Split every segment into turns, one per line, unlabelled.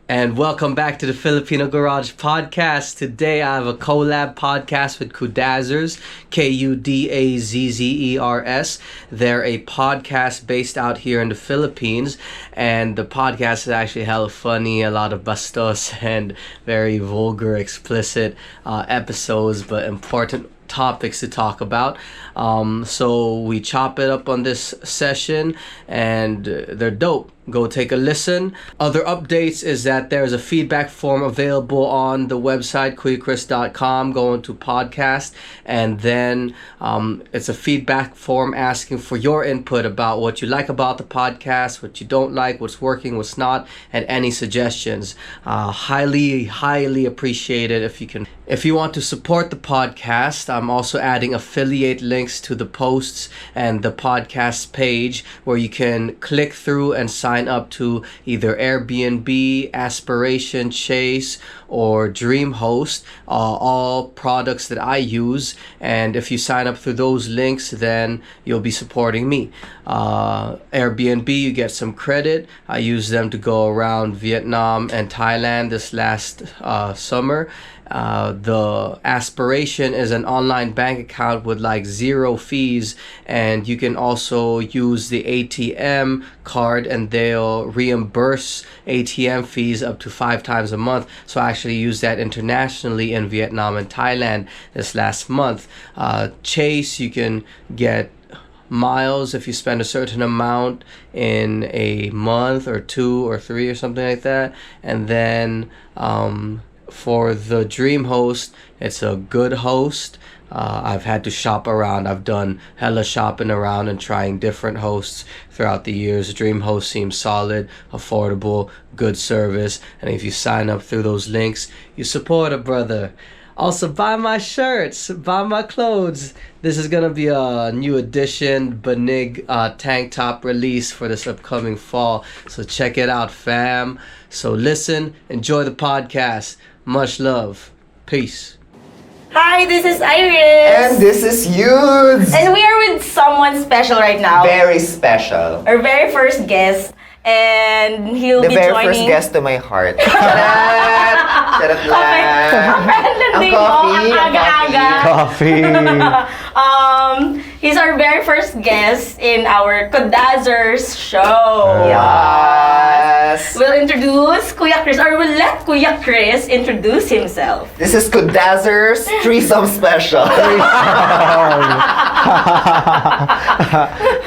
And welcome back to the Filipino Garage Podcast. Today I have a collab podcast with Kudazzers, Kudazzers. They're a podcast based out here in the Philippines, and the podcast is actually hella funny, a lot of bastos and very vulgar, explicit episodes, but important topics to talk about. So we chop it up on this session, and they're dope. Go take a listen. Other updates is that there's a feedback form available on the website KuyaChris.com. Go into podcast, and then it's a feedback form asking for your input about what you like about the podcast, what you don't like, what's working, what's not, and any suggestions. Highly appreciated if you can. If you want to support the podcast, I'm also adding affiliate links to the posts and the podcast page where you can click through and sign up to either Airbnb, Aspiration, Chase, or DreamHost, all products that I use. And if you sign up through those links, then you'll be supporting me. Airbnb, you get some credit. I used them to go around Vietnam and Thailand this last summer. The Aspiration is an online bank account with like 0 fees, and you can also use the ATM card and they'll reimburse ATM fees up to 5 times a month. So I actually used that internationally in Vietnam and Thailand this last month. Chase, you can get miles if you spend a certain amount in a month or 2 or 3 or something like that. And then for the DreamHost, it's a good host. I've had to shop around. I've done hella shopping around and trying different hosts throughout the years. DreamHost seems solid, affordable, good service. And if you sign up through those links, you support a brother. Also, buy my shirts, buy my clothes. This is gonna be a new edition Banig tank top release for this upcoming fall. So check it out, fam. So listen, enjoy the podcast. Much love. Peace.
Hi, this is Iris.
And this is Eudes.
And we are with someone special right now.
Very special.
Our very first guest. And he'll
The
be
very
joining...
first guest to my heart. Charat! Charat lang.
Ang
coffee.
Coffee.
He's our very first guest in our Kudazzers show.
Yes.
We'll introduce KuyaChris, or we'll let KuyaChris introduce himself.
This is Kudazzers Threesome Special.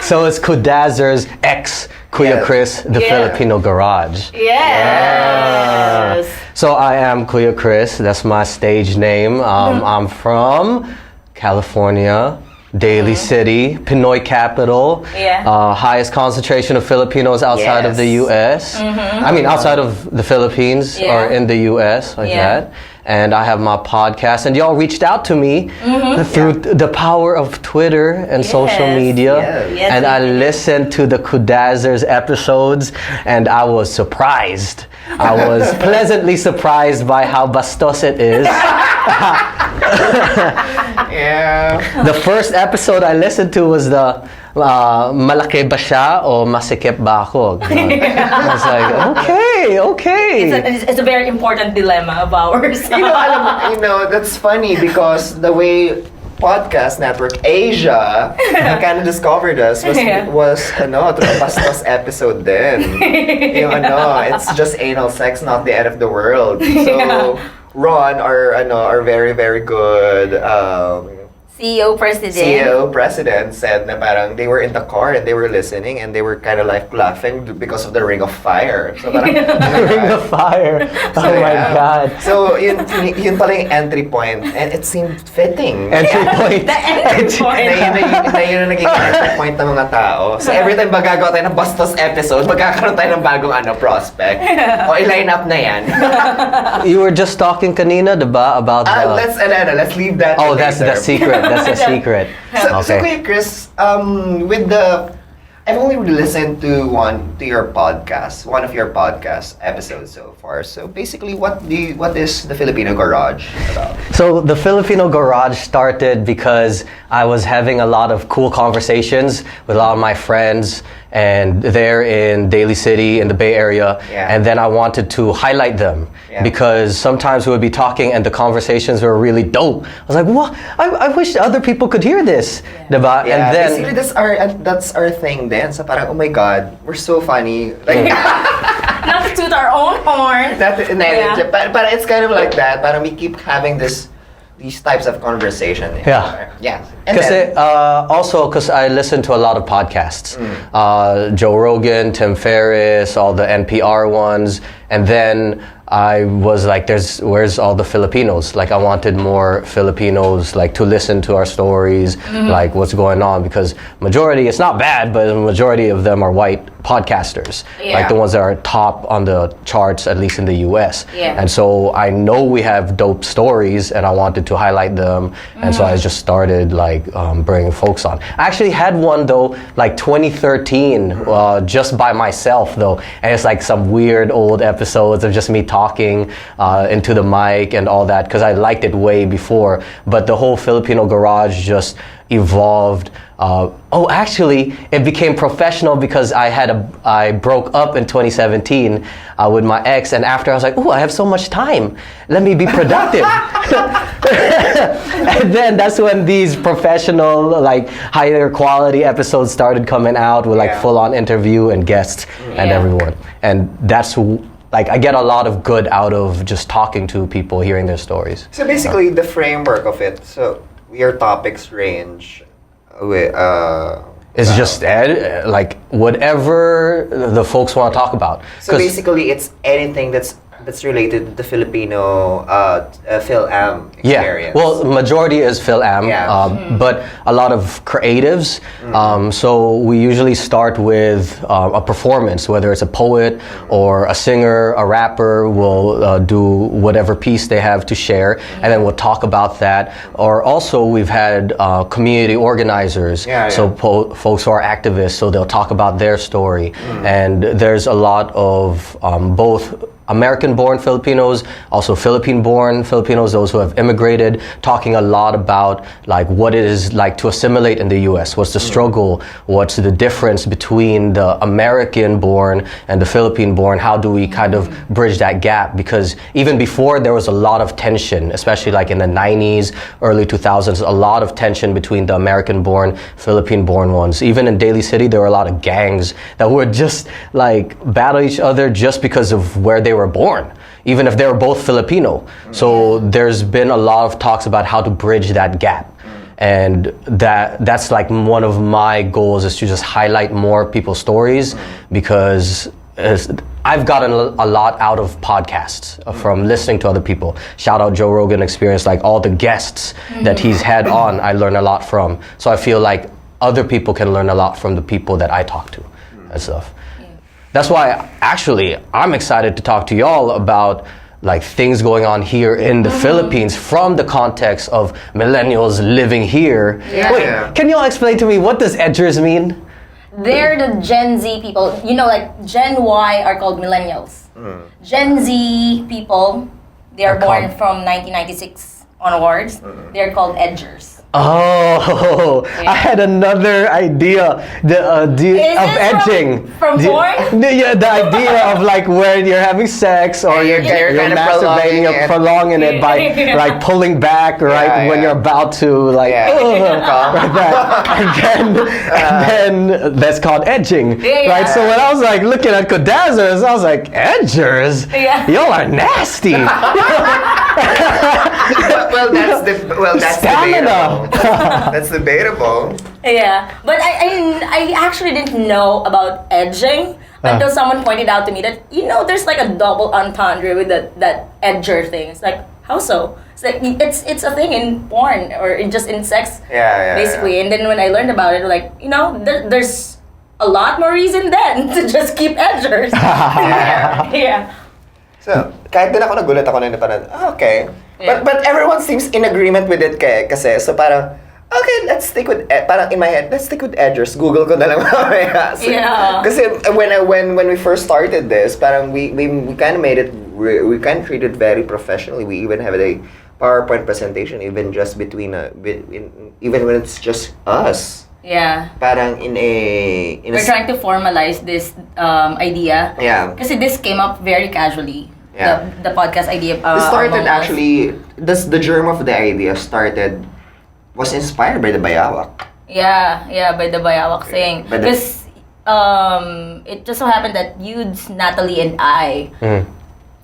So it's Kudazzers X KuyaChris, the Filipino Garage.
Yes.
So I am KuyaChris. That's my stage name. I'm from California, Daly City, Pinoy capital. Highest concentration of Filipinos outside of the U.S. I mean, outside of the Philippines or in the U.S. like that. And I have my podcast, and y'all reached out to me through the power of Twitter and social media. And I listened to the Kudazzers episodes, and I was surprised. I was pleasantly surprised by how bastos it is. The first episode I listened to was the malaki ba siya o masikip ba ako? I was like, okay.
It's a very important dilemma of ours.
That's funny because the way Podcast Network Asia kind of discovered us was through Bastos episode din. It's just anal sex, not the end of the world. So Ron, our very, very good
CEO
president said na parang they were in the car and they were listening and they were kind of like laughing because of the Ring of Fire. So parang,
Ring of Fire. Oh my God.
So yun pala yung entry point, and it seemed fitting.
Entry point.
The entry point.
Na yun ang naging entry point ng mga tao. So every time magagawa tayo ng Bastos episode, magkakaroon tayo ng bagong prospect. O i-line up na yan.
You were just talking kanina, diba, about the...
Let's leave that.
Oh, that's the secret. That's a secret.
So KuyaChris, with the I've only listened to one of your podcast episodes so far. So basically, what is the Filipino Garage about?
So the Filipino Garage started because I was having a lot of cool conversations with a lot of my friends, and they're in Daly City in the Bay Area, and then I wanted to highlight them because sometimes we would be talking and the conversations were really dope. I was like, "What? I wish other people could hear this." Diba?
Yeah,
and then
basically that's our thing then. So parang, oh my God, we're so funny. Like,
Not to toot our own horn.
but it's kind of like that. Parang we keep having these types of conversation.
Yeah.
Yeah.
Because also because I listen to a lot of podcasts, Joe Rogan, Tim Ferriss, all the NPR ones, and then I was like, where's all the Filipinos? Like, I wanted more Filipinos, like, to listen to our stories, like, what's going on, because majority, it's not bad, but the majority of them are white podcasters, like the ones that are top on the charts, at least in the US. And so I know we have dope stories, and I wanted to highlight them, and so I just started, like, bringing folks on. I actually had one, though, like, 2013, just by myself, though, and it's like some weird old episodes of just me talking into the mic and all that, because I liked it way before, but the whole Filipino Garage just evolved. Actually, it became professional because I broke up in 2017 with my ex, and after I was like, oh, I have so much time, let me be productive. And then that's when these professional, like, higher quality episodes started coming out with, like, full-on interview and guests and everyone, and that's like, I get a lot of good out of just talking to people, hearing their stories.
So basically, the framework of it. So your topics range.
It's just like whatever the folks want to talk about.
So basically, it's anything that's related to the Filipino Phil-Am experience.
Well, majority is Phil-Am, but a lot of creatives. So we usually start with a performance, whether it's a poet or a singer, a rapper will do whatever piece they have to share, and then we'll talk about that. Or also we've had community organizers, so folks who are activists, so they'll talk about their story. And there's a lot of both American-born Filipinos, also Philippine-born Filipinos, those who have immigrated, talking a lot about, like, what it is like to assimilate in the U.S. What's the struggle? What's the difference between the American-born and the Philippine-born? How do we kind of bridge that gap? Because even before, there was a lot of tension, especially like in the 90s, early 2000s, a lot of tension between the American-born, Philippine-born ones. Even in Daly City, there were a lot of gangs that would just, like, battle each other just because of where they were born, even if they were both Filipino. So there's been a lot of talks about how to bridge that gap, and that's like one of my goals, is to just highlight more people's stories, because I've gotten a lot out of podcasts from listening to other people. Shout out Joe Rogan Experience, like all the guests that he's had on, I learn a lot from. So I feel like other people can learn a lot from the people that I talk to and stuff. That's why, actually, I'm excited to talk to y'all about, like, things going on here in the Philippines from the context of millennials living here. Wait, can y'all explain to me, what does edgers mean?
They're the Gen Z people. You know, like, Gen Y are called millennials. Gen Z people, they are born from 1996 onwards. They're called edgers.
Oh, I had another idea of edging.
From porn?
Yeah, the idea of, like, where you're having sex or you're kind of masturbating, you're prolonging it by like pulling back, right, when you're about to, like, like that. And then that's called edging, right? So when I was, like, looking at Kudazzers, I was like, edgers? Y'all are nasty.
That's
stamina.
That's debatable.
Yeah, but I actually didn't know about edging until someone pointed out to me that, you know, there's like a double entendre with that edger thing. It's like, how so? It's like, it's a thing in porn or in sex, basically. And then when I learned about it, like, you know, there's a lot more reason then to just keep edgers.
So, kahit din ako nagulat ako na parang, okay. But everyone seems in agreement with it kasi. So parang, okay, let's stick with parang in my head, let's stick with edgers. Google ko na lang mamaya.
Yeah.
Kasi when we first started this, parang we kind of made it, we kind of treated it very professionally. We even have a PowerPoint presentation, even just even when it's just us.
Yeah.
Parang
We're trying to formalize this idea.
Yeah.
Kasi this came up very casually.
Yeah.
The podcast idea.
It started
among us.
actually. The germ of the idea was inspired by the bayawak.
Yeah, by the bayawak thing.
By the-
Because it just so happened that Eudes, Natalie, and I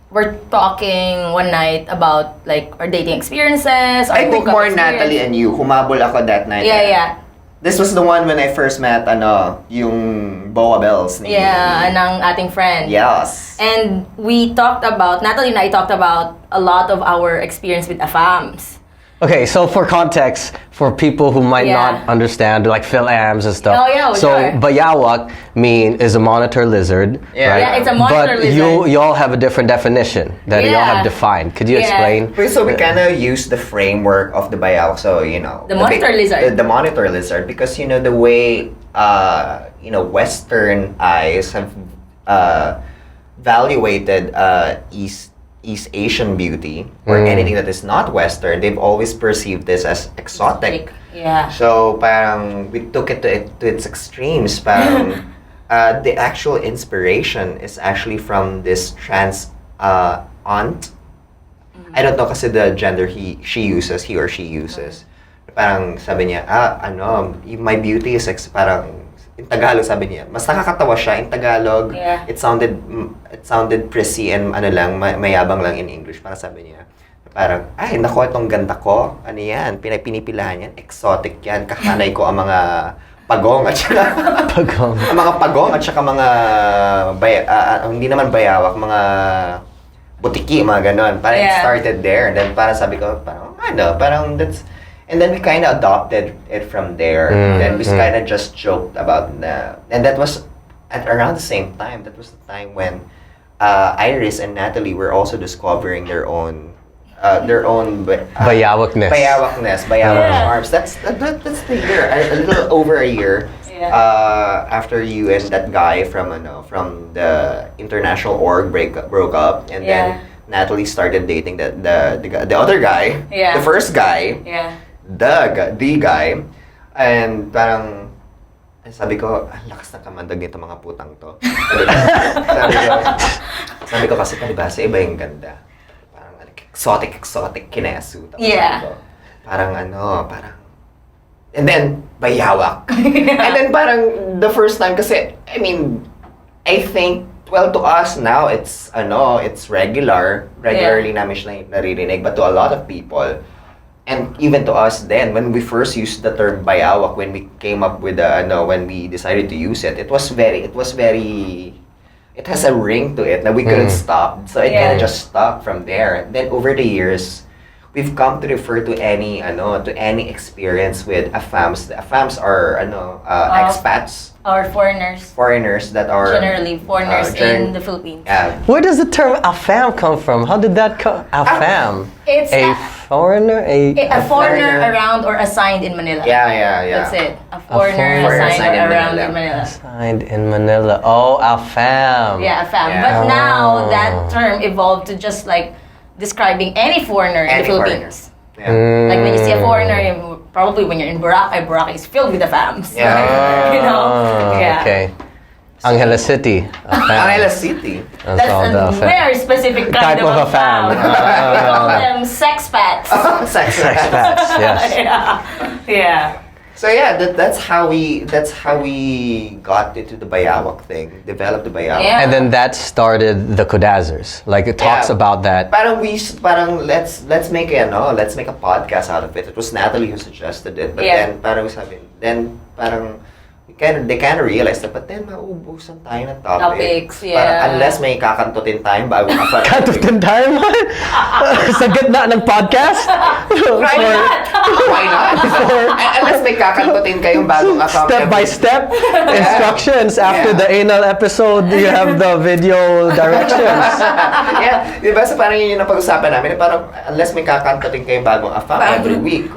were talking one night about like our dating experiences. Our
I think
hookup
more
experience.
Natalie and you. Humabol ako that night.
Yeah.
This was the one when I first met, yung Boa Bells.
Yeah, ng ating friend.
Yes.
And Natalie and I talked about a lot of our experience with AFAMs.
Okay, so for context, for people who might
Yeah.
not understand, like Phil-Ams and stuff.
Oh, yeah,
so
sure.
bayawak is a monitor lizard,
Yeah.
right?
Yeah, it's a monitor
but
lizard.
you all have a different definition that y'all
Yeah.
have defined. Could you
Yeah.
explain?
So we kind of use the framework of the bayawak. So,
The monitor lizard.
The monitor lizard. Because, the way, Western eyes have evaluated East Asian beauty or anything that is not Western, they've always perceived this as exotic.
Yeah.
So parang we took it to its extremes. Parang the actual inspiration is actually from this trans aunt. I don't know kasi the gender he or she uses. Parang sabi niya, my beauty is parang in Tagalog sabi niya, mas nakakatawa siya in Tagalog.
Yeah.
It sounded prissy and mayabang lang in English. Parang sabi niya, parang, ay, nako, itong ganda ko. Ano yan? Pinipilahan yan. Exotic yan. Kahanay ko ang mga pagong at saka...
Pagong.
ang mga pagong at saka mga... hindi naman bayawak, mga butiki, mga ganon. Parang it started there. And then parang sabi ko, parang that's... And then we kind of adopted it from there. Then we kind of just joked about that. And that was at around the same time. That was the time when Iris and Natalie were also discovering their own
Bayawakness.
bayawak charms. That's the year, a little over a year.
Yeah.
After you and that guy from the international org broke up, and then Natalie started dating the other guy, the first guy.
Yeah.
The guy, and parang sabi ko, ang lakas ng kamandag nito mga putang to. sabi ko kasi diba, sa iba yung ganda. Parang exotic kinesu. Parang and then bayawak. And then parang the first time kasi, I think, well, to us now, it's regularly namin siya naririnig, but to a lot of people, and even to us then, when we first used the term bayawak, when we came up with when we decided to use it, it has a ring to it that we couldn't stop. So it kind of just stuck from there. Then over the years, we've come to refer to any experience with AFAMs. The AFAMs are expats.
Or foreigners.
Foreigners that are
Generally, foreigners in the Philippines.
Where does the term AFAM come from? How did that come? AFAM?
It's
a foreigner?
A foreigner
foreigner.
around or assigned in Manila.
Yeah.
That's it. A foreigner assigned around in Manila.
Assigned in Manila. Oh, AFAM.
Yeah, AFAM.
Yeah.
But now that term evolved to just like describing any foreigner in the Philippines.
Yeah.
Like when you see a foreigner, probably when you're in Boracay is filled with the FAMs.
Yeah.
You know? Yeah.
Okay. Angela City.
Angela City.
That's a very specific kind
Type of a fam.
We call them sex pets.
Sex
Expats, yes.
Yeah.
So yeah, that's how we got into the bayawak thing, developed the bayawak.
Yeah.
And then that started the Kudazzers. Like it talks about that.
Parang let's make a podcast out of it. It was Natalie who suggested it, but then parang they kind of realize that, but then mauubusan tayo ng
Topics, yeah.
Parang unless may kakantutin tayo bago
Kantutin tayo man? Sa gitna ng podcast?
Why not? Why not? Unless may kakantutin kayong bagong account.
Step by step instructions. After the anal episode, you have the video directions.
Yeah, di ba? So parang yun yung napag-usapan namin. Parang unless may kakantutin kayong bagong account every week,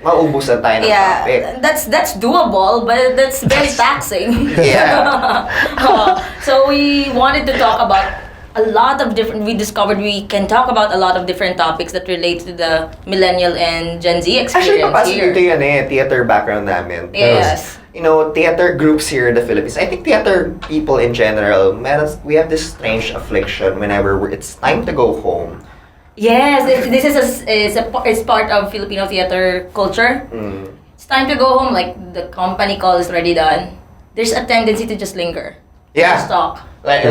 mauubusan tayo ng topic.
That's doable, but that's very taxing.
Yeah.
So we wanted to talk about a lot of different. We discovered we can talk about a lot of different topics that relate to the millennial and Gen Z
Actually,
experience
papasok
here.
dito yun theater background namin.
Yes.
You know, theater groups here in the Philippines. I think theater people in general, we have this strange affliction whenever it's time to go home.
Yes, this is part of Filipino theater culture. It's time to go home. Like the company call is already done. There's a tendency to just linger.
Yeah.
Just talk.
Like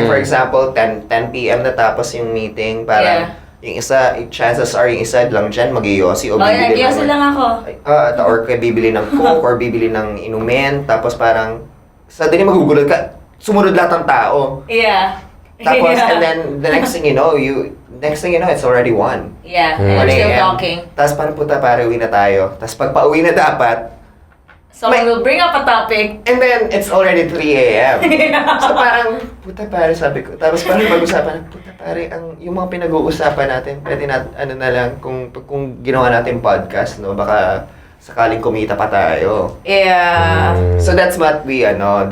for example, 10 p.m. natapos yung meeting, parang yung isa, chances are yung isa lang dyan mag-iyosi o bibili
Yosi lang ako.
or bibili ng coke or bibili ng inumin, tapos parang suddenly magugulat ka, sumunod lahat ng tao.
Yeah.
Tapos and then the next thing you know, it's already 1.
Yeah, and we're still talking.
Tapos parang puta pare, uwi na tayo. Tapos pag pauwi na dapat,
Someone will bring up a topic.
and then it's already 3 a.m. So parang, puta pare, sabi ko. Tapos parang mag-usapan, puta pare, yung mga pinag-uusapan natin, pwede na, na lang, kung ginawa natin podcast, no, baka sakaling kumita pa tayo.
Yeah.
So that's what well,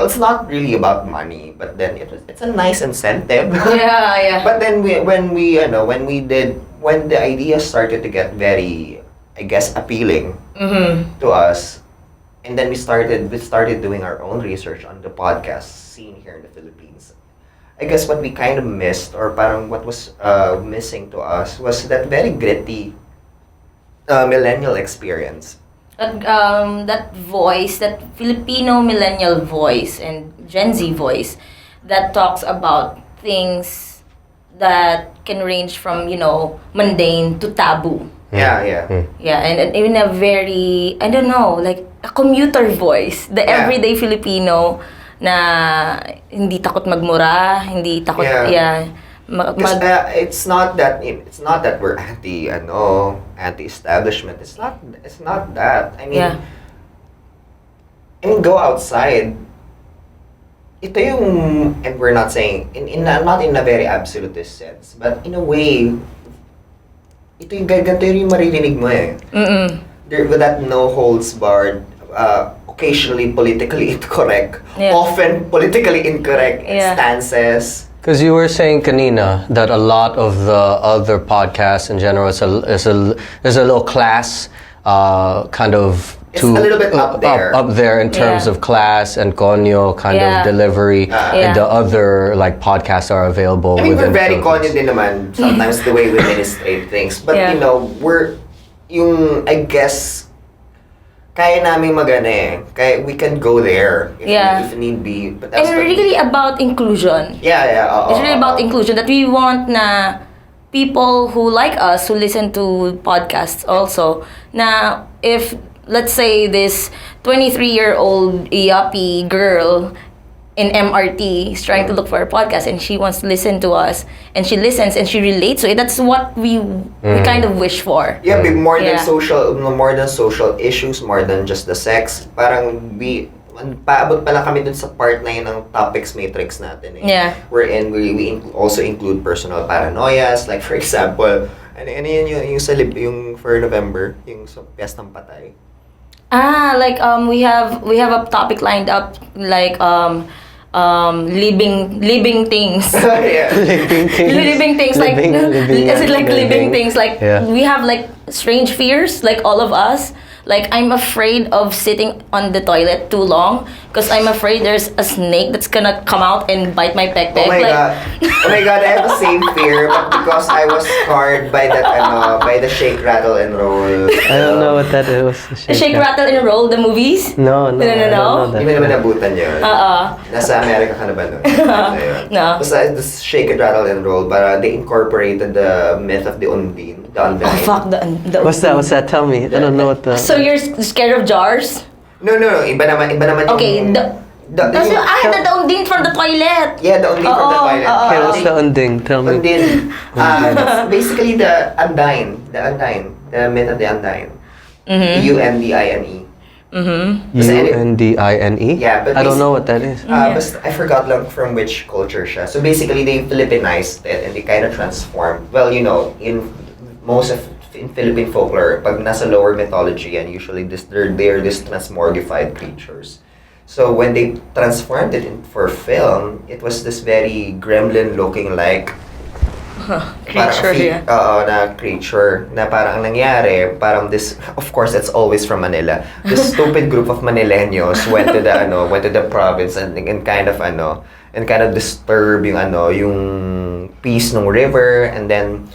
it's not really about money, but then it's a nice incentive.
Yeah.
But then when the idea started to get very, I guess, appealing to us, and then we started doing our own research on the podcast scene here in the Philippines. I guess what we kind of missed, or parang what was missing to us, was that very gritty millennial experience.
That voice, that Filipino millennial voice and Gen Z voice that talks about things that can range from, mundane to taboo.
Yeah.
Yeah, and in a very, I don't know, like a commuter voice. The everyday Filipino na hindi takot magmura, hindi takot,
it's not that we're anti-establishment. It's not that. I mean, go outside. Ito yung, and we're not saying not in a very absolutist sense, but in a way, ito yung ganito yung maririnig mo eh. There, with that no holds barred, occasionally politically incorrect, often politically incorrect stances.
Because you were saying kanina that a lot of the other podcasts in general is a little class kind of
it's a little bit up
there in terms of class and konyo kind of delivery, and the other like podcasts are available.
I mean, we're
within
very konyo
Philippines.
din naman sometimes the way we administrate things, but we're I guess kaya namin kaya we can go there if need be. But that's
and really about inclusion.
It's
really about inclusion, that we want na people who like us, who listen to podcasts also, na if, let's say, this 23-year-old yuppie girl in MRT is trying to look for a podcast and she wants to listen to us and she listens and she relates to it, that's what we kind of wish for.
Yeah, more than social issues, more than just the sex. Parang paabot pala kami dun sa part na yun ng topics matrix natin eh.
Yeah.
Wherein we also include personal paranoias, like for example, ano yun yung for November, yung sa Piyestang Patay.
We have a topic lined up, like living things. Living things like is it like living things like we have like strange fears, like all of us. Like, I'm afraid of sitting on the toilet too long because I'm afraid there's a snake that's gonna come out and bite my pek-pek.
Oh my god, I have the same fear, but because I was scarred by that by the shake, rattle, and roll.
I don't know what that is.
Shake, rattle, and roll, the movies?
No.
No.
Hindi mo naman nabutan yun. Nasa America ka na ba nun?
No.
Basta this shake, rattle, and roll, para they incorporated the myth of the Undine. The Undyne.
Oh fuck the
What's that? Tell me. I don't know what the.
So you're scared of jars?
No. Iba naman
Okay,
yung...
That's the undine from the toilet.
Yeah, the undine from the toilet.
Okay, what's the unding? Tell me.
Undine. That's basically the Undyne. The myth of the Undyne. Undine.
Undine?
Yeah, but
I don't know what that is.
But I forgot lang from which culture siya. So basically, they Filipinized it and they kind of transformed. Well, you know, in Philippine folklore, pag nasa lower mythology, and usually they're this transmorgified creatures. So when they transformed it for film, it was this very gremlin-looking like
Creature,
na creature na parang ang nangyari, parang this, of course, it's always from Manila. This stupid group of Manileños went to the province and kind of disturb yung peace ng river, and then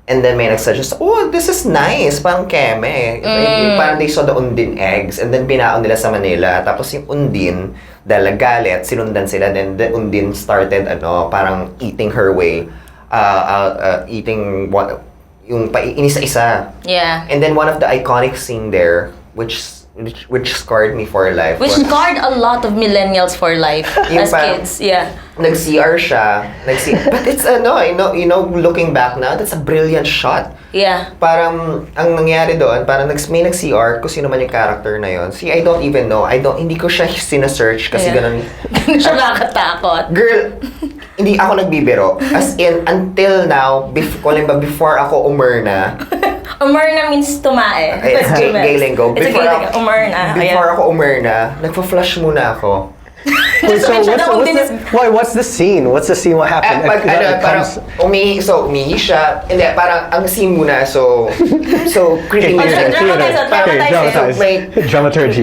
may nagsuggest, oh, this is nice, parang keme. Parang they saw the undin eggs, and then pinaon nila sa Manila. Tapos yung undin, dahil galit, sinundan sila, then the undin started, parang eating her way, eating yung isa-isa.
Yeah.
And then one of the iconic scene there, which scarred me for life.
Which scarred a lot of millennials for life as kids. Yeah.
Nag-CR siya. But it's looking back now, that's a brilliant shot.
Yeah.
Parang ang nangyari doon, parang may nag-CR kung sino man yung character na yon. See, I don't even know. Hindi ko siya sinesearch kasi ganun.
Ganun siya nakakatakot.
Girl, hindi ako nagbibiro. As in, until now, before ako umurna.
Umurna means tumae.
Gay lingo.
Before
ako umurna, nagpa-flush muna ako.
Wait, so what's the scene? What's the scene? What happened?
Parang umihi siya. Hindi, parang ang scene muna, so creeping
Dramaturgy.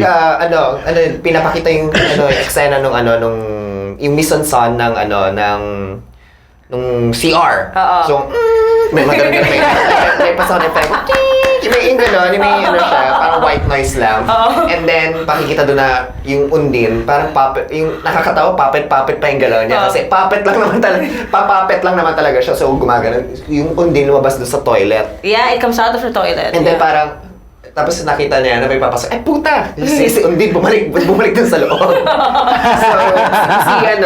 Pinapakita yung eksena nung yung mise-en-scène nung CR. So, may may pa-sound effect. May siya, parang white noise lang. And then, pakikita doon na yung undin, parang puppet, yung nakakatawa, puppet pa yung galaw niya. Kasi puppet lang naman talaga siya. So, gumagano. Yung undin lumabas doon sa toilet.
Yeah, it comes out of the toilet.
And then parang, tapos nakita niya na may papasok, ay puta! Si undin, bumalik dun sa loob. So,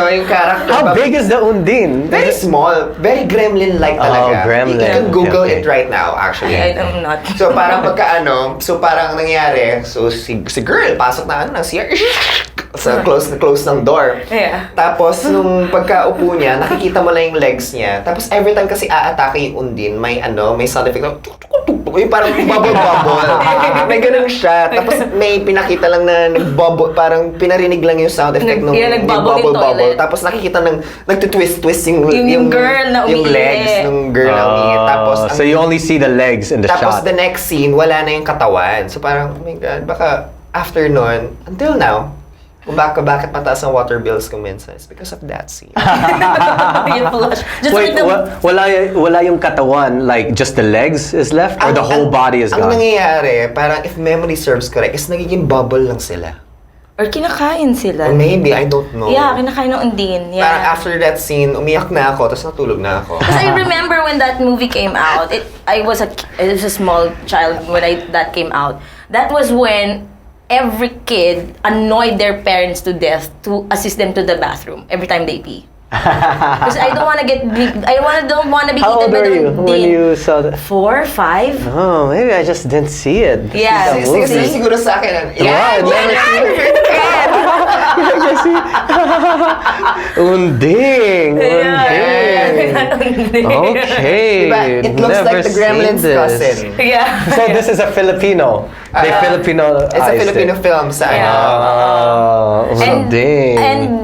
yung character.
How big is the undin?
Very small. Very gremlin-like talaga.
Gremlin.
You can Google it right now, actually.
I'm not.
So, parang parang nangyari, so si girl, pasok na ng CR, sa close ng door.
Yeah.
Tapos, nung pagkaupo niya, nakikita mo lang yung legs niya. Tapos, every time kasi aatake yung undin, may sound effect na yung parang bubble. May ganun siya. Tapos, may pinakita lang na nag-bubble, parang pinarinig lang yung sound effect nung bubble. Tapos, nakikita nagtitwist-twist yung
girl na
yung legs ng girl na umiit. Tapos,
so you only see the legs in the shot.
Tapos, the next scene, wala na yung katawan. So, parang, oh my God, baka after nun, until now, kung bakit mataas ang water bills ko minsan, it's because of that scene.
You flush.
Wait, wala yung katawan, like just the legs is left, or the whole body is gone?
Ang nangyayari, parang if memory serves correct, is nagiging bubble lang sila.
Or kinakain sila.
Or maybe, I don't know.
Yeah, kinakain ng undin. Yeah.
Parang after that scene, umiyak na ako, tapos natulog na ako.
Because I remember when that movie came out, I was a small child when that came out. That was when every kid annoyed their parents to death to assist them to the bathroom every time they pee. Because I don't want to don't want to be
How
eaten
old
by
were
the
you when you saw that?
4, 5.
Oh, maybe I just didn't see it.
Yeah.
Siguro sa akin.
Yeah, Unding. Okay.
Diba? It looks like the Gremlins cousin.
Yeah.
So this is a Filipino. It's
It's a Filipino film sa
Unding.
And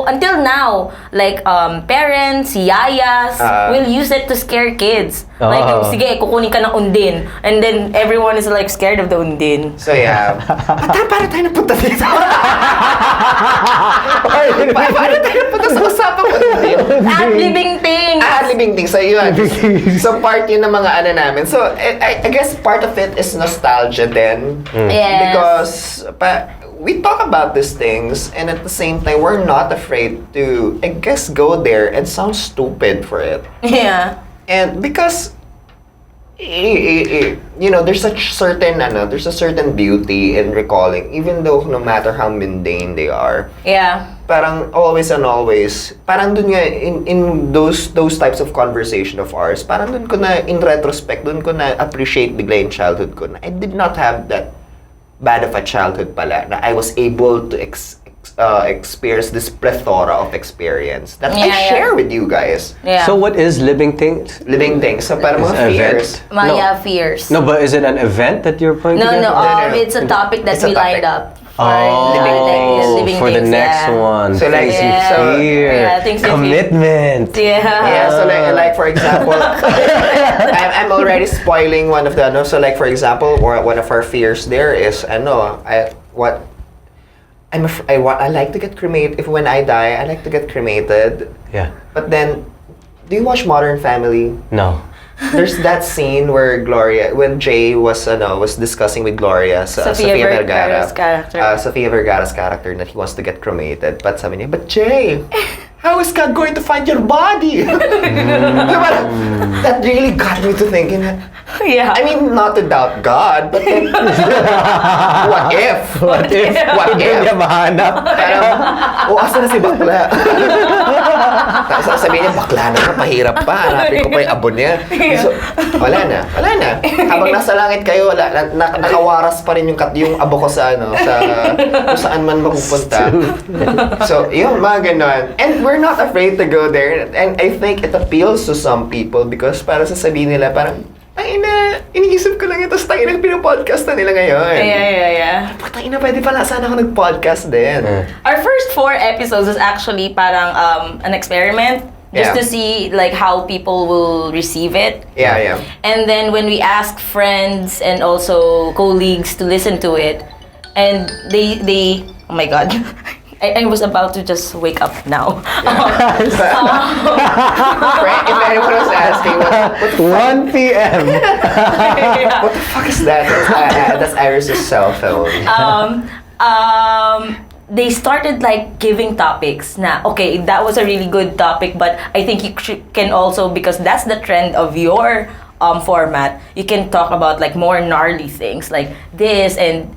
until now, like parents, yayas will use it to scare kids. Like, sige, kukunin ka ng undin. And then everyone is like scared of the undin.
So yeah. Paano tayo napunta dito? Paano tayo napunta sa usapang undin?
Ad-living things.
Ad-living things. So yun. So part yun ng mga namin. So I guess part of it is nostalgia then.
Yes.
Because we talk about these things, and at the same time, we're not afraid to, I guess, go there and sound stupid for it.
Yeah.
And because there's a certain beauty in recalling, even though no matter how mundane they are.
Yeah.
Parang always and always, parang dun nga, in those types of conversation of ours, parang dun ko na, in retrospect, dun ko na appreciate bigla yung childhood ko na I did not have that bad of a childhood pala, na I was able to experience this plethora of experience that I share with you guys.
So what is living things?
Living things. So parang mga fears.
Maya fears.
No, but is it an event that you're pointing
No,
at?
it's a topic that we lined up.
Living for the next one.
So like,
commitment.
Yeah, so like for example, I'm already spoiling one of the, so like for example, one of our fears there is, I like to get cremated. If when I die, I like to get cremated.
Yeah.
But then, do you watch Modern Family?
No.
There's that scene where when Jay was discussing with Gloria, Sofia Vergara's character, that he wants to get cremated. But sabi niya, but Jay, how is God going to find your body? That really got me to thinking that, I mean, not to doubt God, but then, what if? What if?
Niya mahanap?
Asa na si bakla? Tapos sabihin niya, bakla na, mahirap pa. Hanapin ko pa yung abo niya. So, wala na. Habang nasa langit kayo, nakawaras pa rin yung abo ko sa kung saan man mapupunta. So, yun, mga ganon. And we're not afraid to go there. And I think it appeals to some people because para sasabihin nila, parang, iniisip ko lang ito, tayo na pinapodcast na nila ngayon.
Yeah.
Tayo na, pwede pala sana ako nag-podcast din.
Our first 4 episodes is actually parang an experiment. Just to see like how people will receive it.
Yeah.
And then when we ask friends and also colleagues to listen to it, and they oh my god. I was about to just wake up now.
If anyone was asking, what
1 p.m.
What the fuck is that? That's Iris' cell phone.
They started like giving topics na, okay, that was a really good topic, but I think you can also, because that's the trend of your format, you can talk about like more gnarly things like this, and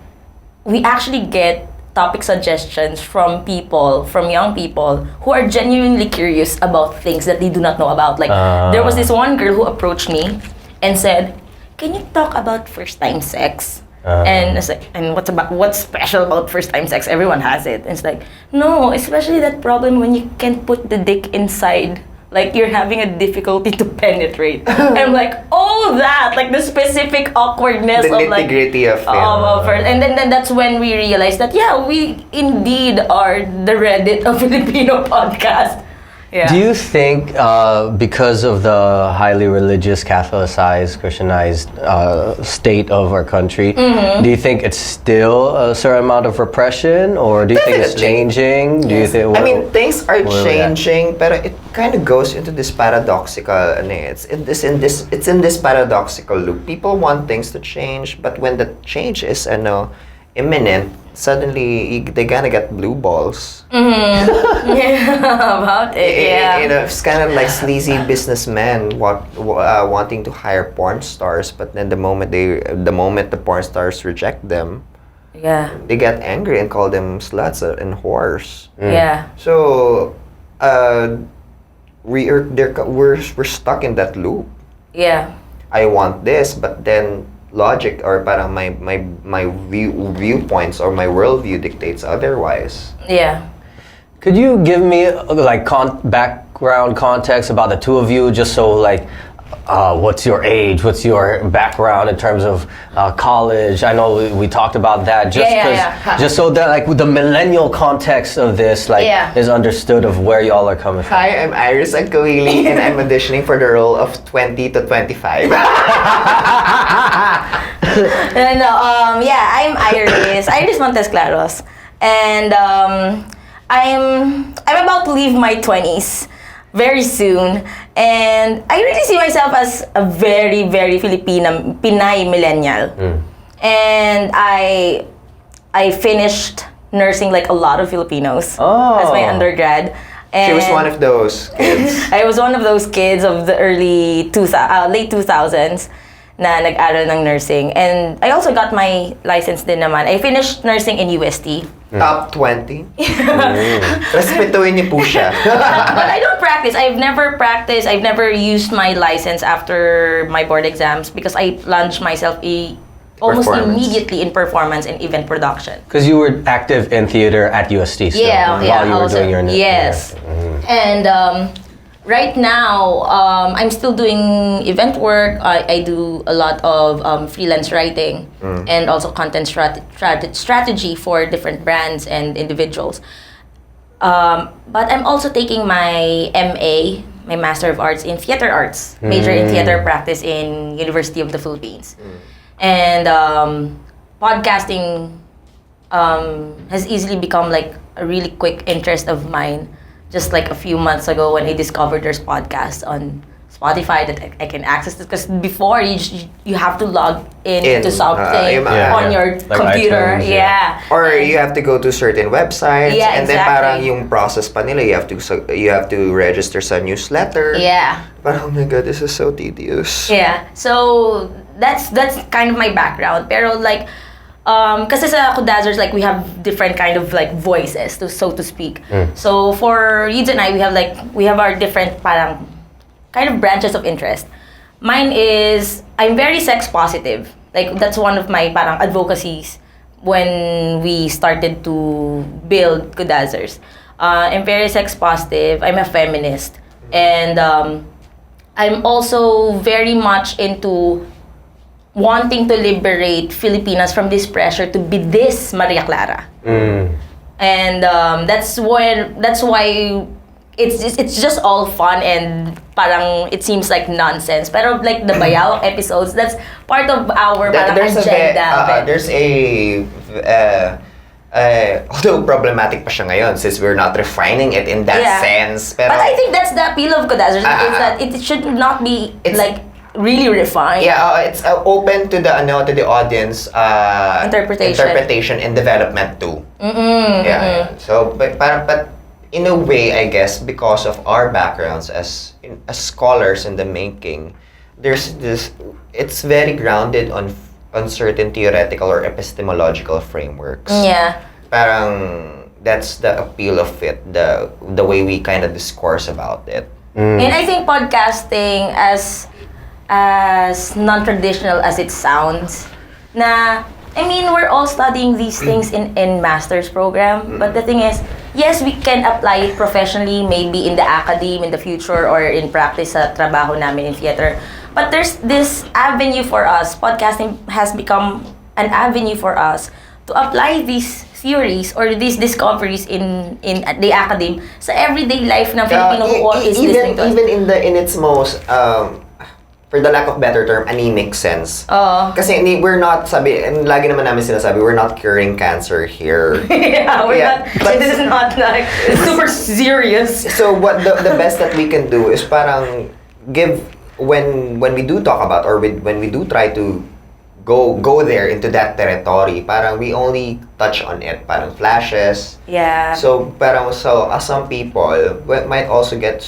we actually get topic suggestions from young people who are genuinely curious about things that they do not know about. Like, there was this one girl who approached me and said, can you talk about first time sex? And it's like, and what's special about first time sex? Everyone has it. And it's like, no, especially that problem when you can't put the dick inside. Like, you're having a difficulty to penetrate. And I'm like, that, like the specific awkwardness
the
of like
nitty-gritty of
first. And then that's when we realized that we indeed are the Reddit of Filipino podcast. Yeah.
Do you think, because of the highly religious, Catholicized, Christianized state of our country, do you think it's still a certain amount of repression, or do you think it's changing? Do you think?
I mean, things are changing, but it kind of goes into this paradoxical. It's in this paradoxical loop. People want things to change, but when the change is imminent, suddenly they're gonna get blue balls.
About it.
It's kind of like sleazy businessmen wanting to hire porn stars, but then the moment the porn stars reject them, they get angry and call them sluts and whores.
Yeah.
So, we're stuck in that loop.
Yeah.
I want this, but then logic or parang my viewpoints or my worldview dictates otherwise.
Yeah.
Could you give me like background context about the two of you, just so like, what's your age, what's your background in terms of college? I know we talked about that, just so that like the millennial context of this is understood of where y'all are coming from.
Hi, I'm Iris Montesclaros, and I'm auditioning for the role of 20 to 25.
I'm Iris Montesclaros, and I'm about to leave my 20s very soon, and I really see myself as a very, very Pinay millennial. And I finished nursing like a lot of Filipinos as my undergrad.
She was one of those kids.
I was one of those kids of the late 2000s na nag-aral ng nursing. And I also got my license din naman. I finished nursing in UST.
Top 20? Respetuhin niyo po siya.
But I don't practice. I've never practiced. I've never used my license after my board exams because I plunged myself almost immediately in performance and event production.
Because you were active in theater at UST still, while you were doing your
Yes. And right now, I'm still doing event work. I do a lot of freelance writing and also content strategy for different brands and individuals. But I'm also taking my MA, my Master of Arts in Theater Arts, major in theater practice in University of the Philippines. And podcasting has easily become like a really quick interest of mine. Just like a few months ago when I discovered there's podcasts on Spotify that I can access this, because before you have to log in to something on your computer.
iTunes,
Or you have to go to certain websites and then parang yung process pa nila, you have to register sa newsletter. But oh my god, this is so tedious.
So that's kind of my background. Pero like kasi sa Kudazzers, like we have different kind of like voices, so to speak. So for Eudes and I, we have our different parang kind of branches of interest. Mine is I'm very sex positive. Like that's one of my parang advocacies when we started to build Kudazzers. I'm very sex positive. I'm a feminist, and I'm also very much into wanting to liberate Filipinas from this pressure to be this Maria Clara. And that's why it's just all fun and parang it seems like nonsense. Pero like the bayawak episodes, that's part of our parang agenda.
There's although problematic pa siya ngayon since we're not refining it in that sense. Pero,
but I think that's the appeal of Kudazzers, is that it should not be like really refined.
It's open to the audience interpretation and development too. So but in a way, I guess because of our backgrounds as scholars in the making, there's this, it's very grounded on certain theoretical or epistemological frameworks. Parang that's the appeal of it, the way we kind of discourse about it.
And I think podcasting, as non-traditional as it sounds, I mean, we're all studying these things in master's program, but the thing is, yes, we can apply it professionally, maybe in the academe in the future or in practice sa trabaho namin in theater. But there's this avenue for us. Podcasting has become an avenue for us to apply these theories or these discoveries in the academe sa everyday life ng Filipino who is listening to us.
Even in its most for the lack of better term, anemic sense. Kasi we're not, lagi naman namin sinasabi, we're not curing cancer here.
We're not, this is not like super serious.
So what the best that we can do is parang give, when we do talk about, or when we do try to go there into that territory, parang we only touch on it, parang flashes. So some people might also get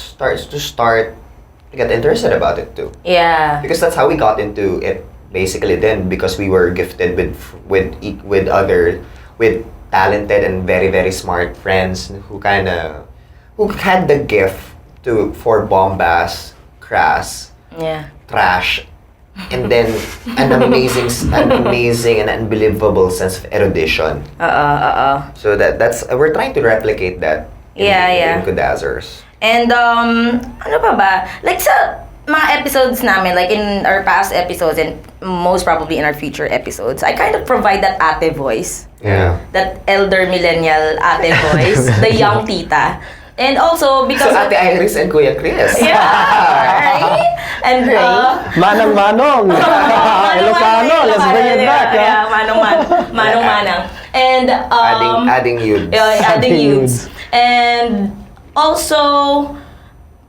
interested about it too. Because that's how we got into it basically then, because we were gifted with talented and very, very smart friends who had the gift for bombast, crass, trash, and then an amazing and unbelievable sense of erudition. So that's we're trying to replicate that in Kudazzers.
And ano pa ba? Like sa mga episodes namin, like in our past episodes and most probably in our future episodes, I kind of provide that ate voice. That elder millennial ate voice, the young tita. And also because
so Ate Iris and KuyaChris.
Right? And
Manong-manong. Ilocano, let's bring it back.
Manong-manang. And
adding Eudes.
Adding Eudes. And also,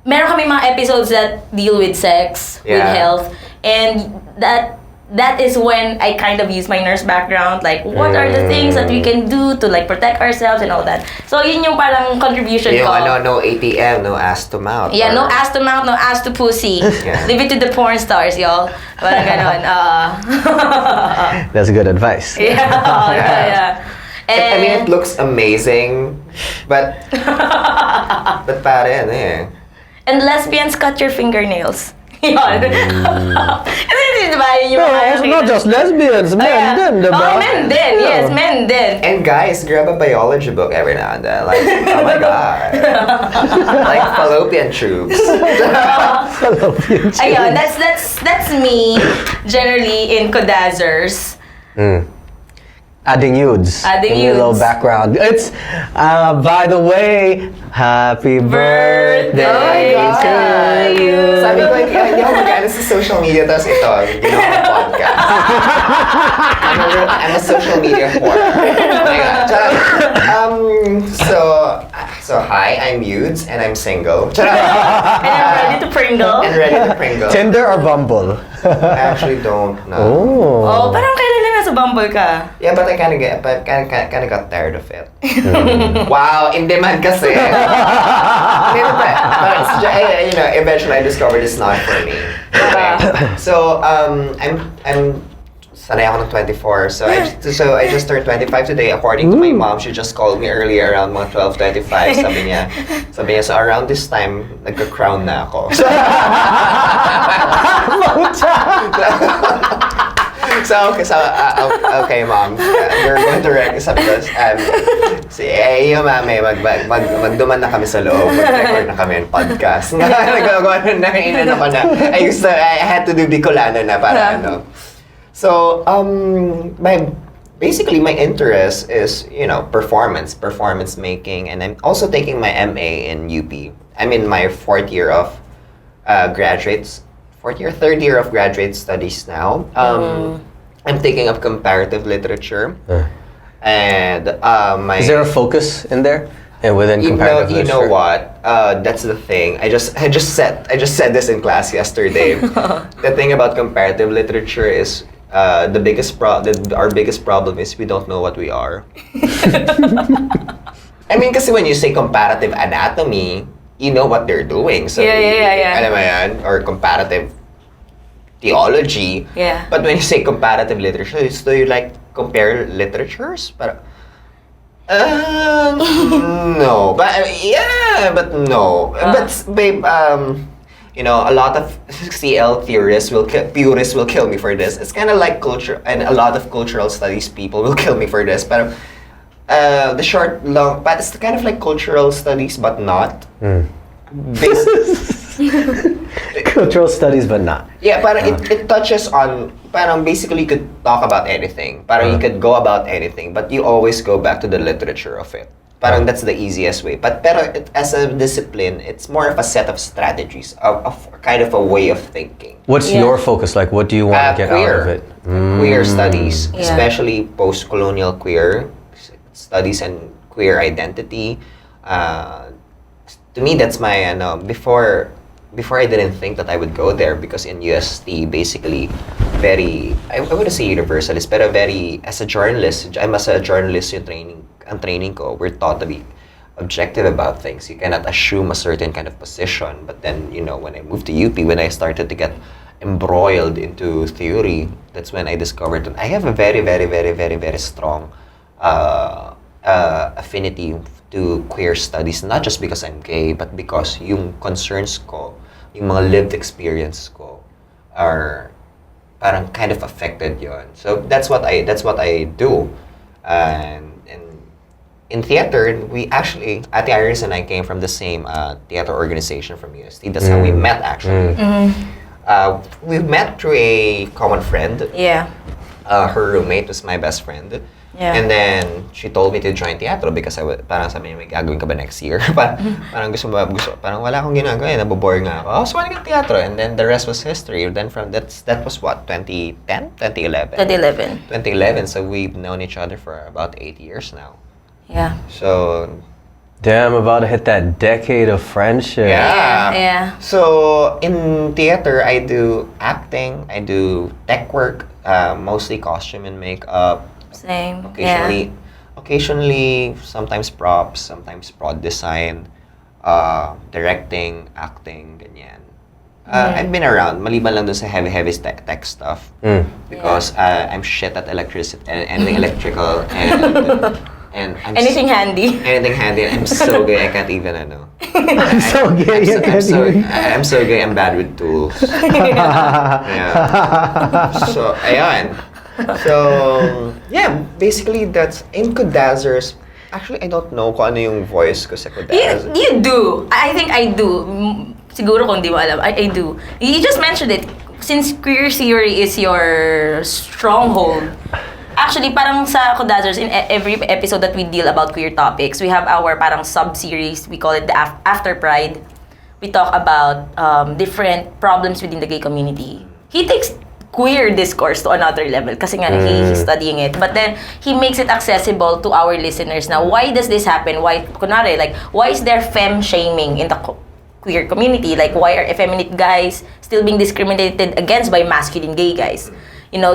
meron kami mga episodes that deal with sex, with health, and that is when I kind of use my nurse background, like what are the things that we can do to like protect ourselves and all that. So yun yung parang contribution ko.
No ATM, no ass to mouth.
Yeah, no ass to mouth, no ass to pussy.
Yeah.
Leave it to the porn stars, y'all. Parang ganon.
That's good advice.
Yeah.
I mean, it looks amazing, but pare, ano eh.
And lesbians cut your fingernails. Yun. Diba? Yun yung mga
It's not just lesbians, men din, diba?
Oh, men din. Yes, men din.
And guys, grab a biology book every now and then. Like, oh my god. Like fallopian tubes.
Ayun, that's me generally in Kudazzers.
Adding Eudes
Adding
in your little
Eudes.
background. It's, by the way, happy birthday
God.
to you.
Sabi ko, hindi ako mag-ano sa social media, tapos ito, ginawa ko podcast. I'm a social media whore. Oh my God. So hi, I'm Eudes, and I'm single.
And I'm ready to pringle.
And ready to pringle.
Tinder or Bumble?
I actually don't know.
Oh, parang kailan lang nasa Bumble ka?
Yeah, but I kind of got tired of it. Wow, in demand kasi. But you know, eventually I discovered it's not for me. Okay. So I'm sanay ako ng 24. So I just turned 25 today. According to my mom, she just called me earlier around mga 12:25. Sabi niya, so around this time, nagka-crown na ako. Okay, mom. We're going to sabi ko, yung mami, magduman na kami sa loob. Mag-record na kami ng podcast. Nagagawa na ako na. I had to do Bicolano na para ano. So, basically my interest is, you know, performance making, and I'm also taking my MA in UP. I'm in my third year of graduate studies now. I'm taking up comparative literature, and
Is there a focus in there? And within comparative
you
literature?
know what? That's the thing. I just said this in class yesterday. The thing about comparative literature is our biggest problem is we don't know what we are. I mean, kasi when you say comparative anatomy, you know what they're doing. So
Yeah.
alam mo yan? Or comparative theology.
Yeah.
But when you say comparative literature, so you like compare literatures? But no. But but no. But babe, you know, a lot of CL purists will kill me for this. It's kind of like culture, and a lot of cultural studies people will kill me for this. But but it's kind of like cultural studies, but not.
Cultural studies, but not.
Yeah, but it touches on. Parang basically, you could talk about anything. Parang you could go about anything, but you always go back to the literature of it. Parang that's the easiest way. But as a discipline, it's more of a set of strategies, of kind of a way of thinking.
What's your focus like? What do you want to get out of it?
Queer studies,
Yeah.
especially post-colonial queer studies and queer identity. To me, that's my before I didn't think that I would go there, because in UST, basically, I wouldn't say universalist, but as a journalist, ang training ko, we're taught to be objective about things. You cannot assume a certain kind of position. But then, you know, when I moved to UP, when I started to get embroiled into theory, that's when I discovered that I have a very, very, very, very, very strong affinity to queer studies, not just because I'm gay, but because yung concerns ko, yung mga lived experience ko are parang kind of affected yon. So that's what I do. And in theater, we actually, Ate Iris and I came from the same theater organization from UST. That's how we met, actually. We met through a common friend.
Yeah.
Her roommate was my best friend.
Yeah.
And then she told me to join theater because parang sabi niya, may gagawin ka ba next year? parang parang wala akong ginagawa, nabobore nga ako. Oh, so wala ka theater. And then the rest was history. Then that was what, 2010? 2011? 2011. So we've known each other for about 8 years now.
Yeah.
So,
Damn, about to hit that decade of friendship.
Yeah.
So in theater, I do acting, I do tech work, mostly costume and makeup.
Same.
Occasionally, sometimes props, sometimes prod design, directing, acting, ganyan. I've been around, maliban lang dun sa heavy tech stuff. Because I'm shit at electricity and electrical and I'm
Anything handy.
Anything handy. I'm so gay, I can't even,
I'm so gay,
I'm so gay, I'm bad with tools. Yeah. So, ayan. So, yeah, basically that's, in Kudazzers, actually, I don't know kung ano yung voice ko sa Kudazzers.
You do. I think I do. Siguro kung di mo alam, I do. You just mentioned it. Since queer theory is your stronghold, actually, parang sa Kudazzers, in every episode that we deal about queer topics, we have our parang sub-series. We call it the After Pride. We talk about different problems within the gay community. He takes queer discourse to another level kasi nga he's studying it. But then, he makes it accessible to our listeners now. Why does this happen? Why, kunwari, like, why is there femme-shaming in the queer community? Like, why are effeminate guys still being discriminated against by masculine gay guys? You know,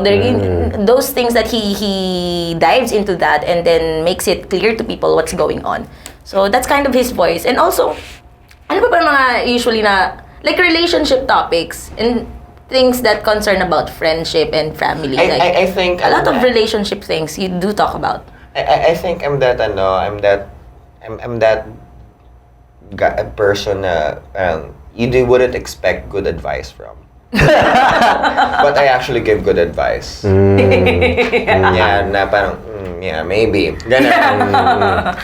those things that he dives into that and then makes it clear to people what's going on. So, that's kind of his voice. And also, ano pa mga usually na, like, relationship topics and things that concern about friendship and family.
I think
a lot of relationship things you do talk about.
I think I'm that person na you wouldn't expect good advice from. But I actually give good advice. Yeah, na parang, yeah, maybe. Ganun.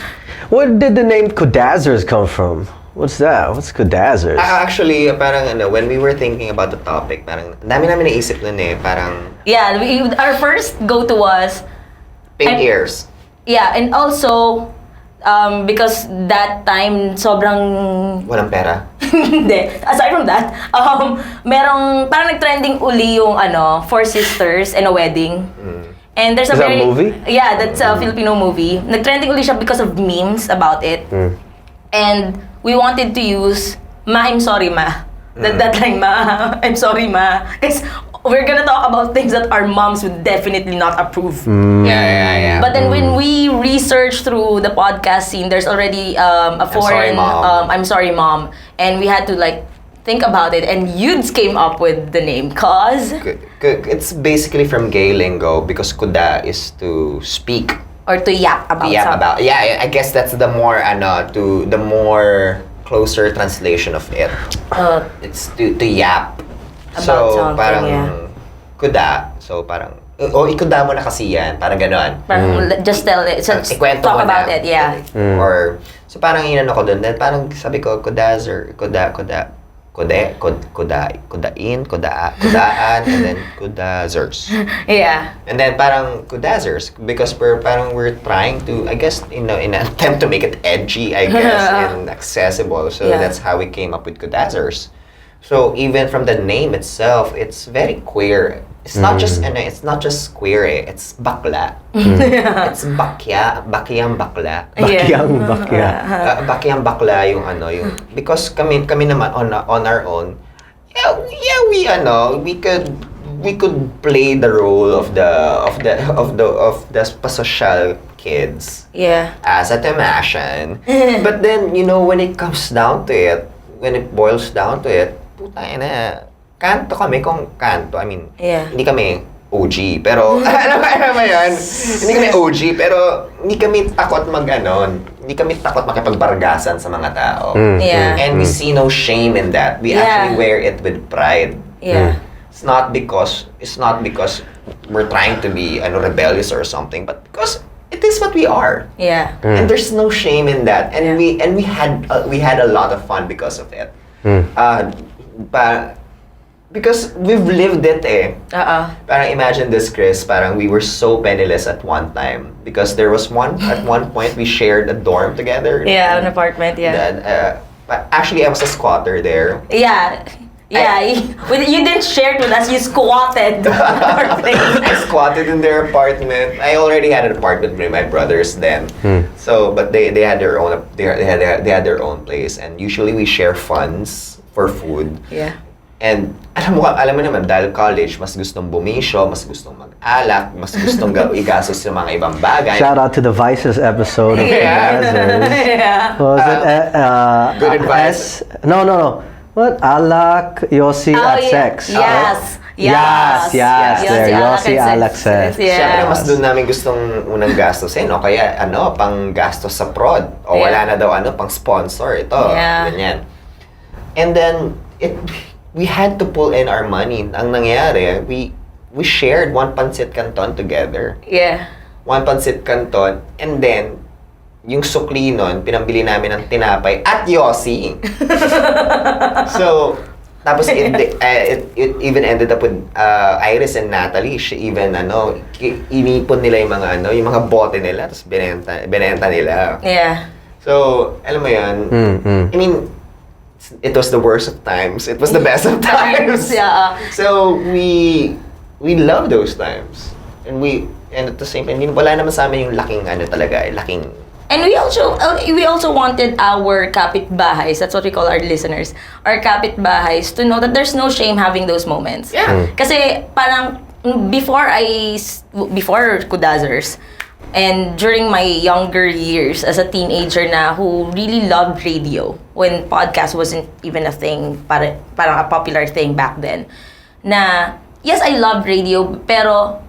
Where did the name Kudazzers come from? What's that? What's Kudazzers?
Actually, parang when we were thinking about the topic, parang dami namin naisip nun parang...
Yeah, our first go-to was...
Pink ears.
Yeah, and also, because that time, sobrang...
Walang pera.
Hindi. Aside from that, merong, parang nag-trending uli yung, Four Sisters and a Wedding. And there's
Is that a movie?
Yeah, that's a Filipino movie. Nag-trending uli siya because of memes about it. And we wanted to use Ma, I'm sorry, Ma. That line, Ma, I'm sorry, Ma. Because we're gonna talk about things that our moms would definitely not approve.
Yeah.
But then when we research through the podcast scene, there's already a foreign I'm sorry, Mom. And we had to like think about it. And Eudes came up with the name cause...
It's basically from gay lingo because kuda is to speak.
Or to yap about something.
Yeah, I guess that's the more the more closer translation of it. It's to yap. So parang kuda. So parang ikuda mo na kasi yan, parang ganon.
Just tell it. So talk about it, yeah.
Or so parang inano ko doon, then parang sabi ko Kudazzer, kudain, kudaan, and then Kudazzers.
Yeah.
And then parang Kudazzers because we're trying to, I guess, in an attempt to make it edgy, I guess, and accessible. So that's how we came up with Kudazzers. So even from the name itself, it's very queer. It's not just queer, it's bakla. It's bakyang bakla. Bakyang bakla yung because kami naman on our own. We could play the role of the pasocial kids.
Yeah.
As a temasyan. But then, when it comes down to it, when it boils down to it, putang ina, kanto kami kung kanto. I mean, hindi kami OG, pero, alam mo yun? Hindi kami OG, pero hindi kami takot hindi kami takot makipagbargasan sa mga tao. And we see no shame in that. We actually wear it with pride.
Yeah.
It's not because we're trying to be rebellious or something, but because it is what we are.
Yeah.
And there's no shame in that. And we had a lot of fun because of it. Because we've lived it Parang imagine this, Chris, parang we were so penniless at one time because there was at one point we shared a dorm together.
Yeah, an apartment,
Actually, I was a squatter there.
Yeah. You didn't share it with us, you squatted our place.
I squatted in their apartment. I already had an apartment with my brothers then. So, but they had their own they had their own place, and usually we share funds for food.
Yeah.
And alam mo naman, dahil college, mas gustong bumisyo, mas gustong mag-alak, mas gustong igastos ng mga ibang bagay.
Shout out to the Vices episode of Kudazzers.
Yeah.
Was it
Good advice.
No. What? Alak, Yossi at sex.
Yes.
Yes. There, Yossi, Alak, sex.
Yeah.
Siyempre, mas doon namin gustong unang gastusin, o kaya pang gastos sa prod. O wala na daw pang sponsor. Ito, ganyan. And then, we had to pull in our money. Ang nangyari, we shared one pancit canton together.
Yeah.
One pancit canton, and then, yung sukli nun, pinambili namin ng tinapay at Yossi. So, tapos it even ended up with Iris and Natalie. She even, inipon nila yung mga bote nila, tapos binenta nila.
Yeah.
So, alam mo yun, I mean, it was the worst of times. It was the best of times.
Yeah.
So, we love those times. And at the same time, wala naman sa amin yung laking
And we also wanted our kapitbahays, that's what we call our listeners, our kapitbahays, to know that there's no shame having those moments.
Yeah.
Kasi parang before Kudazzers, and during my younger years as a teenager na who really loved radio when podcast wasn't even a thing, parang a popular thing back then, na yes, I loved radio, pero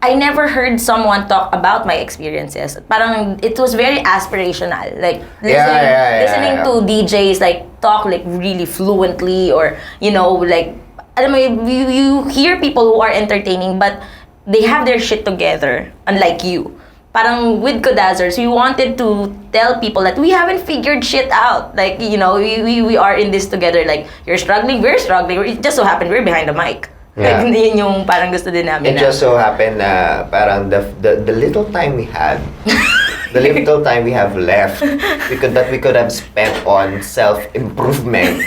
I never heard someone talk about my experiences. Parang it was very aspirational. Like listening to DJs like talk like really fluently, or like alam mo, you hear people who are entertaining but they have their shit together, unlike you. Parang with Kudazzers, we wanted to tell people that we haven't figured shit out. Like, we are in this together. Like, you're struggling, we're struggling. It just so happened we're behind the mic.
Yeah.
Like, yun yung parang gusto din namin.
It just so happened na parang the little time we had, the little time we have left, we could have spent on self-improvement.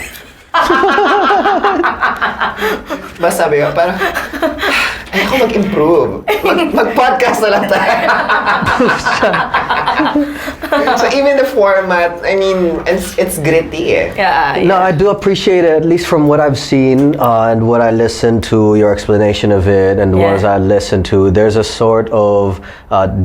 Mas sabi ko, parang, ayoko mag-improve. Mag-podcast na lang tayo. So even the format, I mean, it's gritty eh.
Yeah.
No, I do appreciate it, at least from what I've seen and what I listened to, your explanation of it, and the ones I listened to. There's a sort of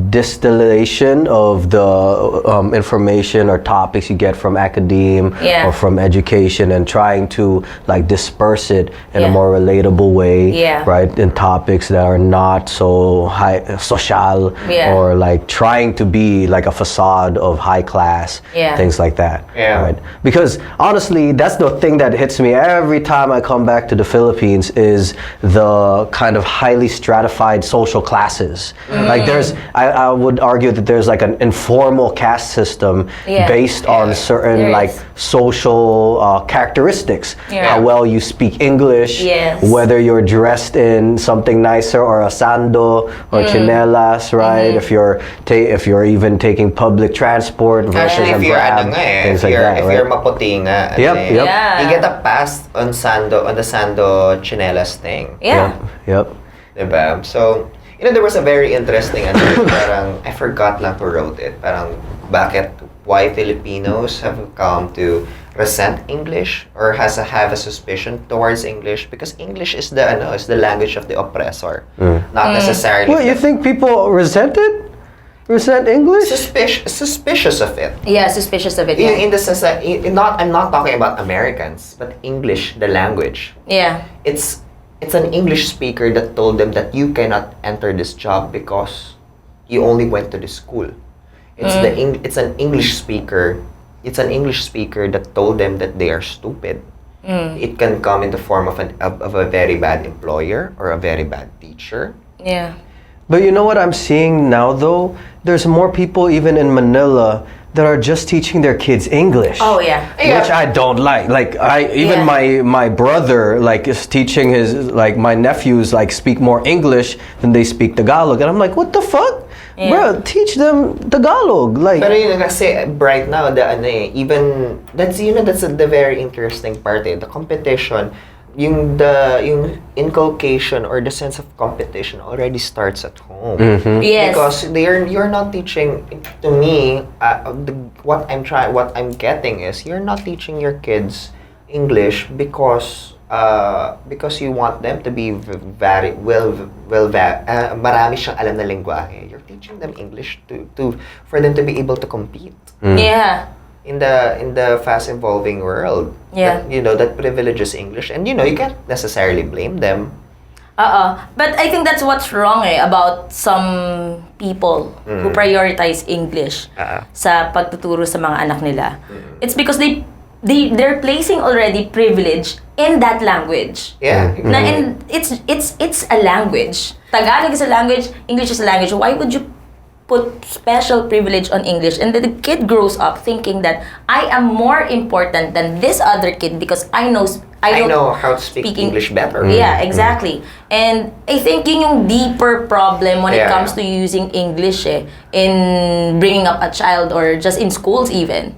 distillation of the information or topics you get from academe or from education, and trying to like disperse it in a more relatable way, right? In topics that are not so high social or like trying to be like a facade of high class, things like that, right? Because honestly, that's the thing that hits me every time I come back to the Philippines, is the kind of highly stratified social classes. Like I would argue that there's like an informal caste system based on certain like social characteristics. How well you speak English, whether you're dressed in something nicer or a sando or chinelas, right? If you're even taking public transport versus
Actually,
a Grab, things like that,
if
right?
you're maputi nga,
Yep.
you get a pass on the sando chinelas thing.
Yep.
Diba? So, there was a very interesting parang, I forgot lang who wrote it. Parang, why Filipinos have come to resent English or have a suspicion towards English, because English is the language of the oppressor, not necessarily.
What, you think people resent English?
Suspicious of it.
Yeah, suspicious of it.
In the sense that I'm not talking about Americans, but English, the language.
Yeah.
It's an English speaker that told them that you cannot enter this job because you only went to the school. It's an English speaker. It's an English speaker that told them that they are stupid. It can come in the form of a very bad employer or a very bad teacher.
Yeah.
But you know what I'm seeing now though? There's more people even in Manila that are just teaching their kids English.
Oh yeah.
Which I don't like. Like my brother like is teaching my nephews like speak more English than they speak Tagalog, and I'm like, what the fuck?
Yeah.
Bro, teach them Tagalog. Like,
Pero yun kasi right now even that's the very interesting part the competition, yung inculcation or the sense of competition already starts at home.
Yes.
Because you're not teaching, to me, what I'm getting is you're not teaching your kids English because because you want them to be very marami siyang alam na lengguwahe. You're teaching them English for them to be able to compete.
Yeah.
In the fast evolving world.
Yeah.
That privileges English, and you can't necessarily blame them.
But I think that's what's wrong about some people who prioritize English sa pagtuturo sa mga anak nila. It's because they're placing already privilege in that language.
Yeah.
Na it's a language. Tagalog is a language, English is a language. Why would you put special privilege on English? And the kid grows up thinking that I am more important than this other kid because I know
how to speak English better.
Yeah, exactly. And I think yun yung deeper problem when it comes to using English in bringing up a child or just in schools even.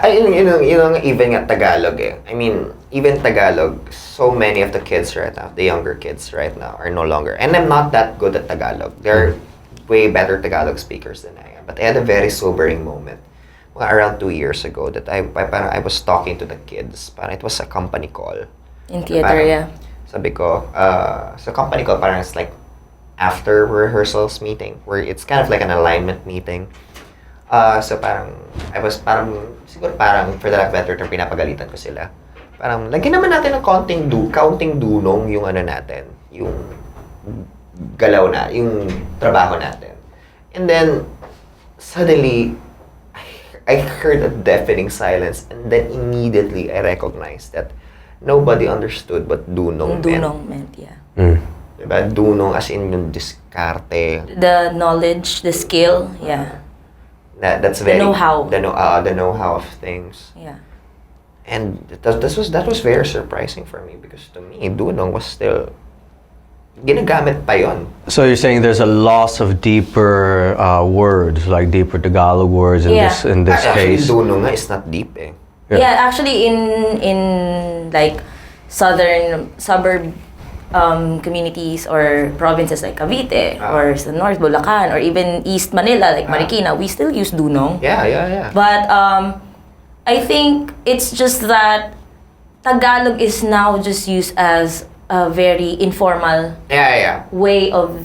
Even Tagalog I mean, even Tagalog, so many of the kids right now, the younger kids right now, are no longer, and I'm not that good at Tagalog. They're way better Tagalog speakers than I am. But I had a very sobering moment around 2 years ago that I was talking to the kids. Parang it was a company call.
In theater,
Sabi ko, so company call, parang it's like after rehearsals meeting, where it's kind of like an alignment meeting. So siguro for the lack of better term, pinapagalitan ko sila. Parang, lagyan naman natin ng counting dunong yung natin, yung galaw na, yung trabaho natin. And then, suddenly, I heard a deafening silence, and then immediately I recognized that nobody understood what dunong meant.
Dunong meant, yeah.
Diba? Dunong as in yung diskarte.
The knowledge, the skill, yeah.
That's very
the know-how.
The know-how of things.
Yeah.
And that was very surprising for me because to me, dunong was still ginagamit pa yon.
So you're saying there's a loss of deeper words, like deeper Tagalog words in this
Actually,
case.
dunong nga is not deep
Yeah, actually in like suburb communities or provinces like Cavite or sa North Bulacan or even East Manila like Marikina, we still use dunong.
Yeah.
But I think it's just that Tagalog is now just used as a very informal way of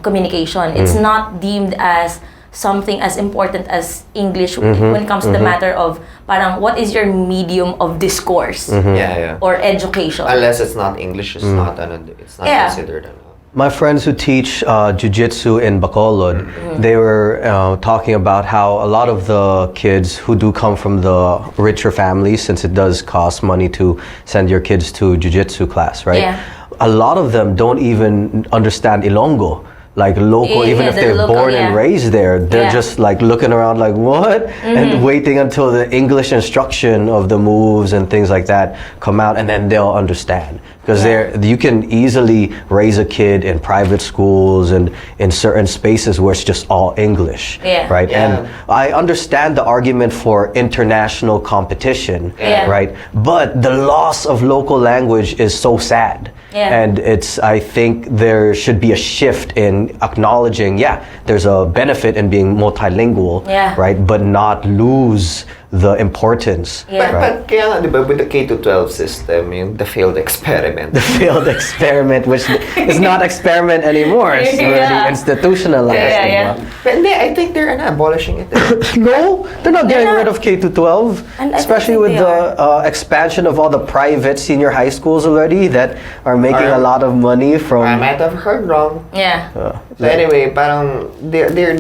communication. It's not deemed as something as important as English when it comes to the matter of parang what is your medium of discourse or education.
Unless it's not English, it's not considered.
My friends who teach jiu-jitsu in Bacolod, they were talking about how a lot of the kids who do come from the richer families, since it does cost money to send your kids to jiu-jitsu class, right?
Yeah.
A lot of them don't even understand Ilonggo. Like local, even if they're born and raised there, they're just like looking around like, what? And waiting until the English instruction of the moves and things like that come out, and then they'll understand. Because you can easily raise a kid in private schools and in certain spaces where it's just all English, right? And I understand the argument for international competition, right? But the loss of local language is so sad. And I think there should be a shift in acknowledging, there's a benefit in being multilingual, right? But not lose the importance.
But kaya nga, di ba, with the K-12 system, the failed experiment.
The failed experiment, which is not experiment anymore. It's already institutionalized.
But I think they're abolishing it.
No, they're not getting rid of K-12, especially with the expansion of all the private senior high schools already that are making a lot of money from.
I might have heard wrong. So anyway, parang they're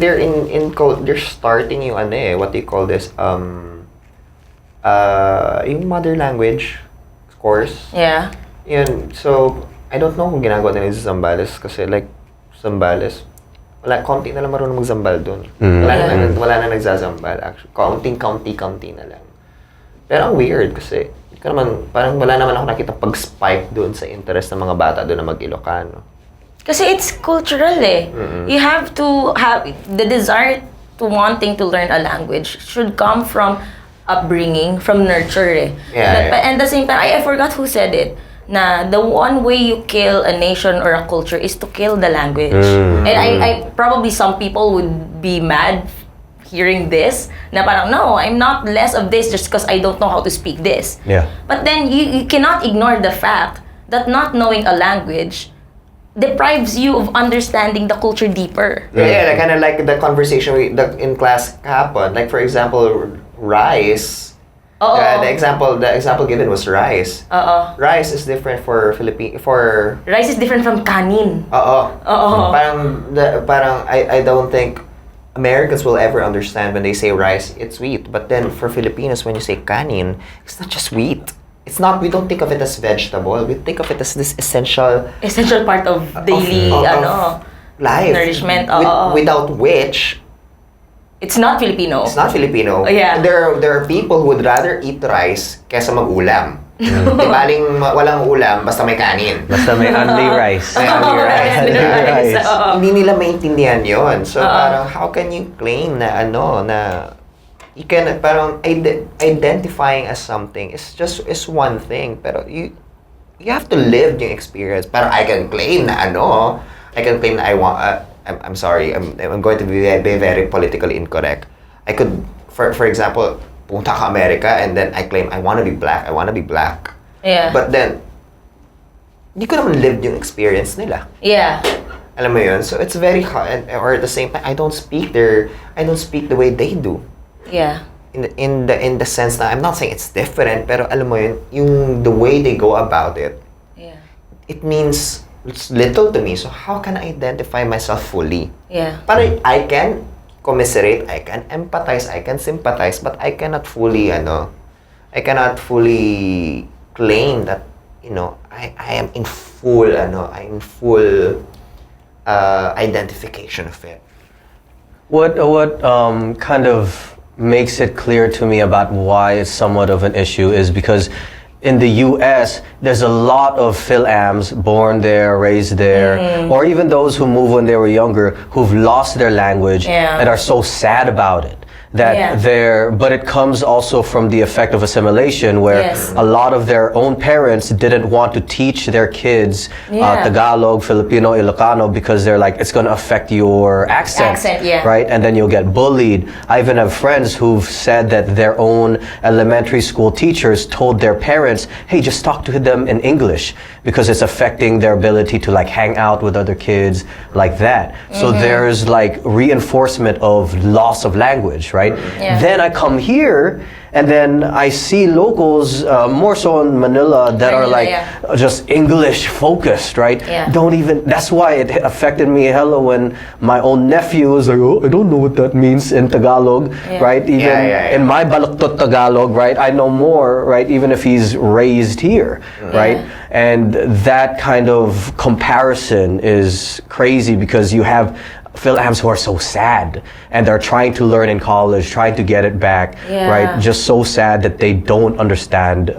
starting yung what do you call this? Yung mother language course. Yun. So, I don't know kung ginagawa nila sa Zambales kasi like Zambales, konti na lang marunong mag-Zambal dun. Wala na nagsazambal actually. Kaunti na lang. Pero ang weird kasi parang wala naman ako nakita pag-spike dun sa interest ng mga bata dun na mag-Ilocano.
Kasi it's cultural You have to have the desire to wanting to learn a language should come from upbringing, from nurture But at the same time, I forgot who said it. Na the one way you kill a nation or a culture is to kill the language. And I probably some people would be mad hearing this, na parang, no, I'm not less of this just because I don't know how to speak this.
Yeah.
But then you cannot ignore the fact that not knowing a language deprives you of understanding the culture deeper.
Yeah, kind of like the conversation in class kahapon. Like for example, rice. The example given was rice. Rice is different for Philippine for.
Rice is different from kanin.
Parang I don't think Americans will ever understand when they say rice, it's wheat. But then for Filipinos, when you say kanin, it's not just wheat. It's not. We don't think of it as vegetable. We think of it as this essential
part of daily
life.
Nourishment.
Without which.
It's not Filipino.
It's not Filipino.
Yeah.
There are people who would rather eat rice kesa mag-ulam. Di baling walang ulam, basta may kanin.
Basta may only rice.
Only rice. Hindi nila maintindihan yon. So parang how can you claim na you can parang identifying as something is one thing, pero you have to live yung experience. Pero I can claim na I want. I'm sorry. I'm going to be very politically incorrect. I could, for example, punta ka America and then I claim I want to be black.
Yeah.
But then, hindi ko naman lived yung experience nila.
Yeah.
Alam mo yun? So it's very hard. Or at the same time, I don't speak the way they do.
Yeah.
In the sense that I'm not saying it's different, pero alam mo yun, the way they go about it.
Yeah.
It means it's little to me, so how can I identify myself fully?
Yeah.
Parang I can commiserate, I can empathize, I can sympathize, but I cannot fully claim that, I am in full, identification of it.
What kind of makes it clear to me about why it's somewhat of an issue is because in the U.S., there's a lot of Phil-Ams born there, raised there, or even those who moved when they were younger who've lost their language and are so sad about it. But it comes also from the effect of assimilation where a lot of their own parents didn't want to teach their kids Tagalog, Filipino, Ilocano because they're like, it's going to affect your accent, right? And then you'll get bullied. I even have friends who've said that their own elementary school teachers told their parents, hey, just talk to them in English because it's affecting their ability to like hang out with other kids like that. So there's like reinforcement of loss of language, right?
Yeah.
Then I come here and then I see locals, more so in Manila, that are like just English focused, right?
Yeah.
That's why it affected me hella when my own nephew was like, oh, I don't know what that means in Tagalog, right? Even in my Balaktot Tagalog, right? I know more, right? Even if he's raised here, right? And that kind of comparison is crazy because you have Phil-Ams who are so sad and they're trying to learn in college, trying to get it back, right? Just so sad that they don't understand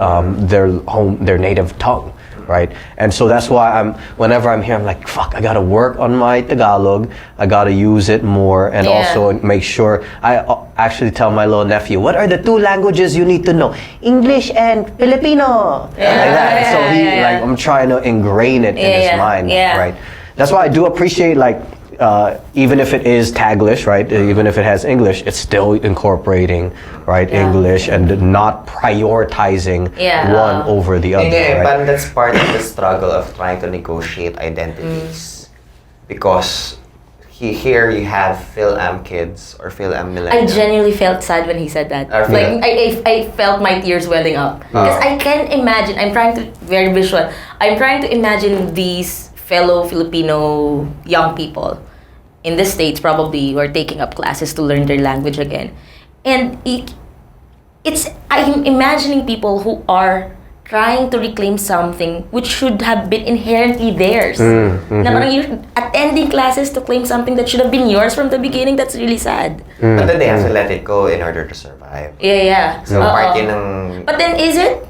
their native tongue, right? And so that's why whenever I'm here, I'm like, fuck, I gotta work on my Tagalog, I gotta use it more, and also make sure, I actually tell my little nephew, what are the two languages you need to know? English and Filipino, like that. So I'm trying to ingrain it in his mind, right? That's why I do appreciate even if it is Taglish, right? Even if it has English, it's still incorporating, right, English and not prioritizing one over the other.
Right? But that's part of the struggle of trying to negotiate identities, because here you have Phil-Am kids or Phil-Am millennials.
I genuinely felt sad when he said that. I felt my tears welling up because I can imagine. I'm trying to imagine these fellow Filipino young people in the States probably who are taking up classes to learn their language again. And I'm imagining people who are trying to reclaim something which should have been inherently theirs. Na parang you're attending classes to claim something that should have been yours from the beginning. That's really sad.
But then they have to let it go in order to survive.
Yeah.
So part yun ng...
But then is it?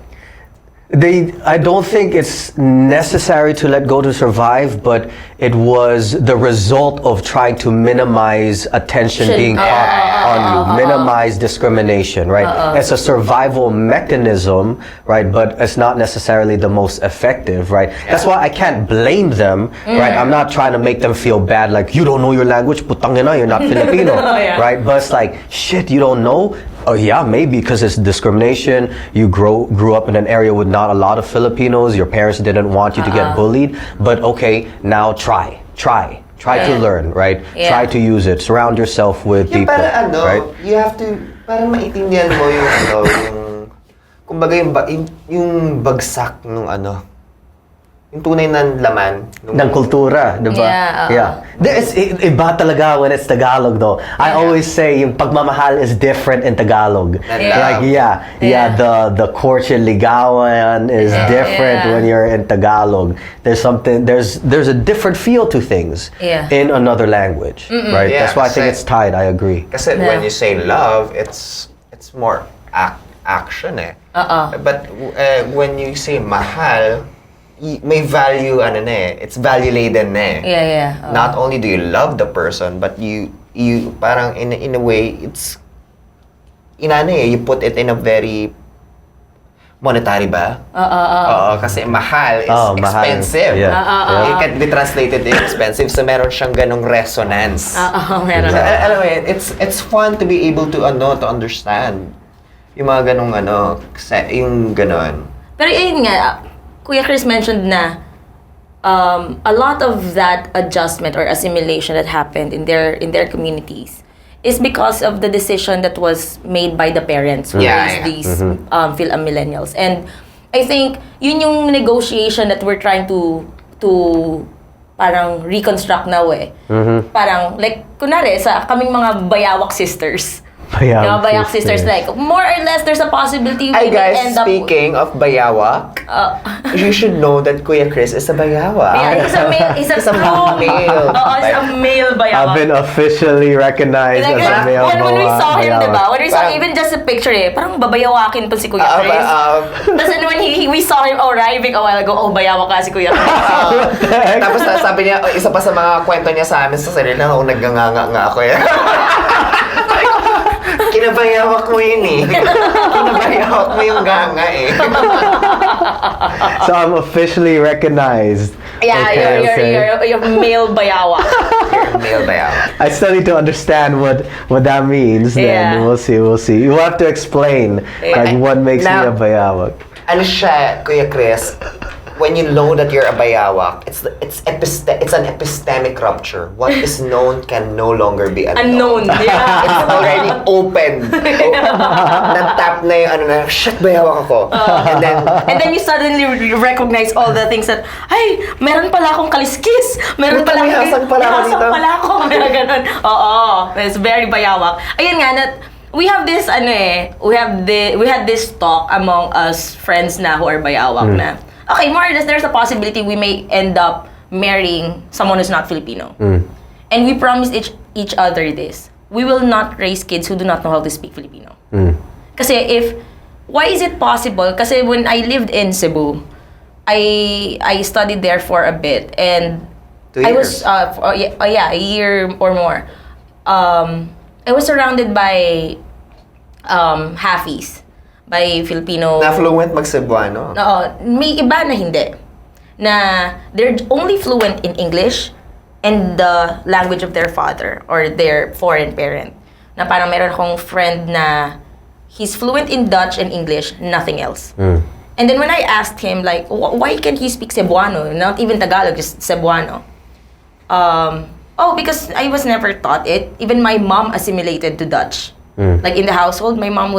I don't think it's necessary to let go to survive, but it was the result of trying to minimize attention being caught on you, minimize discrimination, right? It's a survival mechanism, right? But it's not necessarily the most effective, right? That's why I can't blame them, right? I'm not trying to make them feel bad, like, you don't know your language, putang ina, you're not Filipino, right? But it's like, shit, you don't know? Oh yeah, maybe because it's discrimination. You grew up in an area with not a lot of Filipinos. Your parents didn't want you to get bullied. But okay, now try to learn, right? Try to use it. Surround yourself with people, right?
You have to, para maintindihan mo yung kumbaga yung bagsak nung yung tunay na laman
ng kultura, di ba? Yeah. Iba talaga when it's Tagalog though. I always say yung pagmamahal is different in Tagalog. Like the courtship ligawan is different when you're in Tagalog. There's a different feel to things in another language, right?
Yeah,
that's why I think it's tied. I agree.
Kasi when you say love, it's more action But when you say mahal, may value it's value laden Not only do you love the person, but you parang in a way it's you put it in a very monetary ba? Kasi mahal is expensive. It can be translated to expensive, so meron siyang ganong resonance.
Meron.
Alam mo, it's fun to be able to to understand yung mga ganong yung ganon.
Pero yun nga, Kuya Chris mentioned na a lot of that adjustment or assimilation that happened in their communities is because of the decision that was made by the parents who raised these millennials. And I think yun yung negotiation that we're trying to parang reconstruct now Parang like kunwari sa kaming mga bayawak sisters. Bayawak sisters, like more or less there's a possibility we
guys,
end up.
speaking of bayawak, you should know that KuyaChris is a bayawak.
Yeah, he's a male. He's a male. He's a male bayawak.
I've been officially recognized as a male
when we saw him,
bayawak.
diba? When we saw even just a picture parang babayawakin to si Kuya Chris. Tapos when we saw him arriving a while ago, bayawak ka si Kuya Chris.
Tapos sabi niya, isa pa sa mga kwento niya sa amin sa sarili na, nagnganga nga ako Kinabayawak mo yun Kinabayawak mo yung ganga
So I'm officially recognized.
You're male bayawak.
You're male bayawak.
I still need to understand what that means. Then we'll see. You have to explain like what makes me a bayawak.
Ano siya, Kuya Chris? When you know that you're a bayawak, it's an epistemic rupture. What is known can no longer be unknown. It's already open. Na-tap na yung shit, bayawak ako.
And then you suddenly recognize all the things that, ay, meron pala akong kaliskis. Meron pala ako. Meron ganun. It's very bayawak. Ayun nga, we have this, we had this talk among us friends na who are bayawak na. Okay, more or less, there's a possibility we may end up marrying someone who's not Filipino. And we promised each other this. We will not raise kids who do not know how to speak Filipino. Kasi why is it possible? Kasi when I lived in Cebu, I studied there for a bit. And
2 years.
I was, a year or more. I was surrounded by halfies. By Filipino.
Na fluent mag-Cebuano?
Oo. May iba na hindi. Na they're only fluent in English and the language of their father or their foreign parent. Na parang meron akong friend na he's fluent in Dutch and English, nothing else. And then when I asked him, like, why can't he speak Cebuano? Not even Tagalog, just Cebuano. Because I was never taught it. Even my mom assimilated to Dutch. Like in the household, my mom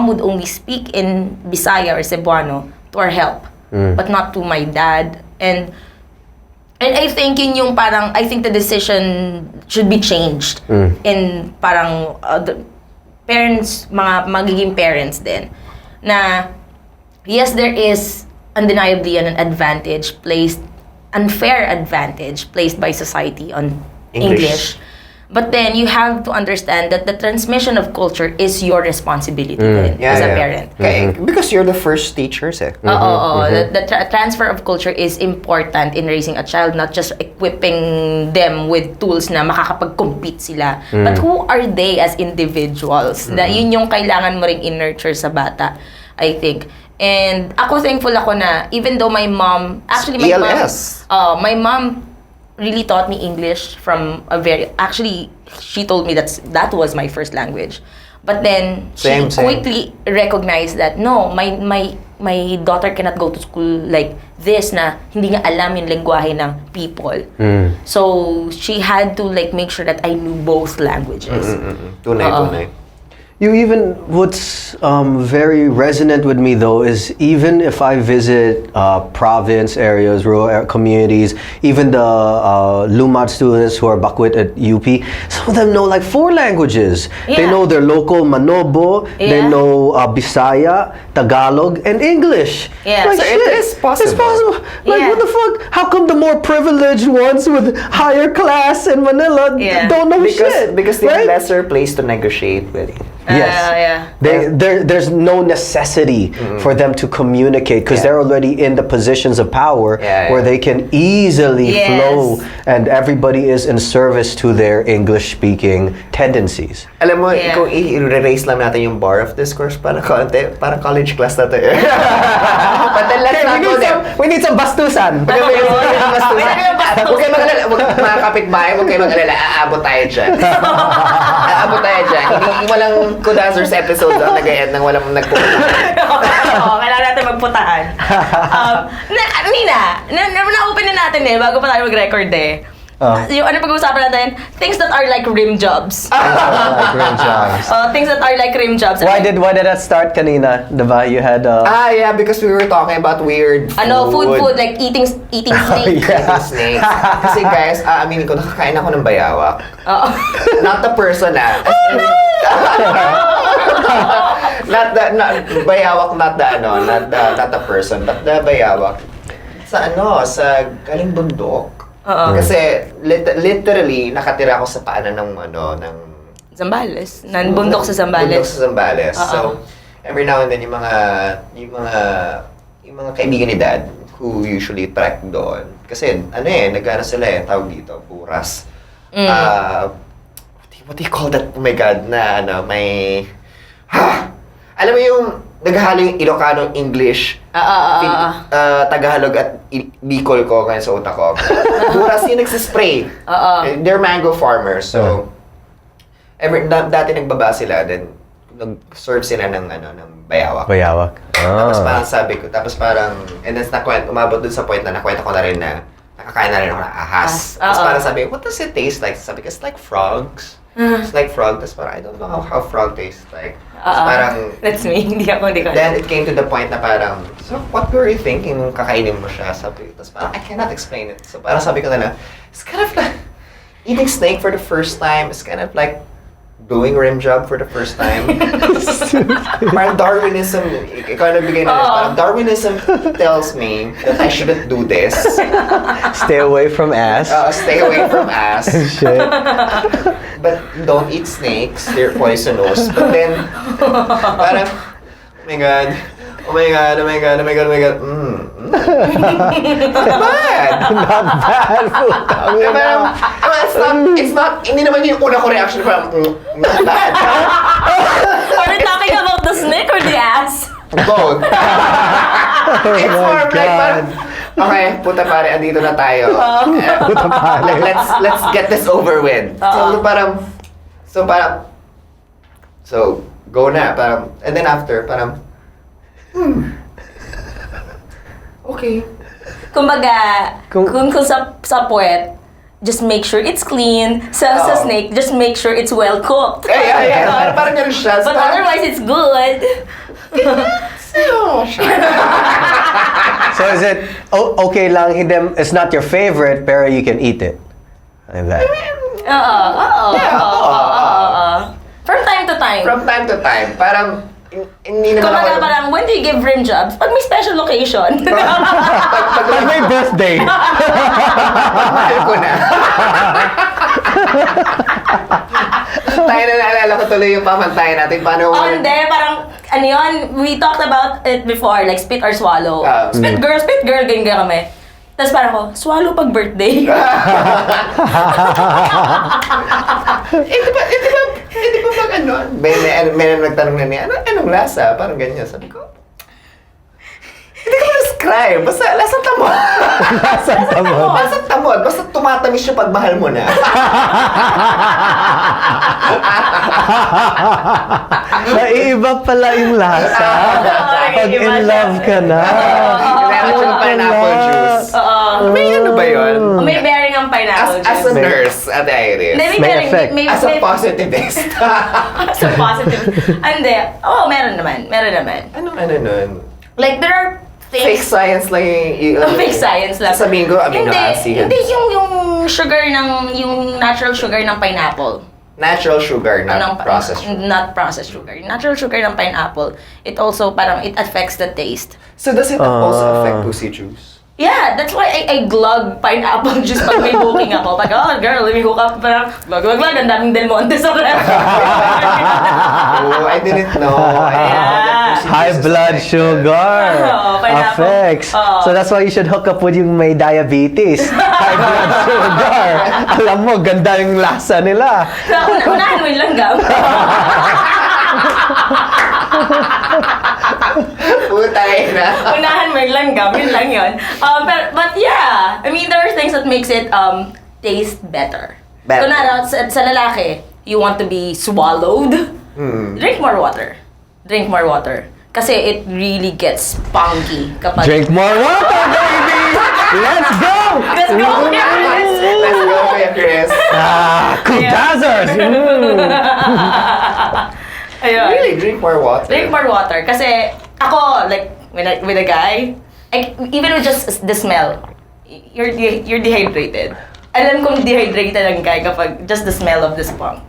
would only speak in Bisaya or Cebuano to our help, but not to my dad. And I think I think the decision should be changed in parang the parents, mga magiging parents din. Na yes, there is undeniably an unfair advantage placed by society on English. But then you have to understand that the transmission of culture is your responsibility then, as a parent.
Okay, because you're the first teachers eh.
The transfer of culture is important in raising a child, not just equipping them with tools na makakapag-compete sila. But who are they as individuals? Na yun yung kailangan mo ring in-nurture sa bata, I think. And ako thankful ako na even though my mom, actually my mom really taught me English from a actually she told me that was my first language, but then she quickly recognized that no, my daughter cannot go to school like this na hindi niya alam yung lengguwahe ng people. So she had to like make sure that I knew both languages.
Tunay.
You even, what's very resonant with me though is even if I visit province areas, rural communities, even the Lumad students who are bakwit at UP, some of them know like 4 languages. They know their local Manobo, they know Bisaya, Tagalog, and English. Like,
so it is possible.
It's possible. Like what the fuck? How come the more privileged ones with higher class in Manila don't know shit?
Because they have lesser place to negotiate with.
Yes. There's no necessity for them to communicate because they're already in the positions of power where they can easily flow and everybody is in service to their English-speaking tendencies.
Alam mo, kung i-raise lang natin yung bar of discourse parang college class na to eh. But then let's not go there.
We need some bastusan.
Huwag kayo mag-alala. Mga kapitbahay, huwag kayo mag-alala. Aabot tayo dyan. Hindi walang Kudazzers episode ang nag-end nang walang nagpupuntahan.
Oo, kailangan natin magpuntahan. Nina, na-open na natin eh, bago pa tayo mag-record eh. Yung ano pag-uusapan natin, things that are like rim jobs.
Like rim jobs.
Things that are like rim jobs.
Why did that start kanina? Diba? You had
because we were talking about weird food.
Food like eating snake.
Eating snakes. Kasi guys, aminin ko, nakakain ako ng bayawak. Not the person bayawak, not the person, but the bayawak. Sa galing bundok. Kasi literally nakatira ako sa paanan ng
Zambales. Bundok sa Zambales.
Bundok sa Zambales. So every now and then yung mga kaibigan ni Dad who usually trek doon. Kasi nagana sila tawag dito, buras. What do you call that? Oh my God, may alam mo yung naghahalo yung Ilocano, English, Tagalog at Bicol ko ngayon sa utak ko. Buras yung nagsispray. They're mango farmers, so dati nagbaba sila, then nag-serve sila ng bayawak. Tapos parang and then umabot dun sa point na nakwenta ko na rin na nakakain na rin ako ng ahas. Tapos parang sabi, what does it taste like? Sabi ko, it's like frogs. It's like frog. Tapos parang, I don't know how frog tastes like. Parang,
that's me. Hindi ko.
Then it came to the point na parang, so what were you thinking nung kakainin mo siya? Sabi ko, tapos parang, I cannot explain it. So parang sabi ko na lang, it's kind of like, eating snake for the first time is kind of like doing rim job for the first time. Parang Darwinism, ikaw nagbigay na parang Darwinism tells me that I shouldn't do this.
Stay away from ass.
Stay away from ass.
Shit.
But don't eat snakes, they're poisonous. But then, parang, oh my God. Not bad. It's not, hindi naman yung una ko reaction, parang, not bad.
Are we talking about the snake or the ass?
Both. It's more like, parang, okay, puta pare, andito na tayo. Let's get this over with. So go na, parang, and then after, parang, okay.
Kumbaga, kung sa puwet, just make sure it's clean. Sa snake, just make sure it's well cooked.
Yeah. Parang ganun siya.
But otherwise, it's good.
So is it okay lang? It's not your favorite, pero you can eat it. Like that.
From time to time.
Parang hindi naman
ako. Parang when do you give rim jobs? Pag may special occasion.
Pag may birthday.
Mahal ko na. Tayo na naalala ko tuloy yung pamantayan natin. Paano
Oh, hindi. Parang, ano yun, we talked about it before, like spit or swallow. Spit girl, ganyan kami. Tapos parang ako, swallow pag birthday.
di ba pag ano? May nagtanong na niya, anong lasa? Parang ganyan. Sabi ko, hindi ko ma-describe. Basta lasa tamod. Lasa tamod. Basta tumatamis siya pag mahal mo na.
Naiiba pala yung lasa. Pag in love ka na.
Kailangan siya ng pineapple juice. May ano ba yun?
May bearing ang pineapple
As a nurse, Ate Iris.
May
May effect.
As a positivist.
As a positive. Hindi. Oh, meron naman.
Anong ano nun?
Like, there are things...
Fake science lang yung...
Fake science lang.
Sasabihin ko, amino acids.
Hindi yung sugar yung natural sugar ng pineapple.
Natural sugar, not processed sugar.
Not processed sugar. Natural sugar ng pineapple, it also parang it affects the taste.
So does it also affect pussy juice?
Yeah, that's why I glug pineapple juice pag may booking ako. Pag, oh girl, let me hook up. Parang, glug, ang daming Del Monte sa ref.
Oh, I didn't know.
High blood sugar affects. So that's why you should hook up with yung may diabetes. High blood sugar. Alam mo, ganda yung lasa nila.
Unahan mo yung langgam.
Putay na.
Unahan mo yung langgam, yun lang yun. But yeah, I mean, there are things that makes it taste better. So na, sa lalaki, you want to be swallowed, drink more water. Kasi it really gets spunky kapag...
Drink more water, baby! Let's go!
Let's go, guys!
Let's go, KuyaChris.
Kudazzers!
Ayun.
Really, drink more water.
Drink more water. Kasi ako, like, with a guy, even with just the smell, you're dehydrated. Alam kong dehydrated ang guy kapag just the smell of the spunk.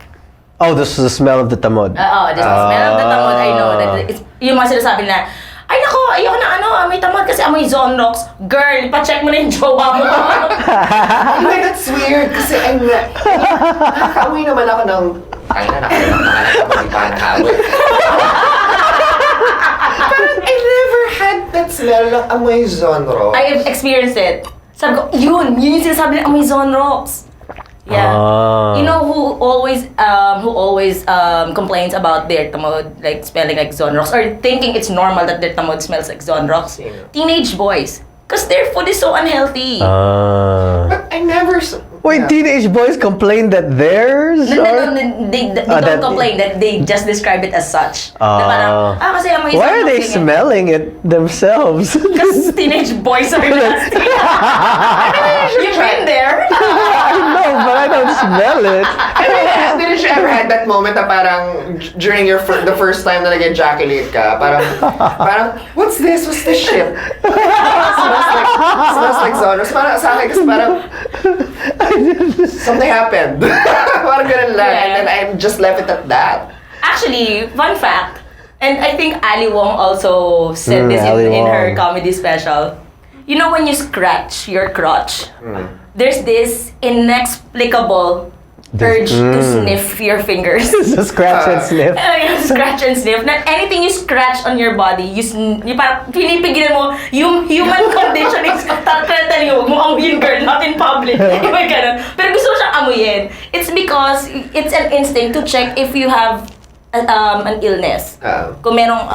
Oh, this is the smell of the tamod.
Just the smell of the tamod, I know that it's, yung mga sinasabi na, ay nako, ayoko na may tamod kasi amoy Zonrox. Girl, pa-check mo na yung jowa mo.
Oh, that's weird. Kasi nakakaamoy naman ako ng... Ay na, nakakaamoy pa nakaamoy. Parang I never had that smell ng amoy Zonrox.
I have experienced it. Sabi ko, yun yung sinasabi ng amoy Zonrox. Yeah. You know who always complains about their tamod like smelling like Zonrox or thinking it's normal that their tamod smells like Zonrox? Teenage boys. Because their food is so unhealthy.
But I never...
Wait, teenage boys complain that theirs
No,
are...
they don't complain that they just describe it as such. Na parang, kasi amoy
Why are they
Zonrox
smelling it themselves?
Because teenage boys are nasty. You've been there.
I know, but I don't smell it.
Didn't you ever had that moment na parang during the first time na nag-ejaculate ka, parang, what's this? What's this shit? Smells like Zonrox. Parang sa akin kasi parang, something happened. Parang ganun lang.
Yeah.
And then I just left it at that.
Actually, fun fact, and I think Ali Wong also said this
Ali
in her
Wong.
comedy special. You know when you scratch your crotch, there's this inexplicable urge to sniff your fingers.
So scratch and sniff.
Scratch and sniff. Not anything you scratch on your body, you parang pinipigilan mo yung human condition is telling you, huwag mo amuyin girl, not in public. Yung ganun. Pero gusto mo siyang amuyin. It's because it's an instinct to check if you have an illness. Kung merong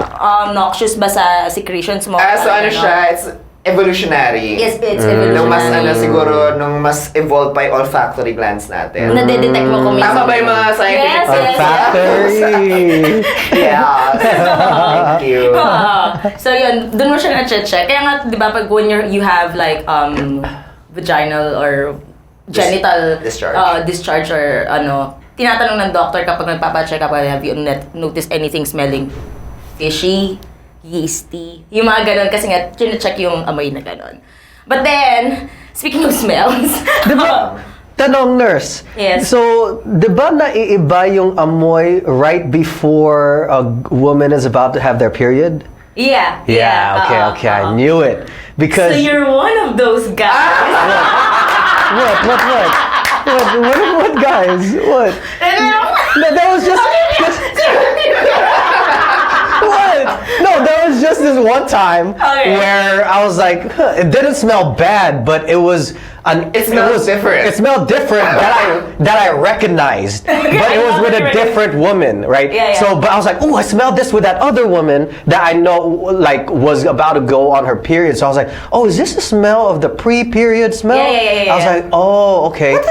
noxious ba sa secretions mo.
So ano siya, it's evolutionary.
Yes, it's evolutionary.
Nung mas siguro, nung mas evolved pa yung olfactory glands natin.
Nade-detect mo kung may
Tama ba yung mga scientific
Yes,
terms?
Olfactory.
Yes. Thank you.
So yun, dun mo siya na-check. Kaya nga, di ba, pag when you have like vaginal or genital discharge or tinatanong ng doctor kapag nagpapacheck up, have you noticed anything smelling fishy, yeasty, yung mga ganon, kasi nga, chine-check yung amoy na ganon. But then, speaking of smells,
Diba? Tanong, nurse.
Yes.
So, di ba naiiba yung amoy right before a woman is about to have their period?
yeah.
Okay, I knew it. Because...
So you're one of those guys.
What? What guys? What? That was just. What? No, there was just this one time where I was like, it didn't smell bad, but it was
It smells different.
It smelled different that I recognized, but it was with a different woman, right?
Yeah.
So, but I was like, oh, I smelled this with that other woman that I know, like, was about to go on her period. So I was like, oh, is this the smell of the pre-period smell?
Yeah.
I was like, oh, okay.
How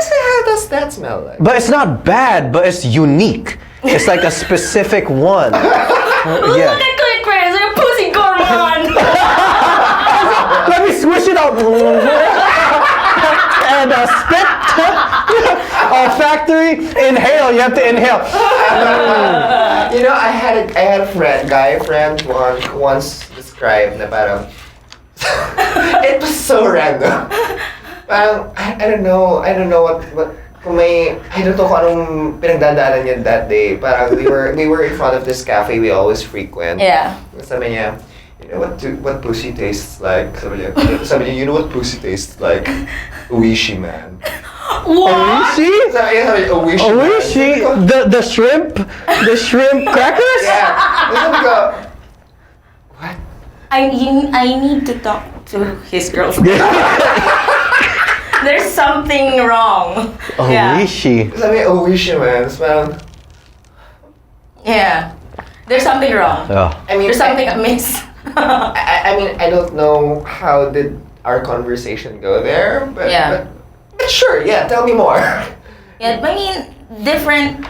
does that smell like?
But it's not bad, but it's unique. It's like a specific one. Yeah.
Look at KuyaChris, your pussy gourmand.
Let me swish it out. And spit. Factory. Inhale. You have to inhale.
You know, I had a guy friend once described na parang it was so random. Parang I don't know what kung may I don't know kung anong pinagdadaanan niya that day. Parang we were in front of this cafe we always frequent.
Yeah.
Sabi niya, you know what pussy tastes like? Sabi niya, you know what pussy tastes like? Uishi man.
What?
Oishi?
Sabi niya, Uishi man.
Oishi? The shrimp crackers?
Yeah. Sabi ko, what?
I need to talk to his girlfriend. There's something wrong.
Oishi.
Sabi niya, Uishi man. It's parang,
Yeah. There's something wrong.
Oh.
I mean,
There's something amiss.
I mean, I don't know how did our conversation go there, but,
Yeah.
but sure, yeah, tell me more.
Yeah, I mean, different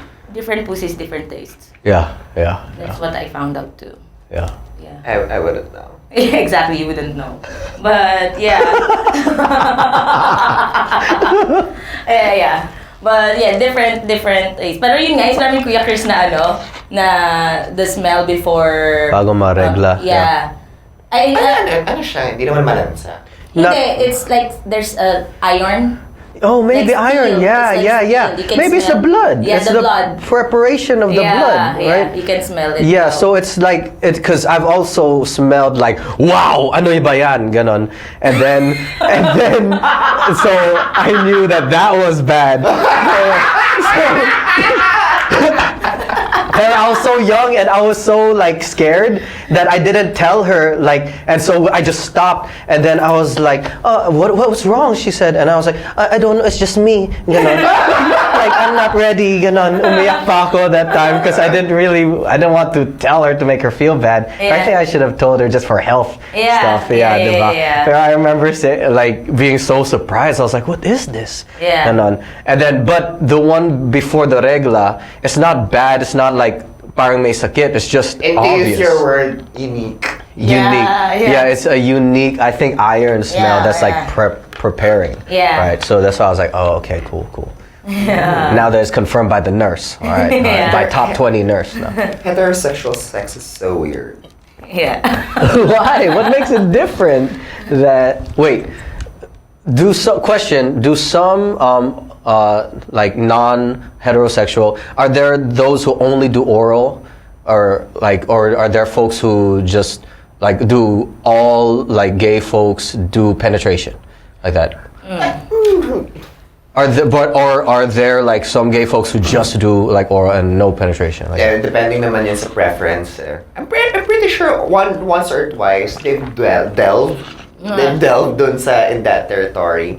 pussies, different tastes.
Yeah.
That's what I found out too.
Yeah.
Yeah.
I wouldn't know.
Yeah, exactly, you wouldn't know. But yeah. yeah. But yeah, different taste. Pero yun nga, namin KuyaChris na na the smell before
Bago maregla.
Yeah.
Ano siya? Hindi naman malansa.
Hindi, it's like there's a iron.
Oh, maybe
Like
iron.
steel.
Yeah.
It's like steel. You can
Maybe it's the
smell-
blood.
Yeah,
it's
the blood.
preparation of the blood, right?
Yeah, you can smell it.
Yeah, so it's like because I've also smelled like wow, ano ba yan, ganon, and then so I knew that was bad. And I was so young and I was so like scared that I didn't tell her like, and so I just stopped and then I was like, what's wrong? She said, and I was like, I don't know, it's just me, ganon. Like I'm not ready, ganon. Umiyak pa ako that time because I didn't want to tell her to make her feel bad.
Yeah.
I think I should have told her just for health stuff. Diba? But I remember like being so surprised. I was like, what is this?
Yeah.
Ganon. And then, but the one before the regla, it's not bad. It's not like parang may sakit. It's just
And to
obvious.
use your word, unique.
Unique.
Yeah.
It's a unique, I think, iron smell that's like preparing.
Yeah.
Right. So that's why I was like, oh, okay, cool.
Yeah.
Now that it's confirmed by the nurse. All right.
Yeah.
By top 20 nurse. No.
Heterosexual sex is so weird.
Yeah.
Why? What makes it different? Do some like non-heterosexual, are there those who only do oral, or are there folks who just like do all like gay folks do penetration like that? Are there like some gay folks who just do like oral and no penetration? Like
Yeah, depending naman yan sa preference. I'm pretty sure once or twice they've delved dun in that territory.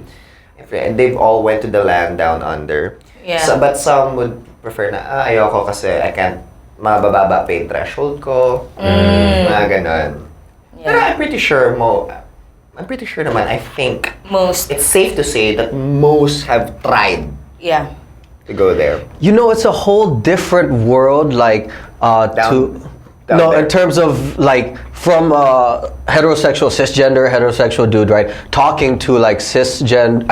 And they've all went to the land down under.
Yeah.
But some would prefer na, ayoko kasi I can't, mabababa pa yung threshold ko. Mga ganon.
Yeah.
Pero I'm pretty sure naman, I think
Most.
it's safe to say that most have tried
Yeah.
to go there.
You know, it's a whole different world, like
Down
in
there.
terms of like from heterosexual dude, right? Talking to like cisgendered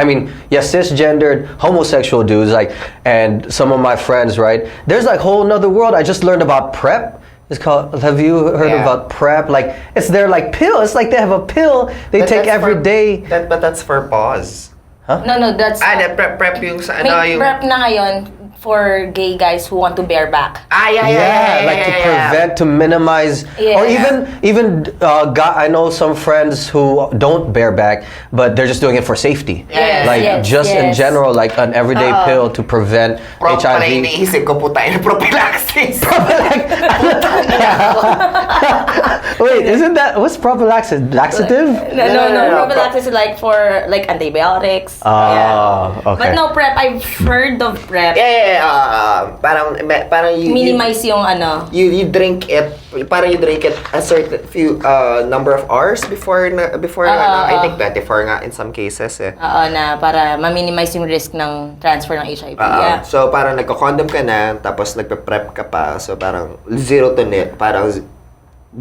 homosexual dudes, like, and some of my friends, right? There's like whole another world. I just learned about PrEP. It's called. Have you heard about PrEP? Like, it's their like pill. It's like they have a pill they take every day.
But that's for pause.
No, that's...
Prep yung sa ano
May
yung...
prep na ngayon for gay guys who want to bareback.
Like to prevent, to minimize, or even I know some friends who don't bareback, but they're just doing it for safety. In general, like an everyday pill to prevent HIV.
Pala iniisip ko po tayo na prophylaxis.
Wait, isn't that what's prophylaxis? Laxative?
No. Prophylaxis is like for like antibiotics.
Okay.
But no, PrEP. I've heard of PrEP.
Parang you
Minimize yung ano.
You drink it. Parang you drink it a certain few number of hours before I think 24 nga in some cases eh.
Na para ma-minimize yung risk ng transfer ng HIV.
So parang nagko-condom ka na, tapos nagpe-prep ka pa. So parang zero to nil, parang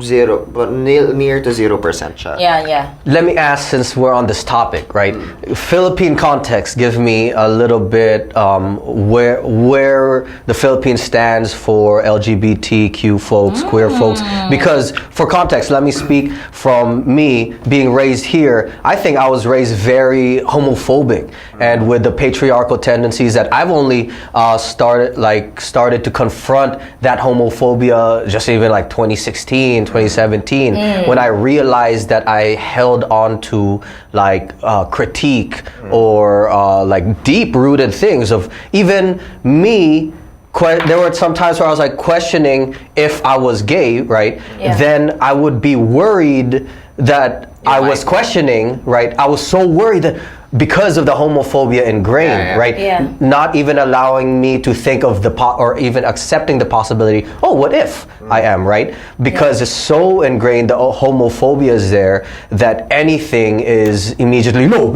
zero, near to 0% siya.
Yeah.
Let me ask, since we're on this topic, right? Philippine context, give me a little bit where the Philippines stands for LGBTQ folks, queer folks. Because for context, let me speak from me being raised here. I think I was raised very homophobic and with the patriarchal tendencies that I've only started to confront that homophobia just even like 2016. 2017 when I realized that I held on to like critique or like deep-rooted things of even me. There were some times where I was like questioning if I was gay, right? Then I would be worried that I was questioning, right? I was so worried that because of the homophobia ingrained, right? Not even allowing me to think of or even accepting the possibility, what if I am, right? Because it's so ingrained, the homophobia is there that anything is immediately, no,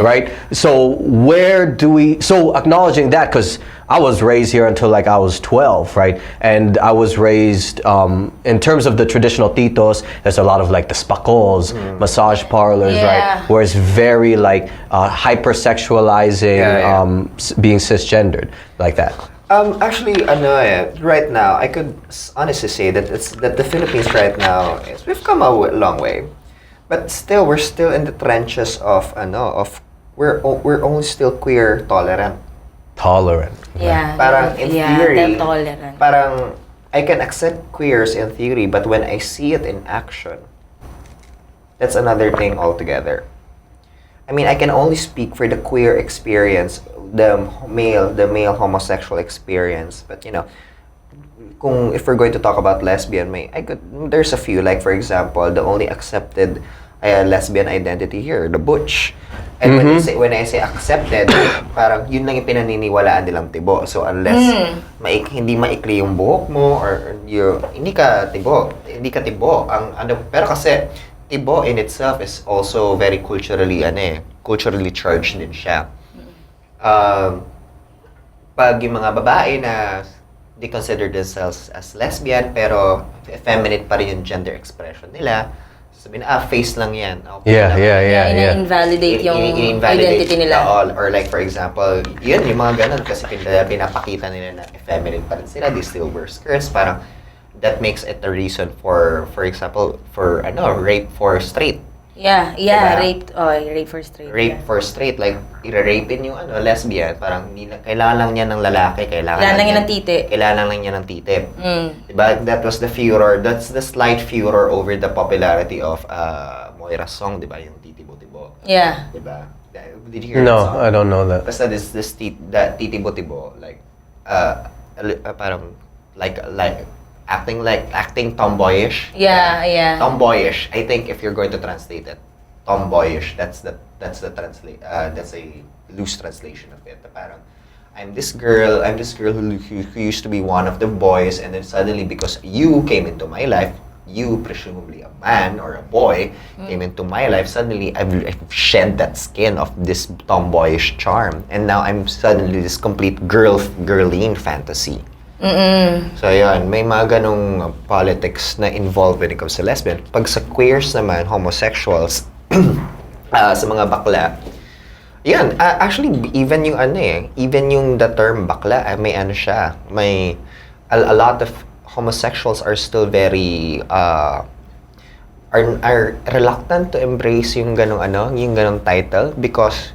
right? So so acknowledging that, because I was raised here until like I was 12, right? And I was raised, in terms of the traditional titos, there's a lot of like the spacols, massage parlors, right? Where it's very like hypersexualizing, being cisgendered, like that.
Actually, right now, I could honestly say that the Philippines right now we've come a long way, but still we're still in the trenches of we're only still queer tolerant. Parang in theory, parang I can accept queers in theory, but when I see it in action, that's another thing altogether. I mean, I can only speak for the queer experience, the male homosexual experience, but if we're going to talk about lesbian, there's a few, like for example, the only accepted lesbian identity here, the butch. And when I say accepted, parang yun lang yung pinaniniwalaan nilang tibo. So unless hindi maikli yung buhok mo or hindi ka tibo. Pero kasi tibo in itself is also very culturally charged din siya. Pag yung mga babae na they consider themselves as lesbian pero effeminate pa rin yung gender expression nila, sabihin face lang yan.
Invalidate yung identity nila.
Or like for example, yun yung mga ganun kasi pinapakita nila na effeminate pa rin sila, they still wear skirts, parang that makes it a reason for example, for rape for straight.
Rape for straight.
Rape for straight, like ira-rapein yung lesbian, parang kailangan lang niya ng lalaki, kailangan lang niya ng titi. Diba? That was the furor, that's the slight furor over the popularity of Moira's song, diba? Yung Titibo-Tibo. Diba? Did you hear that song?
No, I don't know that.
Basta this that Titibo-Tibo, like parang like acting tomboyish. Tomboyish. I think if you're going to translate it, tomboyish. That's a loose translation of it. Parang I'm this girl who used to be one of the boys, and then suddenly because you came into my life, you presumably a man or a boy came into my life, suddenly I've shed that skin of this tomboyish charm, and now I'm suddenly this complete girline fantasy. So yun, may mga ganong politics na involved when it comes to lesbian. Pag sa queers naman, homosexuals, sa mga bakla, yan, actually, even yung the term bakla, may siya, may, a lot of homosexuals are still very, are reluctant to embrace yung ganong title because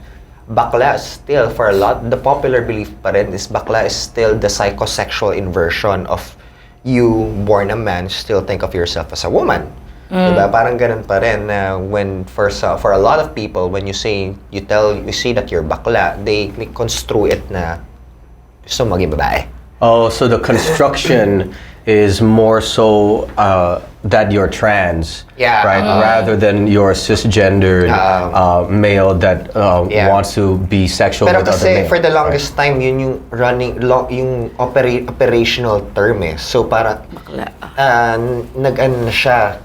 bakla is still, for a lot, the popular belief pa rin is bakla is still the psychosexual inversion of you, born a man, still think of yourself as a woman. Diba? Parang ganun pa rin na for a lot of people, when you say that you're bakla, they construe it na gusto maging babae.
Oh, so the construction is more so that you're trans, right? Rather than you're cisgendered male that wants to be sexual
Pero
with other
kasi
male.
for the longest time, yun yung operational term eh. So parang nag-ano na siya,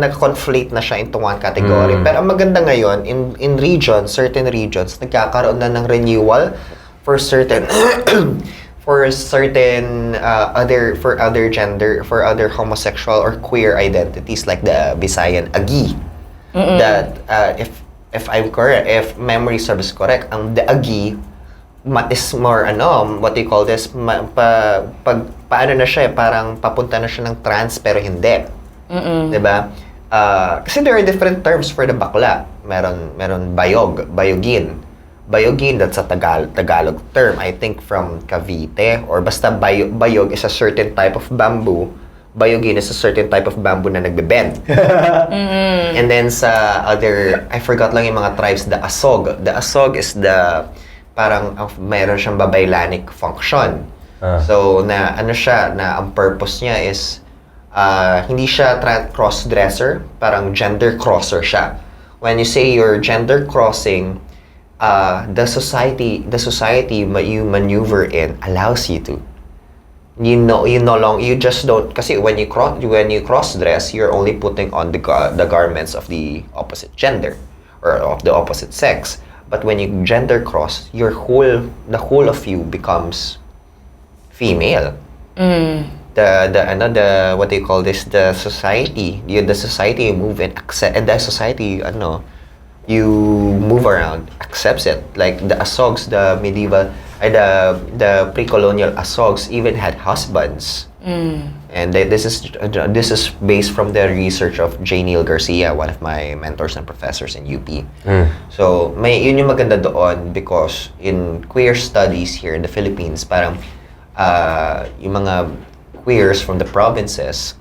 nag-conflate na siya into one category. Pero ang maganda ngayon, in certain regions, nagkakaroon na ng renewal for certain other homosexual or queer identities like the Visayan Agi. That if I'm correct, if memory serves correct, ang the Agi is more what do you call this? Paano na siya, parang papunta na siya ng trans pero hindi. Diba? Kasi there are different terms for the bakla. Meron bayogin. Bayogin, that's a Tagalog term, I think from Cavite, or basta bayog is a certain type of bamboo. Bayogin is a certain type of bamboo na nagbe-bend. And then sa other, I forgot lang yung mga tribes, the asog. The asog is the, parang meron siyang babaylanic function. So, na ang purpose niya is, hindi siya cross-dresser, parang gender crosser siya. When you say you're gender crossing, the society you maneuver in allows you to. You just don't, kasi when you cross dress, you're only putting on the garments of the opposite gender or of the opposite sex. But when you gender cross, the whole of you becomes female. The what do you call this? The society you move in, accept, and the society you move around accepts it. Like the Asogs, the medieval, the pre-colonial Asogs even had husbands. And this is based from the research of Eudes Garcia, one of my mentors and professors in UP. So yun yung maganda doon, because in queer studies here in the Philippines, parang yung mga queers from the provinces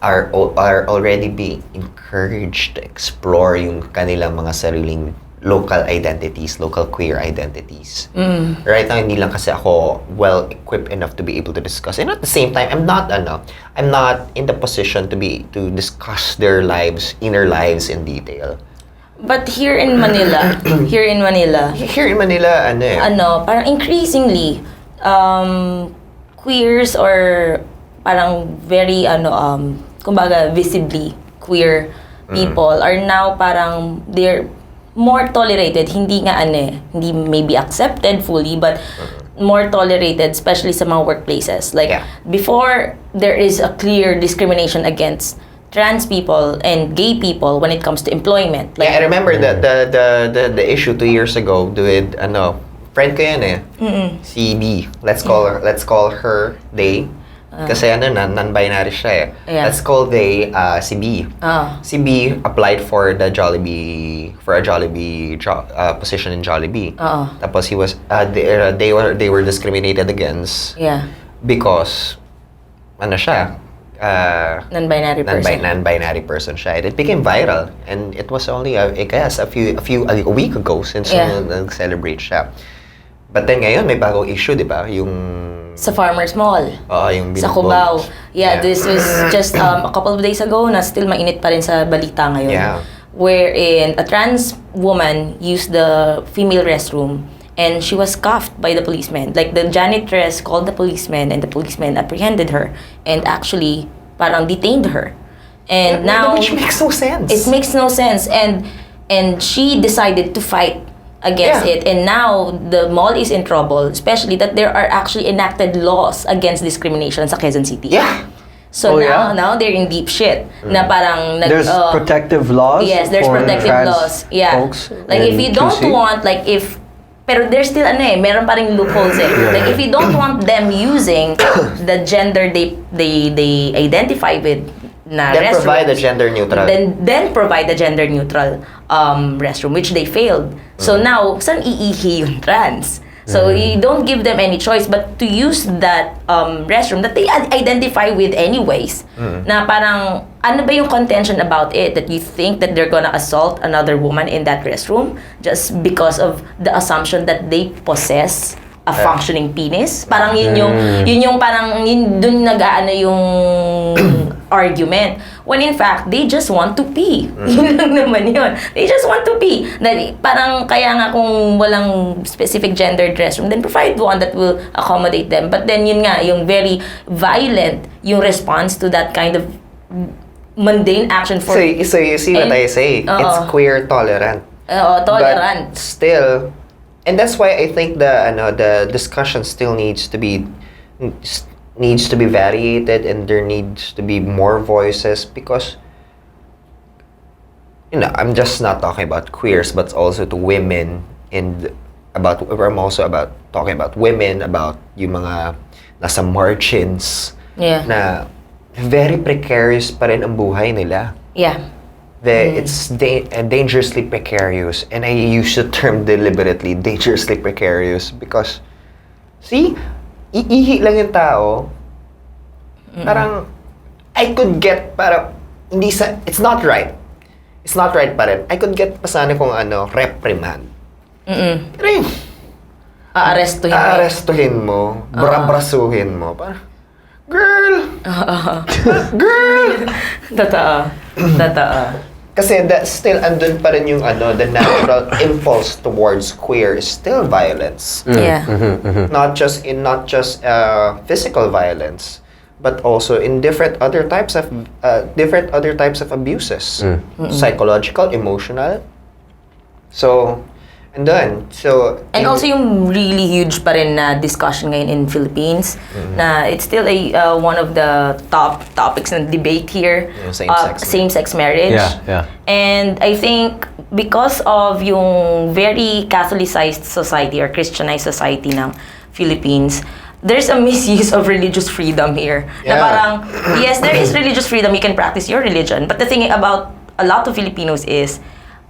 are already being encouraged to explore yung kanilang mga sariling local identities, local queer identities. Right now, hindi lang kasi ako well-equipped enough to be able to discuss. And at the same time, I'm not in the position to discuss their inner lives in detail.
But here in Manila, parang increasingly, queers or parang very kumbaga visibly queer people are now parang they're more tolerated, hindi maybe accepted fully, but more tolerated, especially sa mga workplaces. Like before, there is a clear discrimination against trans people and gay people when it comes to employment. Like,
I remember the issue 2 years ago with friend ko yan si B. Let's call her they. Kasi non-binary siya eh.
Yeah.
Let's call they si B. Si B applied for a Jollibee position in Jollibee. Tapos he was they were discriminated against.
Yeah.
Because siya?
Non-binary
person siya. It became viral, and it was only a week ago since nag-celebrate siya. But then ngayon may bagong issue, di ba? Yung
sa Farmers Mall.
Yung
sa Cubao. Yeah, this was just a couple of days ago na still mainit pa rin sa balita ngayon.
Yeah.
Wherein a trans woman used the female restroom and she was cuffed by the policeman. Like the janitress called the policeman and the policeman apprehended her and actually parang detained her. And now
which makes no sense.
It makes no sense, and she decided to fight against it, and now the mall is in trouble, especially that there are actually enacted laws against discrimination sa Quezon City.
Yeah.
So now they're in deep shit. Na parang
there's protective laws.
Yes, there's
for
protective
trans
laws. Yeah.
Folks
like if you don't want, like if pero there's still meron pa ring loopholes eh. Like if you don't want them using the gender they identify with, na
Then provide a
restrooms.
gender neutral.
Then provide a gender neutral restroom, which they failed. So now, saan iihi yung trans? So you don't give them any choice but to use that restroom that they identify with anyways. Na parang, ano ba yung contention about it? That you think that they're gonna assault another woman in that restroom just because of the assumption that they possess a functioning penis? Parang yun yung parang yun dun nag-aano yung argument. When in fact, they just want to pee. Yun lang naman yun. They just want to pee. Parang kaya nga kung walang specific gendered restroom, then provide one that will accommodate them. But then yun nga, yung very violent yung response to that kind of mundane action for...
So you see what I say? It's queer tolerant.
Tolerant.
But still, and that's why I think the discussion still needs to be variated, and there needs to be more voices, because I'm just not talking about queers, but also to women, and I'm also about talking about women, about yung mga nasa margins na very precarious pa rin ang buhay nila.
Yeah.
It's dangerously precarious, and I use the term deliberately, dangerously precarious, because iihi lang yung tao. Parang I could get it's not right. It's not right pa rin. I could get pa sana kung reprimand. Pero yung aarestuhin mo, brabrasuhin mo, parang girl.
Totoo.
Kasi still andun pa rin yung the natural impulse towards queer is still violence.
Yeah.
Not just physical violence, but also in different other types of abuses, psychological, emotional. And
also yung really huge pa rin na discussion ngayon in Philippines, na it's still one of the top topics ng debate here, same-sex marriage.
Yeah.
And I think because of yung very Catholicized society or Christianized society ng Philippines, there's a misuse of religious freedom here.
Yeah.
Na parang, yes, there is religious freedom, you can practice your religion, but the thing about a lot of Filipinos is,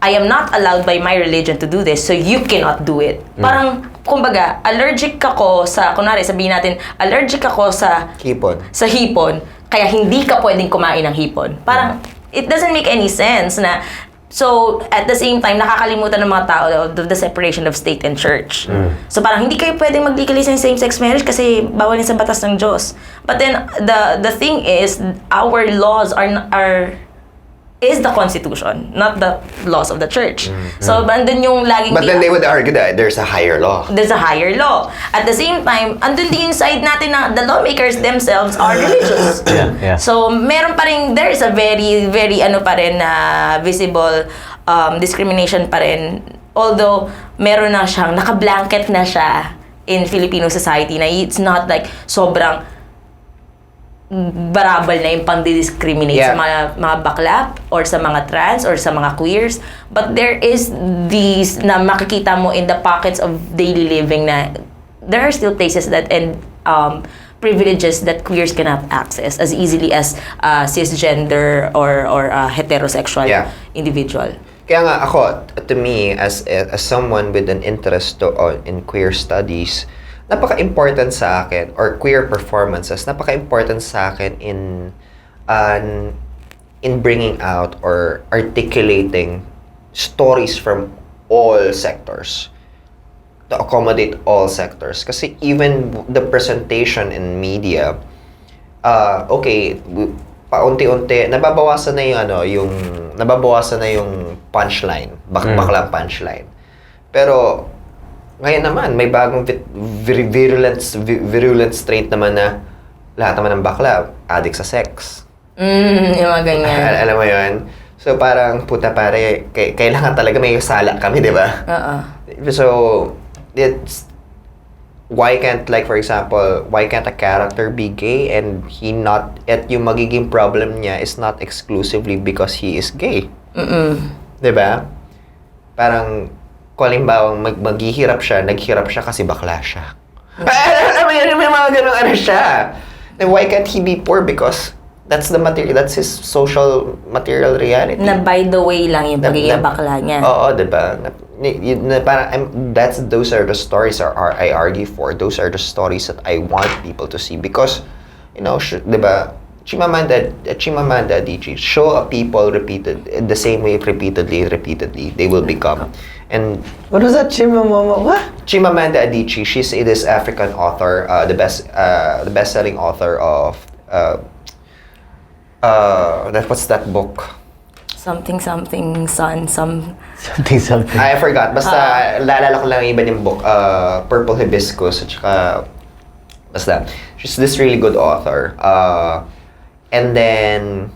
I am not allowed by my religion to do this, so you cannot do it. Parang, kumbaga, allergic ako sa, kunwari, sabihin natin, allergic ako sa hipon, kaya hindi ka pwedeng kumain ng hipon. Parang, it doesn't make any sense na, so, at the same time, nakakalimutan ng mga tao the separation of state and church. So, parang, hindi kayo pwedeng mag-legalize ng same-sex marriage kasi bawal yun sa batas ng Diyos. But then, the thing is, our laws is the Constitution, not the laws of the church. So, andun yung laging...
But then they would argue that there's a higher law.
There's a higher law. At the same time, andun din yung side natin na the lawmakers themselves are religious.
Yeah.
So, meron pa rin, there is a very, very pa rin visible discrimination pa rin. Although, meron na siyang, naka-blanket na siya in Filipino society na it's not like sobrang barabal na yung pang-discriminate sa mga bakla or sa mga trans or sa mga queers, but there is these na makikita mo in the pockets of daily living na there are still places that and privileges that queers cannot access as easily as cisgender or heterosexual individual.
Kaya nga ako, to me, as someone with an interest in queer studies, napaka-important sa akin, or queer performances, napaka-important sa akin in bringing out or articulating stories from all sectors, to accommodate all sectors. Kasi even the presentation in media, paunti-unti, nababawasan na yung punchline, baklang punchline. Pero ngayon naman, may bagong virulent trait naman na lahat naman ng bakla, addict sa sex.
Yung mga ganyan.
Alam mo yun? So parang, puta pare, kailangan talaga may sala kami, di ba? So, why can't, like for example, why can't a character be gay and yung magiging problem niya is not exclusively because he is gay? Di ba? Parang, kung halimbawa naghihirap siya kasi bakla siya. Alam mo yun, may mga ganun siya. Then why can't he be poor because that's the material, that's his social material reality.
Na by the way lang yung pagiging bakla niya.
Oo, diba? Those are the stories I argue for. Those are the stories that I want people to see because, diba? Chimamanda Adichie, show a people repeated the same way repeatedly, they will become. And
what was that, what?
Chimamanda Adichie, she's this African author, the best-selling author of what's that book?
Something son,
Something.
I forgot. Basta lalala ko lang iba yung book, Purple Hibiscus, at saka basta she's this really good author. And then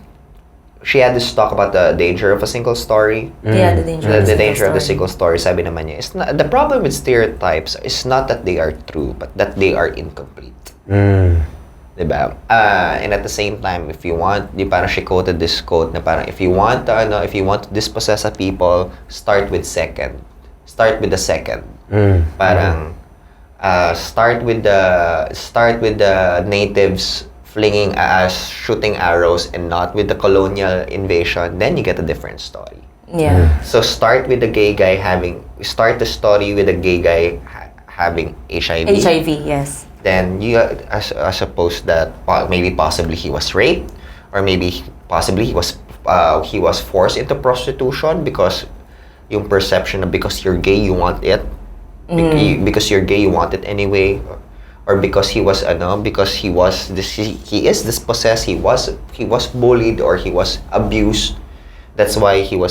she had this talk about the danger of a single story.
Yeah, the danger.
The danger of the single story. Sabi naman niya, the problem with stereotypes is not that they are true, but that they are incomplete. Diba? And at the same time, if you want, parang she quoted this quote na parang if you want to dispossess a people, start with the second. Parang start with the natives shooting arrows and not with the colonial invasion, then you get a different story.
Yeah.
So start the story with a gay guy having HIV.
HIV, yes.
Then you as opposed that maybe possibly he was raped, or maybe possibly he was forced into prostitution because yung perception of because you're gay you want it, because you're gay you want it anyway, or because he is dispossessed, he was bullied or he was abused. That's why he would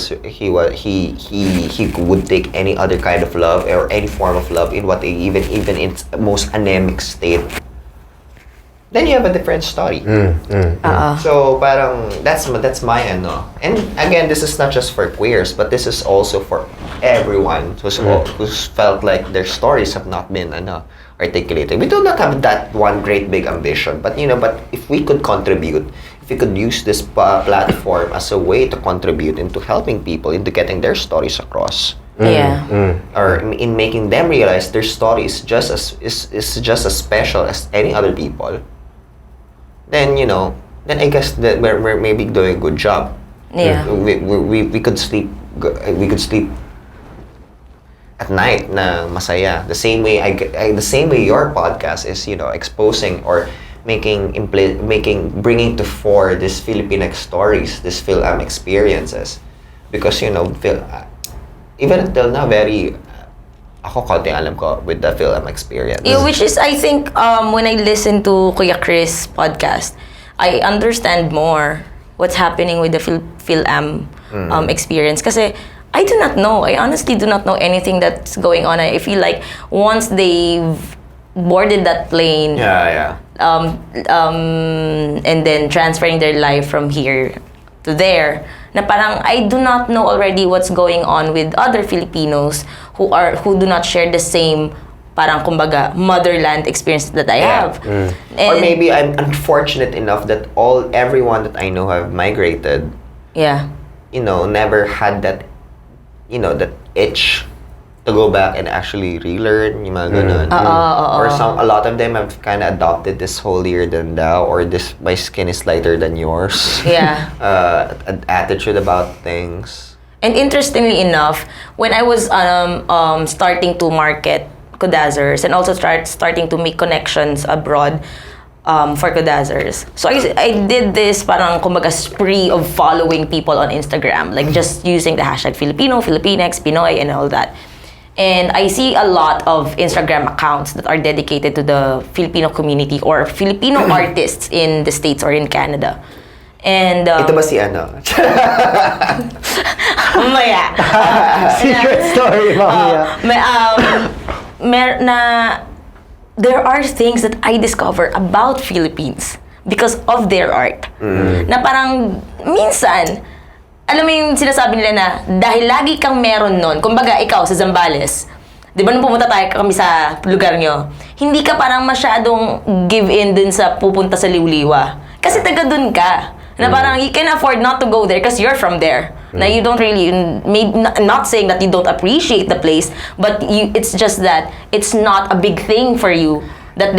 take any other kind of love or any form of love even in its most anemic state. Then you have a different story. So parang that's my ano. And again, this is not just for queers, but this is also for everyone who's felt like their stories have not been articulated. We do not have that one great big ambition, but if we could contribute, if we could use this platform as a way to contribute into helping people into getting their stories across, or in making them realize their story is just as special as any other people, then I guess that we're maybe doing a good job.
Yeah.
We could sleep at night na masaya. The same way your podcast is exposing or bringing to fore these Filipino stories, these Phil-Am experiences, because even until now ako konti alam ko with the Phil-Am experience.
Yeah, which is I think when I listen to KuyaChris podcast, I understand more what's happening with the Phil-Am experience kasi I do not know. I honestly do not know anything that's going on. I feel like once they've boarded that plane, and then transferring their life from here to there, na parang I do not know already what's going on with other Filipinos who do not share the same parang kumbaga motherland experience that I have.
Or maybe I'm unfortunate enough that everyone that I know have migrated.
Yeah.
Never had that that itch to go back and actually relearn yung mga ganun. Or a lot of them have kind of adopted this holier than thou, or this my skin is lighter than yours.
Yeah.
Attitude about things.
And interestingly enough, when I was starting to market Kudazzers and also starting to make connections abroad for Kudazzers. So I did this parang kumbaga spree of following people on Instagram, like just using the hashtag Filipino, Filipinx, Pinoy, and all that. And I see a lot of Instagram accounts that are dedicated to the Filipino community or Filipino artists in the States or in Canada. And
ito ba si ano?
Mamaya.
Secret story, mamaya.
There are things that I discover about Philippines because of their art. Na parang minsan, alam mo yung sinasabi nila na dahil lagi kang meron nun, kumbaga ikaw sa Zambales, di ba nung pumunta kami sa lugar nyo, hindi ka parang masyadong give in dun sa pupunta sa Liwliwa. Kasi taga dun ka. Na parang you can afford not to go there because you're from there. Na you don't really, not saying that you don't appreciate the place, but it's just that it's not a big thing for you. That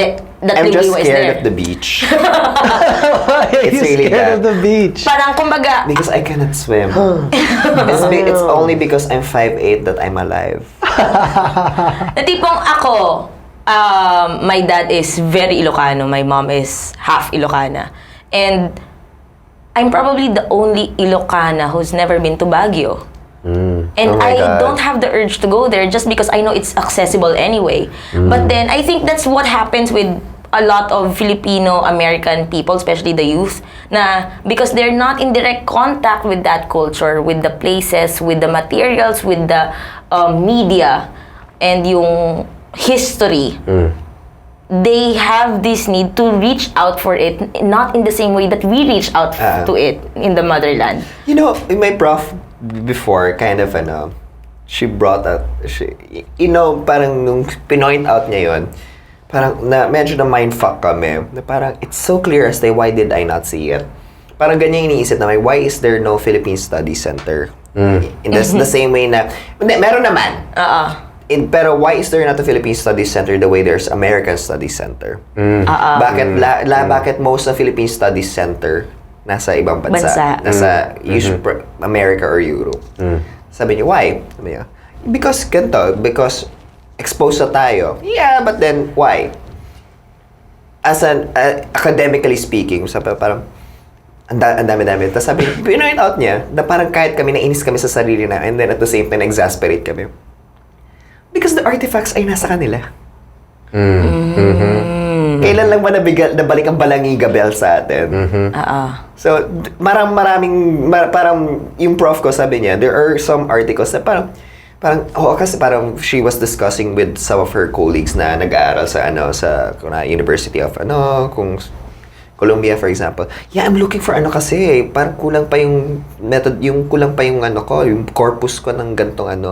I'm just
Liwa is
scared
there.
of the beach.
Why are
It's
you
really
scared of
bad.
the beach?
Parang kumbaga,
Because I cannot swim. It's only because I'm 5'8" that I'm alive.
na tipong ako, my dad is very Ilocano, my mom is half Ilocana. And I'm probably the only Ilocana who's never been to Baguio. And
Oh my
I
God.
don't have the urge to go there just because I know it's accessible anyway. But then I think that's what happens with a lot of Filipino American people, especially the youth, na because they're not in direct contact with that culture, with the places, with the materials, with the media, and yung history. They have this need to reach out for it, not in the same way that we reach out to it in the motherland.
You know, my prof before, kind of, she brought up, parang nung pinoint out niya yun, parang medyo na mindfuck kami. Na parang, it's so clear as to why did I not see it? Parang ganyan iniisip namin, why is there no Philippine Studies Center? In the same way na, meron naman. Pero why is there not a Philippine Studies Center the way there's American Studies Center? Bakit most of Philippine Studies Center nasa ibang bansa. Nasa America or Europe. Sabi niya, why? Sabi niya, because exposed na tayo. Yeah, but then why? As an academically speaking, sabi parang ang dami-dami. Tapos sabi, pinoint out niya na parang kahit kami nainis kami sa sarili na, and then at the same time exasperate kami. Because the artifacts ay nasa kanila. Kailan lang ba nabalik ang Balangiga Bell sa atin? So, parang yung prof ko sabi niya, there are some articles na kasi parang she was discussing with some of her colleagues na nag-aaral sa University of Columbia, for example. Yeah, I'm looking for kasi parang kulang pa yung method, yung yung corpus ko ng gantong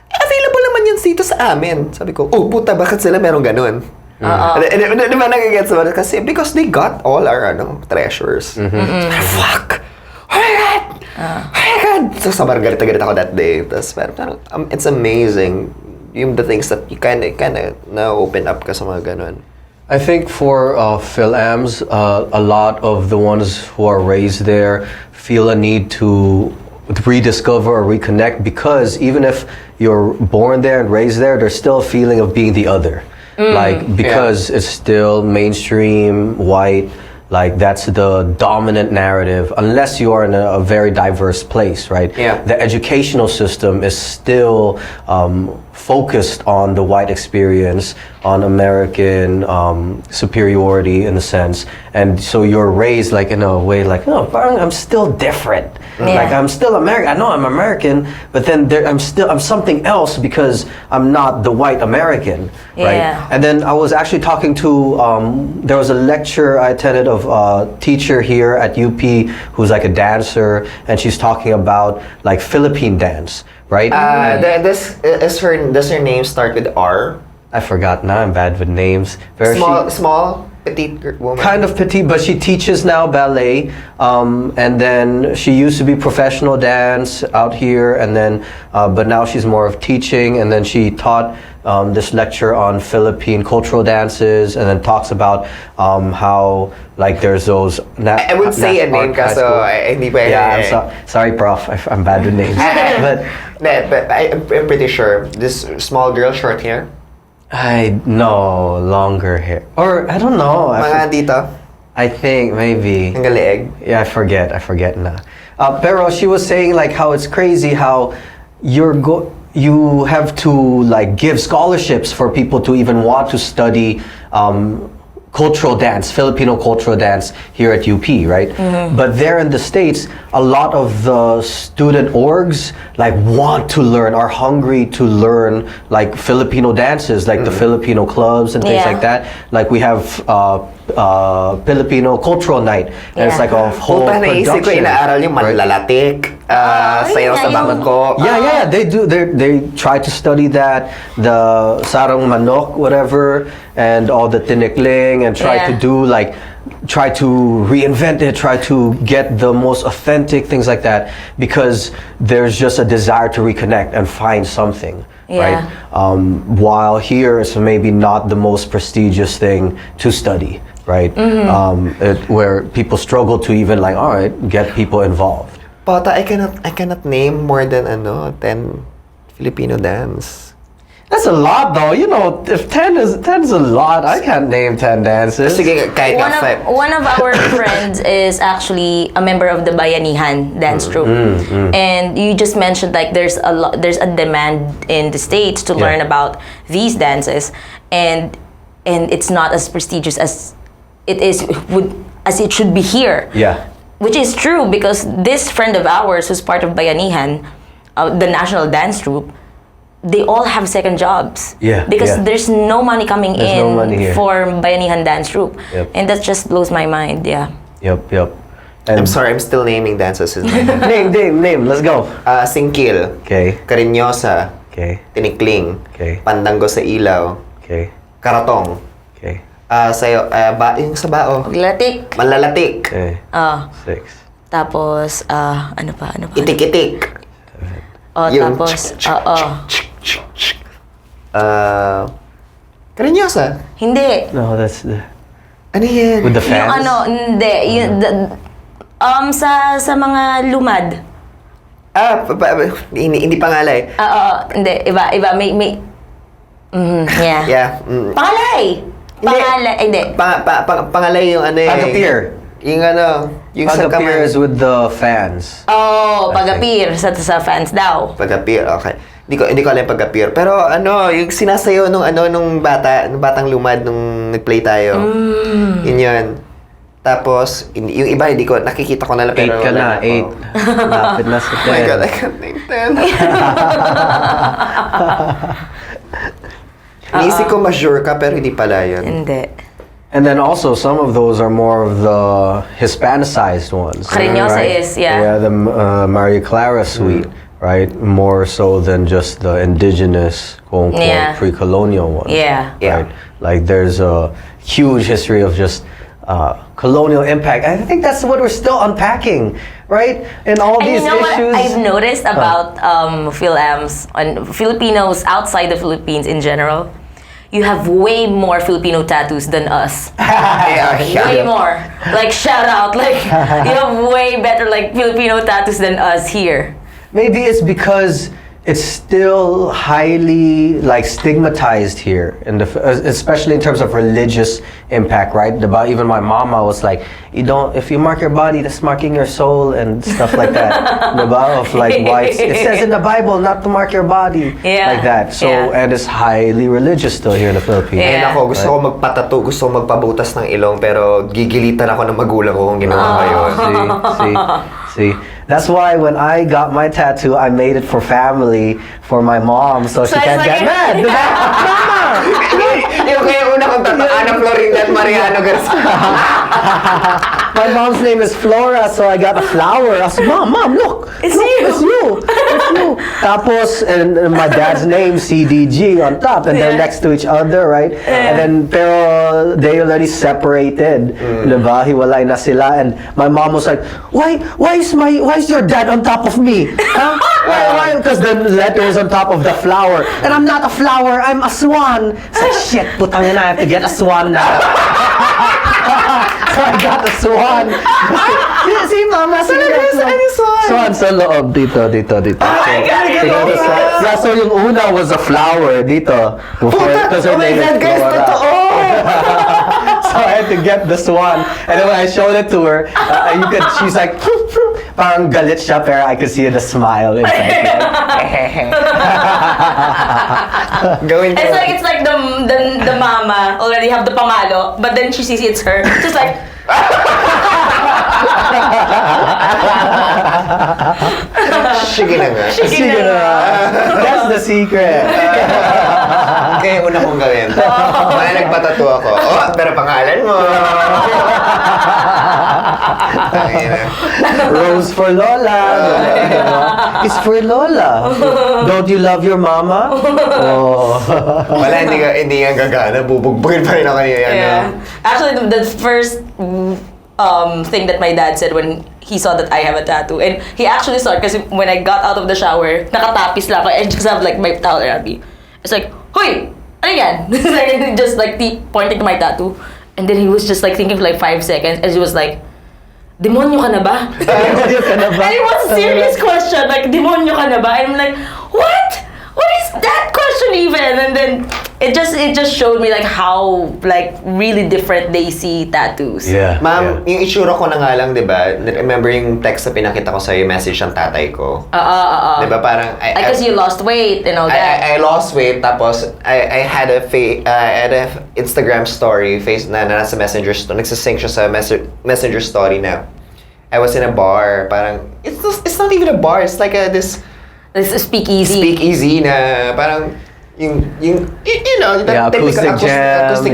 available naman yan dito sa amin. Sabi ko, puta, bakit sila meron ganun? Di ba nagigets mo? Kasi because they got all our treasures. Fuck! Oh my God! Oh my God! So, sobrang galit ako that day. Tapos, it's amazing the things that you kind of na-open up ka sa mga ganun.
I think for Phil-Ams, a lot of the ones who are raised there feel a need to rediscover or reconnect, because even if you're born there and raised there, there's still a feeling of being the other. Because it's still mainstream, white, that's the dominant narrative, unless you are in a very diverse place, right?
Yeah.
The educational system is still focused on the white experience, on American superiority in a sense, and so you're raised in a way no, I'm still different. I'm still American. I know I'm American, but then I'm something else because I'm not the white American, right?
Yeah.
And then I was actually talking to there was a lecture I attended of a teacher here at UP who's a dancer, and she's talking about Philippine dance, right?
Does her name start with R?
I forgot. Now I'm bad with names.
Small, petite woman.
Kind of petite, but she teaches now ballet. And then she used to be professional dance out here, and then, but now she's more of teaching. And then she taught this lecture on Philippine cultural dances, and then talks about how there's those.
I would say a name, kaso hindi pa.
Yeah, sorry, Prof. I'm bad with names. but
I'm pretty sure this small girl, short hair.
No, longer hair. Or, I don't know.
Mga dito.
I think, maybe.
Hanggang leeg.
Yeah, I forget na. Pero she was saying how it's crazy how you have to give scholarships for people to even want to study cultural dance, Filipino cultural dance here at UP, right? But there in the States, a lot of the student orgs want to learn, are hungry to learn Filipino dances, the Filipino clubs and things like that. We have Filipino cultural night, and it's a whole
naisip ko,
production.
inaaral yung manlalatik, sayaw sa bangko.
Yeah, they do. They try to study that, the sarong manok, whatever, and all the tinikling, and try to do
try to reinvent it, try to get the most authentic things like that, because there's just a desire to reconnect and find something, right? While here it's maybe not the most prestigious thing to study, right? Where people struggle to even like, all right, get people involved.
Pata, I cannot name more than 10 Filipino dance.
That's a lot though. You know, if 10 is a lot, I can't name 10 dances.
Sige, kahit
One of our friends is actually a member of the Bayanihan dance troupe, and you just mentioned like there's a demand in the States to learn about these dances, and it's not as prestigious as it should be here.
Yeah.
Which is true, because this friend of ours who's part of Bayanihan, the national dance troupe, they all have second jobs. Because there's no money coming for Bayanihan dance troupe. And that just blows my mind.
Yep.
And I'm sorry, I'm still naming dances.
Name. Let's go.
Singkil.
Okay.
Karinyosa.
Okay.
Tinikling.
Okay.
Pandango sa ilaw.
Okay.
Karatong.
Okay.
Yung sa bao.
Latik.
Malalatik.
Okay. 6.
Tapos, ano pa?
Itik-itik.
Tapos,
Karinyosa.
Hindi.
No, that's the...
Ano yan?
With the fans?
Hindi. Sa mga lumad.
Hindi pangalay.
Hindi. Iba. May yeah.
Yeah.
Pangalay! Hindi.
Pangalay yung ano eh.
Pag-appear.
Yung sa
Pag-appear is with the fans.
Pag-appear sa fans daw.
Pag-appear, okay. Hindi ko alam yung pag-appear. Pero yung sinasayaw nung batang lumad nung nag-play tayo. Yun. Tapos, yung iba, nakikita ko na lang.
8 ka na, 8. Lapit na sa 10.
Oh my God, I can't name 10. Inisip ko ma-sure ka, pero hindi pala yun.
Hindi.
And then also, some of those are more of the Hispanicized ones.
Cariñosa is,
Yeah, the Maria Clara suite, right? More so than just the indigenous, quote-unquote, pre-colonial ones.
Yeah.
Right? Like, there's a huge history of just colonial impact. I think that's what we're still unpacking, right? And all these issues.
What I've noticed about Phil-Ams and Filipinos outside the Philippines in general, you have way more Filipino tattoos than us. Way more. Like, shout out. Like, you have way better, like, Filipino tattoos than us here.
Maybe it's because it's still highly, like, stigmatized here, especially in terms of religious impact, right? Even my mama was like, if you mark your body, that's marking your soul and stuff like that. Of like, why it says in the Bible not to mark your body, like that. So, and it's highly religious still here in the Philippines.
Ayun ako, gusto ko magpatato, gusto ko magpabutas ng ilong, pero gigilitan ako ng magulang ko kung ginawa ko yun.
See. That's why when I got my tattoo, I made it for family, for my mom, so she can't get mad. Mama!
Yung kaya una kong tataan, Florinda at Mariano Garcia.
My mom's name is Flora, so I got a flower. I said, Mom, look.
It's
you. Tapos, and my dad's name, CDG, on top, and they're next to each other, right? And then, pero they already separated. Diba? Hiwalay na sila. And my mom was like, why is your dad on top of me? Huh? Why? Because the letter is on top of the flower. And I'm not a flower, I'm a swan. It's like, shit, putang ina, I have to get a swan now. So I got the swan. See, Mama, see swan sa loob. Dito. So yung una was a flower dito. Because her name is Flora. So I had to get the swan. And then when I showed it to her, she's like, parang galit siya, pero I could see the smile inside.
It's like the mama already have the pamalo, but then she sees it's her. Just like.
Sige na nga.
That's the secret.
Kaya una kong gawin. Kaya nagpatato ako. Oh, pero pangalan mo.
Rose for Lola. It's for Lola. Don't you love your mama? Oh.
Wala, hindi nga gagana. Bubugbugin pa rin ako niya.
Yeah. Actually, the first thing that my dad said when he saw that I have a tattoo, and he actually saw it because when I got out of the shower, nakatapis lang ako, I just have like my towel around me. It's like, Hoy! Ano yan? Just like pointing to my tattoo. And then he was just like thinking for like 5 seconds, and he was like, demonyo ka na ba?
Demonyo ka na ba?
And it was a serious question, like, demonyo ka na ba? And I'm like, what? What is that question even? And then it just showed me like how like really different they see tattoos.
Yeah.
Ma'am, yung itsura ko na nga lang, di ba? Remember yung text na pinakita ko sa'yo, yung message ng tatay ko? Di ba parang...
Because you lost weight and all that.
I lost weight, tapos I had a Instagram story, na nasa messenger, nagsasync siya sa messenger story na I was in a bar, parang, it's not even a bar, it's like this
is speakeasy.
Speakeasy na parang you know,
acoustic jam.
Tapos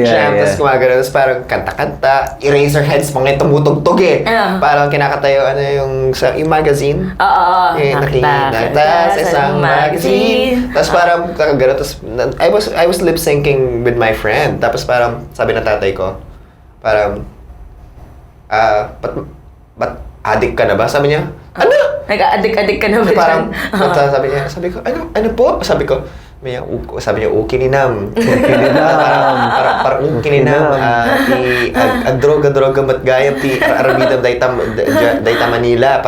gumagano, tapos parang kanta-kanta, Eraserheads, mga tumutugtog eh. Parang kinakatayo, yung magazine. Nakita sa isang magazine. Tapos parang gano'n, tapos I was lip-syncing with my friend. Tapos parang sabi ng tatay ko, parang, ba't addict ka na ba? Sabi niya, ano?
Nag-addict ka na ba?
Parang, sabi ko, ano po? Sabi niya, ukininam. Parang ukininam. Agdroga mat gayam ti arabidam dayta Manila.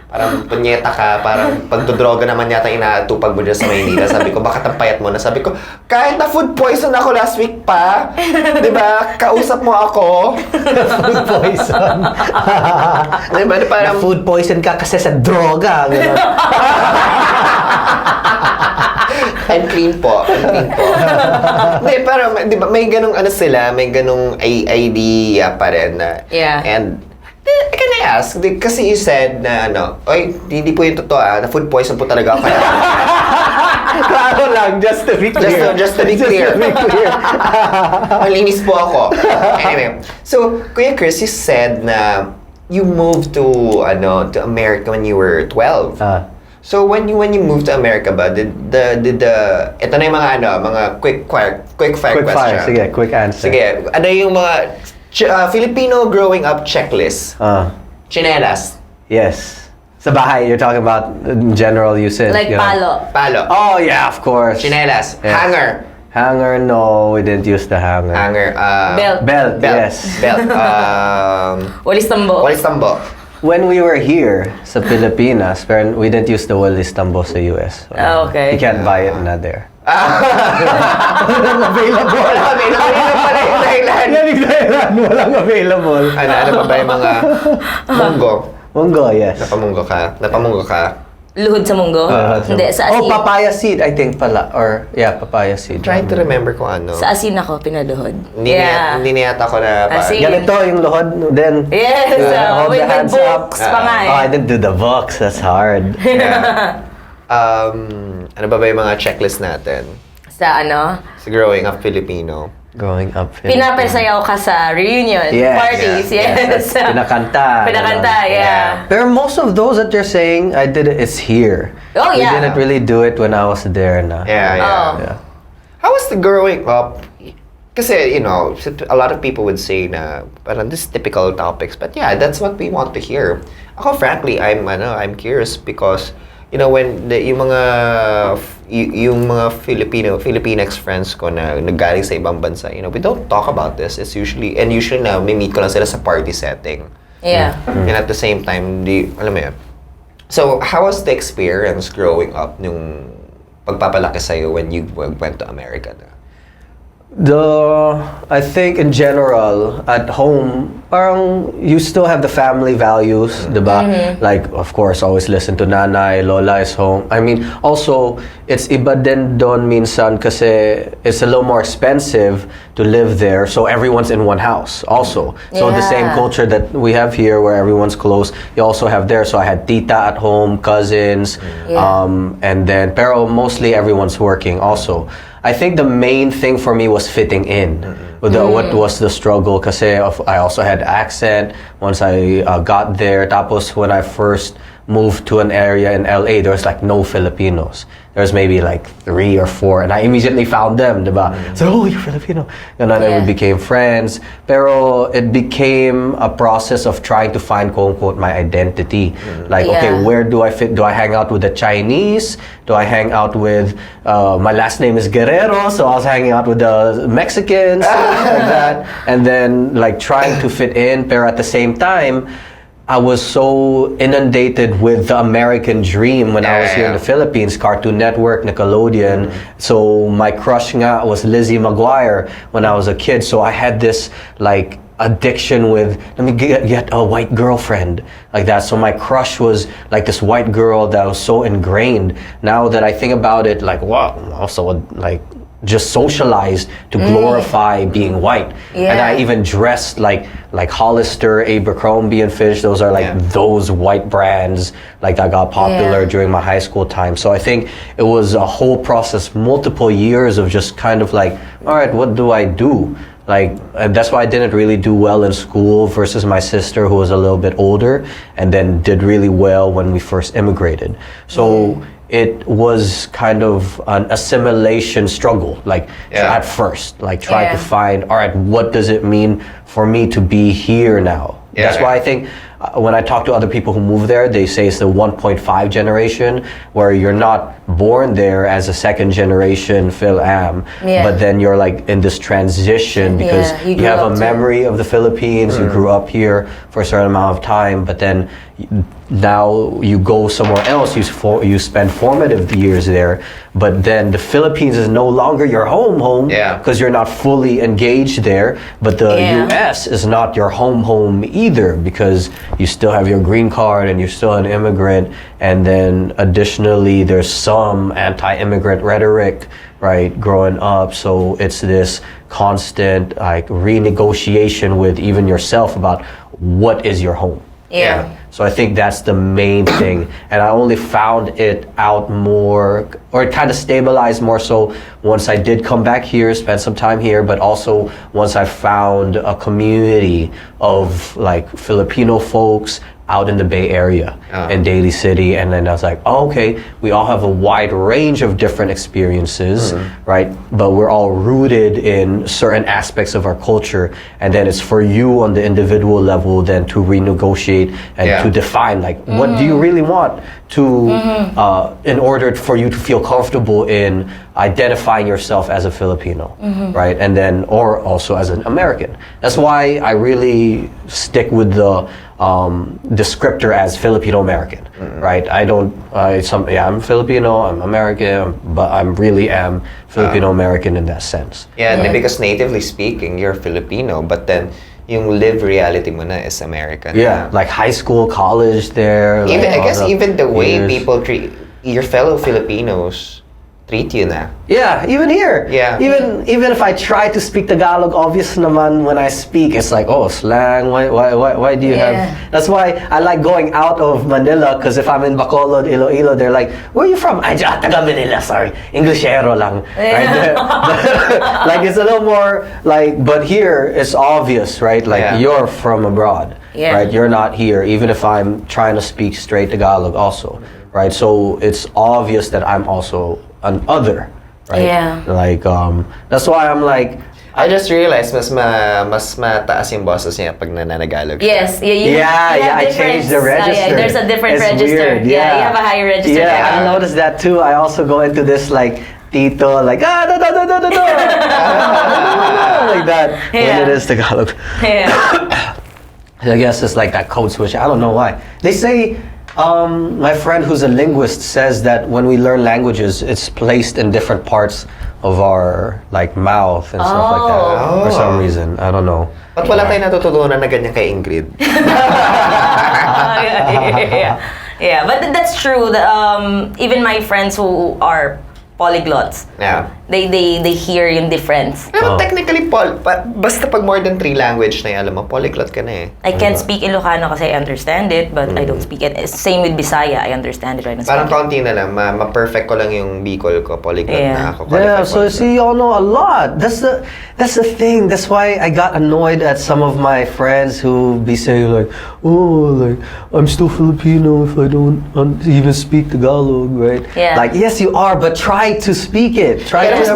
Parang punyeta ka, parang pagdodroga naman yata inaatupag mo dyan sa Maynila. Sabi ko, bakit ang payat mo na? Sabi ko, kahit na food poison ako last week pa, di ba? Kausap mo ako.
Food poison.
Di ba? Parang
food poison ka kasi sa droga.
I'm clean po. Hindi, pero di ba, may ganung sila, may ganung idea pa rin na.
Yeah.
And can I ask, kasi you said na oy, hindi po yung totoo na food poison po talaga ako.
Klaro lang, just to be clear.
Just to be clear. Malinis po ako. Anyway, so KuyaChris, you said na you moved to America when you were 12. So when you moved to America ba, did ito na yung mga quick fire question.
Sige, quick answer.
Sige, ano yung mga Filipino growing up checklist? Chinelas.
Yes. Sa bahay, you're talking about in general usage.
Like palo.
Oh yeah, of course.
Chinelas.
Yes. Hanger, no, we didn't use the hanger. Belt, yes.
Belt.
Walis tambo.
When we were here sa Pilipinas, we didn't use the walis tambo sa US. So
okay.
You can't buy it na there.
Walang available. Pala yung dahilan.
Walang available.
Ano pa ba yung mga munggo?
Munggo, yes.
Napamunggo ka.
Luhod sa munggo? Hindi, sa asin.
Papaya seed, I think pala. Or, papaya seed.
Trying to remember kung ano.
Sa asin ako, pinaluhod.
Hindi niyata ko na...
Asin.
Ganito yung luhod, then...
Yes,
hold
with
the hands
books
up.
pa nga eh.
Oh, I didn't do the box. That's hard.
Yeah. Ano ba yung mga checklist natin?
Sa
Sa growing up Filipino.
Growing up Filipino.
Pinapasayaw ka sa reunion parties, yes.
Pinakanta.
Yeah.
Pero most of those that you're saying, I did it, it's here.
Oh, yeah.
We didn't really do it when I was there na.
Yeah. How was the growing up? Kasi, a lot of people would say na parang this typical topics, but yeah, that's what we want to hear. Ako, frankly, I'm curious because when yung mga Filipinx friends ko na naggaling sa ibang bansa, we don't talk about this. It's usually na may meet ko lang sila sa party setting.
Yeah.
And at the same time, alam mo yun. So, how was the experience growing up nung pagpapalaki sa'yo when you went to America na?
I think in general, at home, parang you still have the family values, diba? Like, of course, always listen to nanay, lola is home. I mean, also, it's iba din doon minsan kasi it's a little more expensive to live there, so everyone's in one house also. So the same culture that we have here where everyone's close, you also have there. So I had tita at home, cousins, and then pero mostly everyone's working also. I think the main thing for me was fitting in. What was the struggle? Kasi I also had accent once I got there. Tapos when I first moved to an area in LA, there was like no Filipinos. There was maybe like 3 or 4, and I immediately found them, diba? So, oh, you're Filipino. And then we became friends. Pero it became a process of trying to find, quote-unquote, my identity. Like, okay, where do I fit? Do I hang out with the Chinese? Do I hang out with, my last name is Guerrero, so I was hanging out with the Mexicans, like that. And then, like, trying to fit in, pero at the same time, I was so inundated with the American dream when I was here in the Philippines, Cartoon Network, Nickelodeon. So my crush nga was Lizzie McGuire when I was a kid. So I had this like addiction with, let me get a white girlfriend, like that. So my crush was like this white girl that was so ingrained. Now that I think about it, like, wow, also like just socialized to glorify being white. And I even dressed like Hollister, Abercrombie and Fitch. Those are like those white brands like that got popular during my high school time. So I think it was a whole process, multiple years of just kind of like, all right, what do I do? Like, and that's why I didn't really do well in school versus my sister who was a little bit older and then did really well when we first immigrated. So it was kind of an assimilation struggle, like at first, like trying to find, all right, what does it mean for me to be here now? That's why I think when I talk to other people who move there, they say it's the 1.5 generation, where you're not born there as a second generation Phil-Am, but then you're like in this transition because you have a memory of the Philippines, you grew up here for a certain amount of time, but then now you go somewhere else, you spend formative years there, but then the Philippines is no longer your home because you're not fully engaged there, but the US is not your home either because you still have your green card and you're still an immigrant, and then additionally there's some anti-immigrant rhetoric, right, growing up. So it's this constant like renegotiation with even yourself about what is your home. So I think that's the main thing, and I only found it out more, or it kind of stabilized more so once I did come back here, spend some time here, but also once I found a community of like Filipino folks out in the Bay Area in Daly City, and then I was like, oh, okay, we all have a wide range of different experiences, right? But we're all rooted in certain aspects of our culture, and then it's for you on the individual level then to renegotiate and to define like what do you really want to in order for you to feel comfortable in identifying yourself as a Filipino, right? And then or also as an American. That's why I really stick with the descriptor as Filipino American, right? I'm Filipino, I'm American, but I really am Filipino American in that sense.
Yeah, because natively speaking, you're Filipino, but then yung live reality mo na is American.
Yeah, like high school, college there.
Even
like
I guess even the way
years.
people treat your fellow Filipinos treat you na.
Yeah, even here.
Yeah.
Even if I try to speak Tagalog, obvious naman when I speak, it's like, oh, slang. Why do you have? That's why I like going out of Manila, because if I'm in Bacolod, Iloilo, they're like, where are you from? Ay, taga Manila, sorry. Englishero lang. Right? Like it's a little more like, but here it's obvious, right? Like you're from abroad, right? You're not here, even if I'm trying to speak straight Tagalog also, right? So it's obvious that I'm also an other, right?
Yeah.
Like that's why I'm like,
I just realized mas mataas yung bosses niya pag nananagalog.
Yes,
I changed the register.
there's a different
It's
register.
weird,
You have a higher register.
Yeah, I noticed that too. I also go into this like Tito, like no, like that when it is Tagalog. I guess it's like that code switch. I don't know why. They say my friend who's a linguist says that when we learn languages, it's placed in different parts of our like mouth and stuff like that. For some reason, I don't know.
Ba't wala tayong natututunan na ganyan kay Ingrid?
Yeah, but that's true. Even my friends who are polyglots.
Yeah.
They hear yung difference.
Pero technically, basta pag more than 3 language na alam mo, polyglot ka na eh.
I can't speak Ilocano kasi I understand it, but I don't speak it. Same with Bisaya, I understand it right now.
Parang konti na lang, ma-perfect ko lang yung Bicol ko, polyglot na ako.
Yeah, so see, y'all know a lot. That's the thing. That's why I got annoyed at some of my friends who be saying like, oh, like I'm still Filipino if I don't even speak Tagalog, right?
Yeah.
Like yes, you are, but try to speak it. Try
Pero
to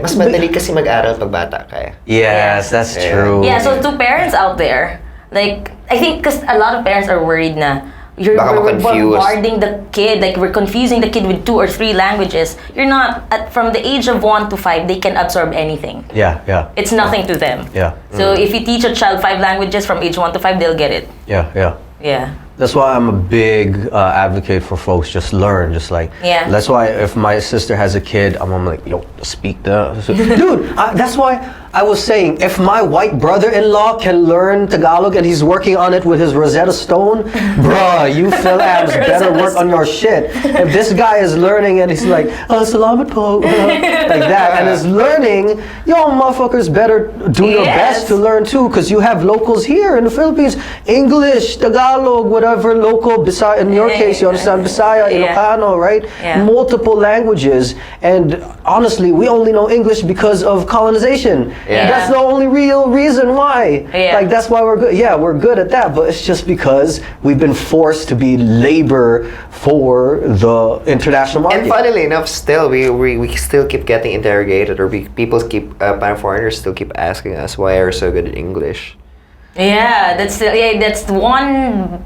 mas madali kasi mag-aral pag bata ka eh.
Yes, that's true.
Yeah, so to parents out there, like, I think because a lot of parents are worried na we're bombarding the kid, like we're confusing the kid with 2 or 3 languages. You're not, from the age of 1 to 5, they can absorb anything.
Yeah.
It's nothing to them.
Yeah.
So if you teach a child 5 languages from age 1 to 5, they'll get it.
Yeah. That's why I'm a big advocate for folks just learn, just like.
Yeah.
That's why if my sister has a kid, I'm like, yo, speak the. Dude, that's why I was saying, if my white brother-in-law can learn Tagalog and he's working on it with his Rosetta Stone, bruh, you Philabs better work on your shit. If this guy is learning and he's like, salamat po, like that, and is learning, yo, motherfuckers better do your best to learn too, because you have locals here in the Philippines, English, Tagalog, whatever local, Bisaya, in your case, you understand Bisaya, Ilocano, right?
Yeah.
Multiple languages, and honestly, we only know English because of colonization.
Yeah.
That's the only real reason why.
Yeah.
Like that's why we're good. Yeah, we're good at that, but it's just because we've been forced to be labor for the international market.
And funnily enough, still we still keep getting interrogated, or people keep foreigners still keep asking us why are we so good at English.
Yeah, that's one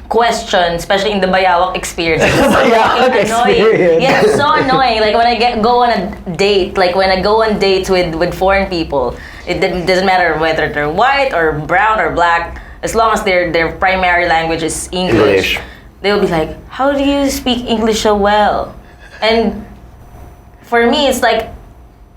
question, especially in the bayawak experience. It's so fucking annoying. Yeah, it's so annoying. Like when I go on a date, like when I go on dates with foreign people, it doesn't matter whether they're white or brown or black, as long as their primary language is English. They'll be like, how do you speak English so well? And for me, it's like,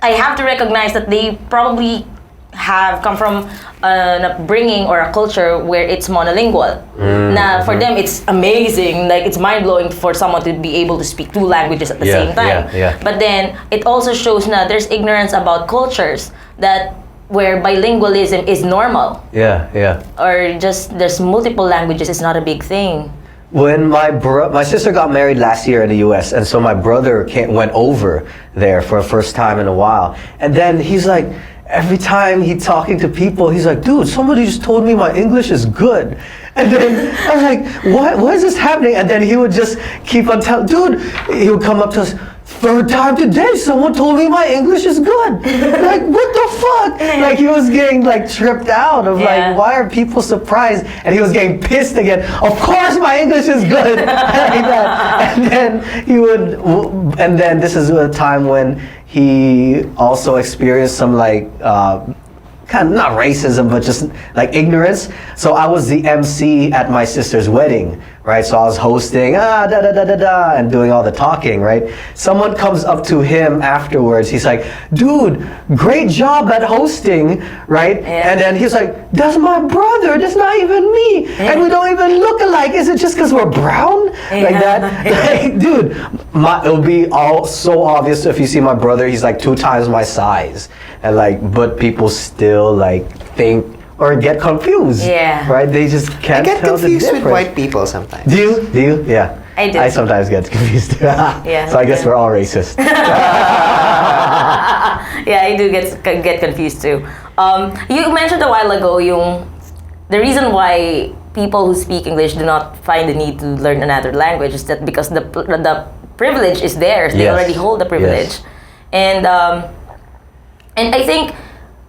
I have to recognize that they probably have come from an upbringing or a culture where it's monolingual. Now, for them, it's amazing. Like, it's mind-blowing for someone to be able to speak 2 languages at the same time. But then, it also shows that there's ignorance about cultures that where bilingualism is normal. Or just there's multiple languages, it's not a big thing.
When my sister got married last year in the U.S., and so my brother went over there for the first time in a while, and then he's like, every time he's talking to people, he's like, dude, somebody just told me my English is good. And then I was like, what is this happening? And then he would just keep on telling, dude, he would come up to us, 3rd time today, someone told me my English is good. Like, what the fuck? Like, he was getting, like, tripped out of, like, why are people surprised? And he was getting pissed again. Of course my English is good. Like that. And then and then this is a time when he also experienced some, like, kind of not racism, but just like ignorance. So I was the MC at my sister's wedding, right? So I was hosting, and doing all the talking, right? Someone comes up to him afterwards. He's like, dude, great job at hosting, right? And then he's like, that's my brother. That's not even me. And we don't even look alike. Is it just because we're brown? Like that? Like, dude, it'll be all so obvious if you see my brother. He's like 2 times my size. And like, but people still like think or get confused. Right? They just can't tell the difference. I get confused with
white people sometimes.
Do you? Yeah.
I do.
I sometimes get confused. So I guess we're all racist.
I do get confused too. You mentioned a while ago the reason why people who speak English do not find the need to learn another language is that because the privilege is theirs. They already hold the privilege. And I think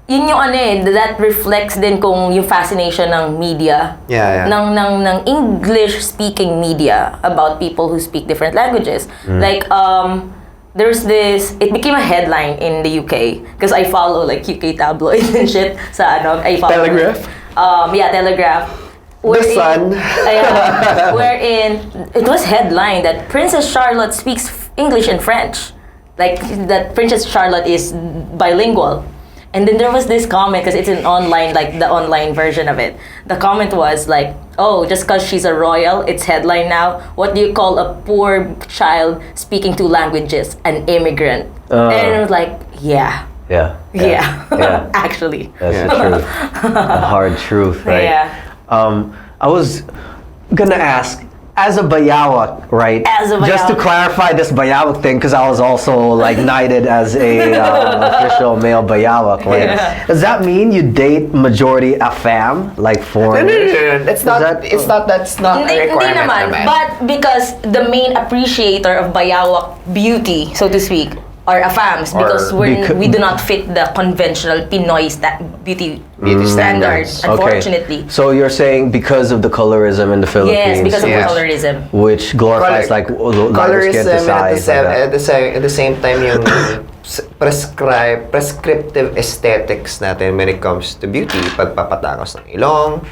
yun yung that reflects din kung yung fascination ng media, ng English speaking media about people who speak different languages. Like there's this, it became a headline in the UK because I follow like UK tabloids and shit sa I follow
Telegraph?
Telegraph.
The Sun.
Wherein it was headline that Princess Charlotte speaks English and French. Like that Princess Charlotte is bilingual. And then there was this comment, because it's an online, like the online version of it. The comment was like, oh, just because she's a royal, it's headline now. What do you call a poor child speaking two languages? An immigrant. And it was like, yeah.
Yeah.
Actually.
That's the truth. The hard truth, right?
Yeah.
I was gonna ask, as a bayawak, right?
As a
Just to
bayawak.
clarify this bayawak thing, because I was also like knighted as a official male bayawak, right?
Yeah.
Does that mean you date majority AFAM, like
No,
foreigners?
That's not. That's not a
Hindi
requirement
naman.
naman.
But because the main appreciator of bayawak beauty, so to speak, are AFAMs, because we do not fit the conventional Pinoy beauty standards, unfortunately.
Okay. So you're saying because of the colorism in the Philippines?
Yes, because of
Yes.
colorism.
Which glorifies lighter skin
colorism,
to
and
size.
at the same time yung prescriptive aesthetics natin when it comes to beauty, pagpapatangos ng ilong,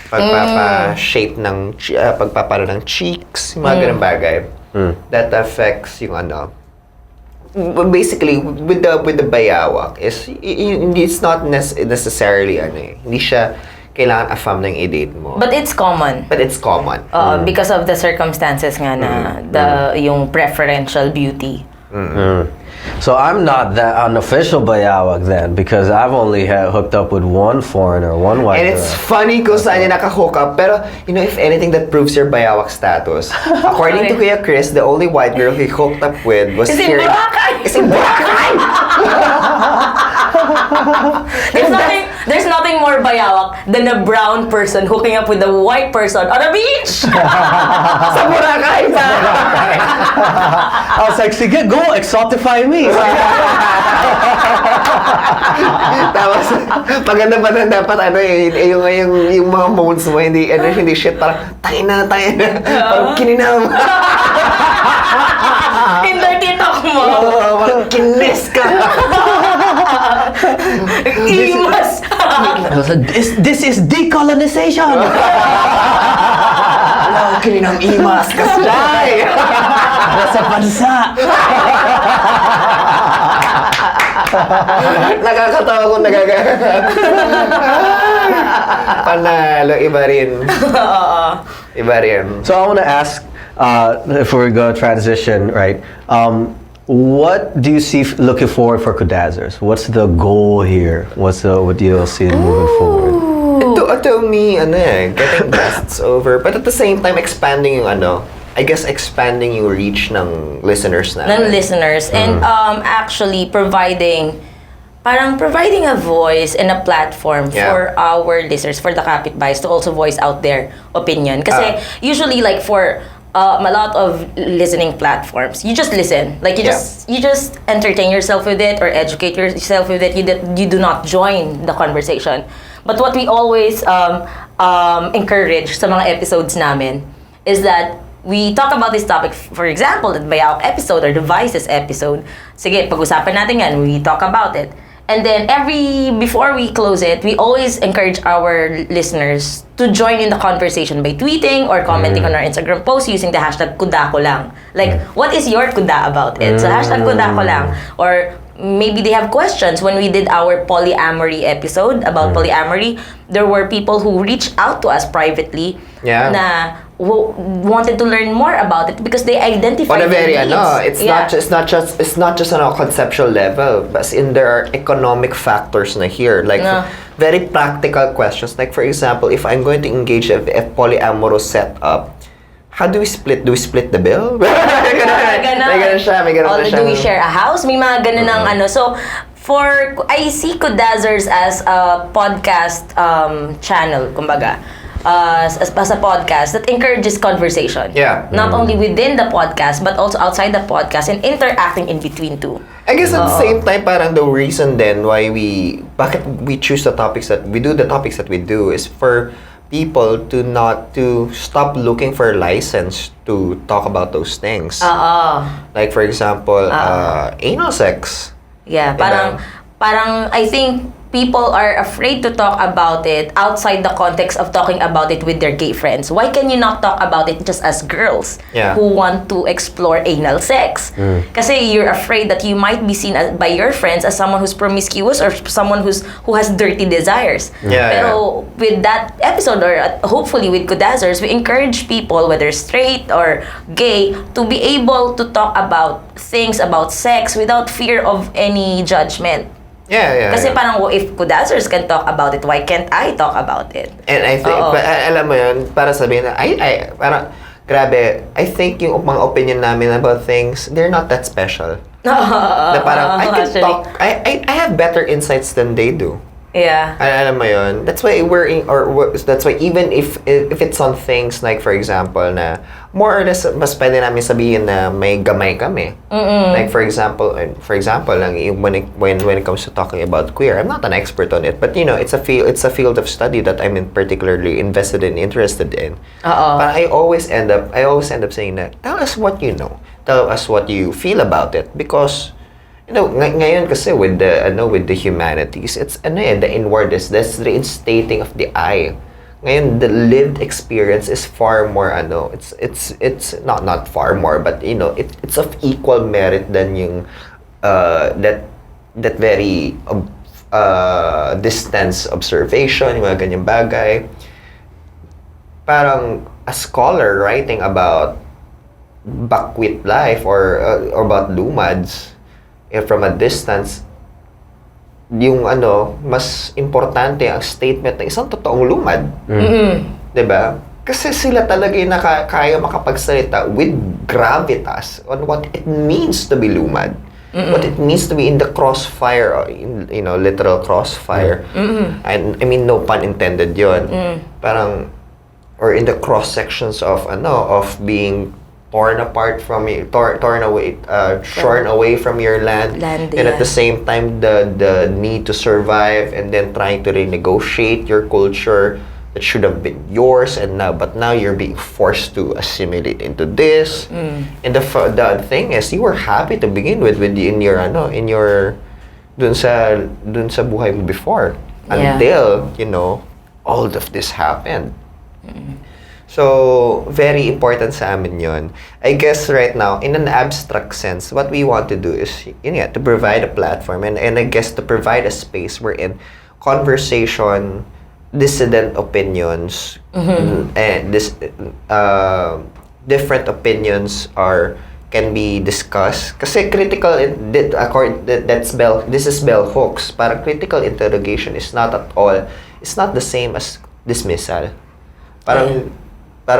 pagpapa-shape ng pagpapalo ng cheeks, yung mga ganung bagay. That affects yung basically with the bayawak is it's not necessarily hindi siya kailangan AFAM ng i-date mo.
But it's common. Because of the circumstances nga na yung preferential beauty.
So I'm not that unofficial bayawak then, because I've only hooked up with one foreigner, one white
And
girl.
it's funny kung saan niya naka-hook up. Pero, if anything that proves your bayawak status, according to KuyaChris, the only white girl he hooked up with was
Is in
here.
Boracay!
Is in Boracay!
There's nothing more bayawak than a brown person hooking up with a white person on a beach!
Sa Boracay!
I was like, sige, go, exotify me.
Tapos, maganda pa na dapat yung mga modes mo, hindi shit, parang, tayo na. Parang kininam.
Hindi TikTok mo!
Parang kinis ka.
Imas!
This is decolonization.
Kininam imas ka siyay.
Nasa bansa.
Nakakatawa kung Panalo, iba rin. Iba rin.
So I want to ask, if we're going to transition, right? What do you see looking forward for Kudazzers? What's the goal here? What do you see moving forward?
To me, getting guests over, but at the same time, expanding yung expanding yung reach ng listeners na.
Ng listeners. And actually providing a voice and a platform for our listeners, for the kapitbahays to also voice out their opinion. Kasi usually like for a lot of listening platforms, you just listen. Like you just entertain yourself with it or educate yourself with it. You do not join the conversation. But what we always encourage sa mga episodes namin is that we talk about this topic, for example, the bayawak episode or the vices episode. Sige, pag-usapan natin yan, we talk about it. And then before we close it, we always encourage our listeners to join in the conversation by tweeting or commenting on our Instagram post using the hashtag #kudakolang. Like, what is your kuda about it? So hashtag #kudakolang. Or maybe they have questions. When we did our polyamory episode about polyamory, there were people who reached out to us privately na wanted to learn more about it because they identify
on a very
their needs.
it's not just on a conceptual level, but there are economic factors na here, like very practical questions. Like for example, if I'm going to engage a polyamorous setup, how do we split? Do we split the bill? May ganun siya.
Do we share a house? May mga ganun ng So, I see Kudazzers as a podcast channel, kumbaga. As a podcast that encourages conversation.
Yeah.
Not only within the podcast, but also outside the podcast and interacting in between too.
I guess at the same time, parang the reason then why bakit we choose the topics that we do is for people to stop looking for a license to talk about those things. Like for example, anal sex.
Yeah, parang I think people are afraid to talk about it outside the context of talking about it with their gay friends. Why can you not talk about it just as girls who want to explore anal sex? Kasi you're afraid that you might be seen by your friends as someone who's promiscuous or someone who has dirty desires. Pero with that episode, or hopefully with Kudazzers, we encourage people, whether straight or gay, to be able to talk about things about sex without fear of any judgment. Kasi parang, if Kudazzers can talk about it, why can't I talk about it?
And I think, alam mo yun, para sabihin na, parang, grabe, I think yung mga opinion namin about things, they're not that special. Na parang, I can talk, I have better insights than they do. Alam mo yun, that's why that's why even if it's on things like, for example, na more or less mas pwede namin sabihin na may gamay kami. Like for example lang when it comes to talking about queer, I'm not an expert on it, but it's a field of study that I'm particularly invested and interested in. But I always end up saying that, tell us what you know, tell us what you feel about it, because ngayon kasi with the humanities, it's the inwardness, that's the instating of the I. Ngayon, the lived experience is far more it's not far more, but it's of equal merit than yung that very distance observation, yung mga ganyang bagay. Parang a scholar writing about buckwheat life or about lumads, from a distance, yung mas importante ang statement ng isang totoong lumad. Diba? Kasi sila talaga yung kaya makapagsalita with gravitas on what it means to be lumad. What it means to be in the crossfire, literal crossfire. And I mean, no pun intended yun. Parang, or in the cross sections of being torn apart from you, torn away, shorn away from your land, and at the same time the need to survive, and then trying to renegotiate your culture that should have been yours, but now you're being forced to assimilate into this. And the thing is, you were happy to begin with in your dun sa buhay mo before, until all of this happened. So, very important sa amin yun. I guess right now, in an abstract sense, what we want to do is to provide a platform and I guess to provide a space wherein conversation, dissident opinions, and different opinions can be discussed. Kasi critical, this is bell hooks. Parang critical interrogation is not the same as dismissal. Parang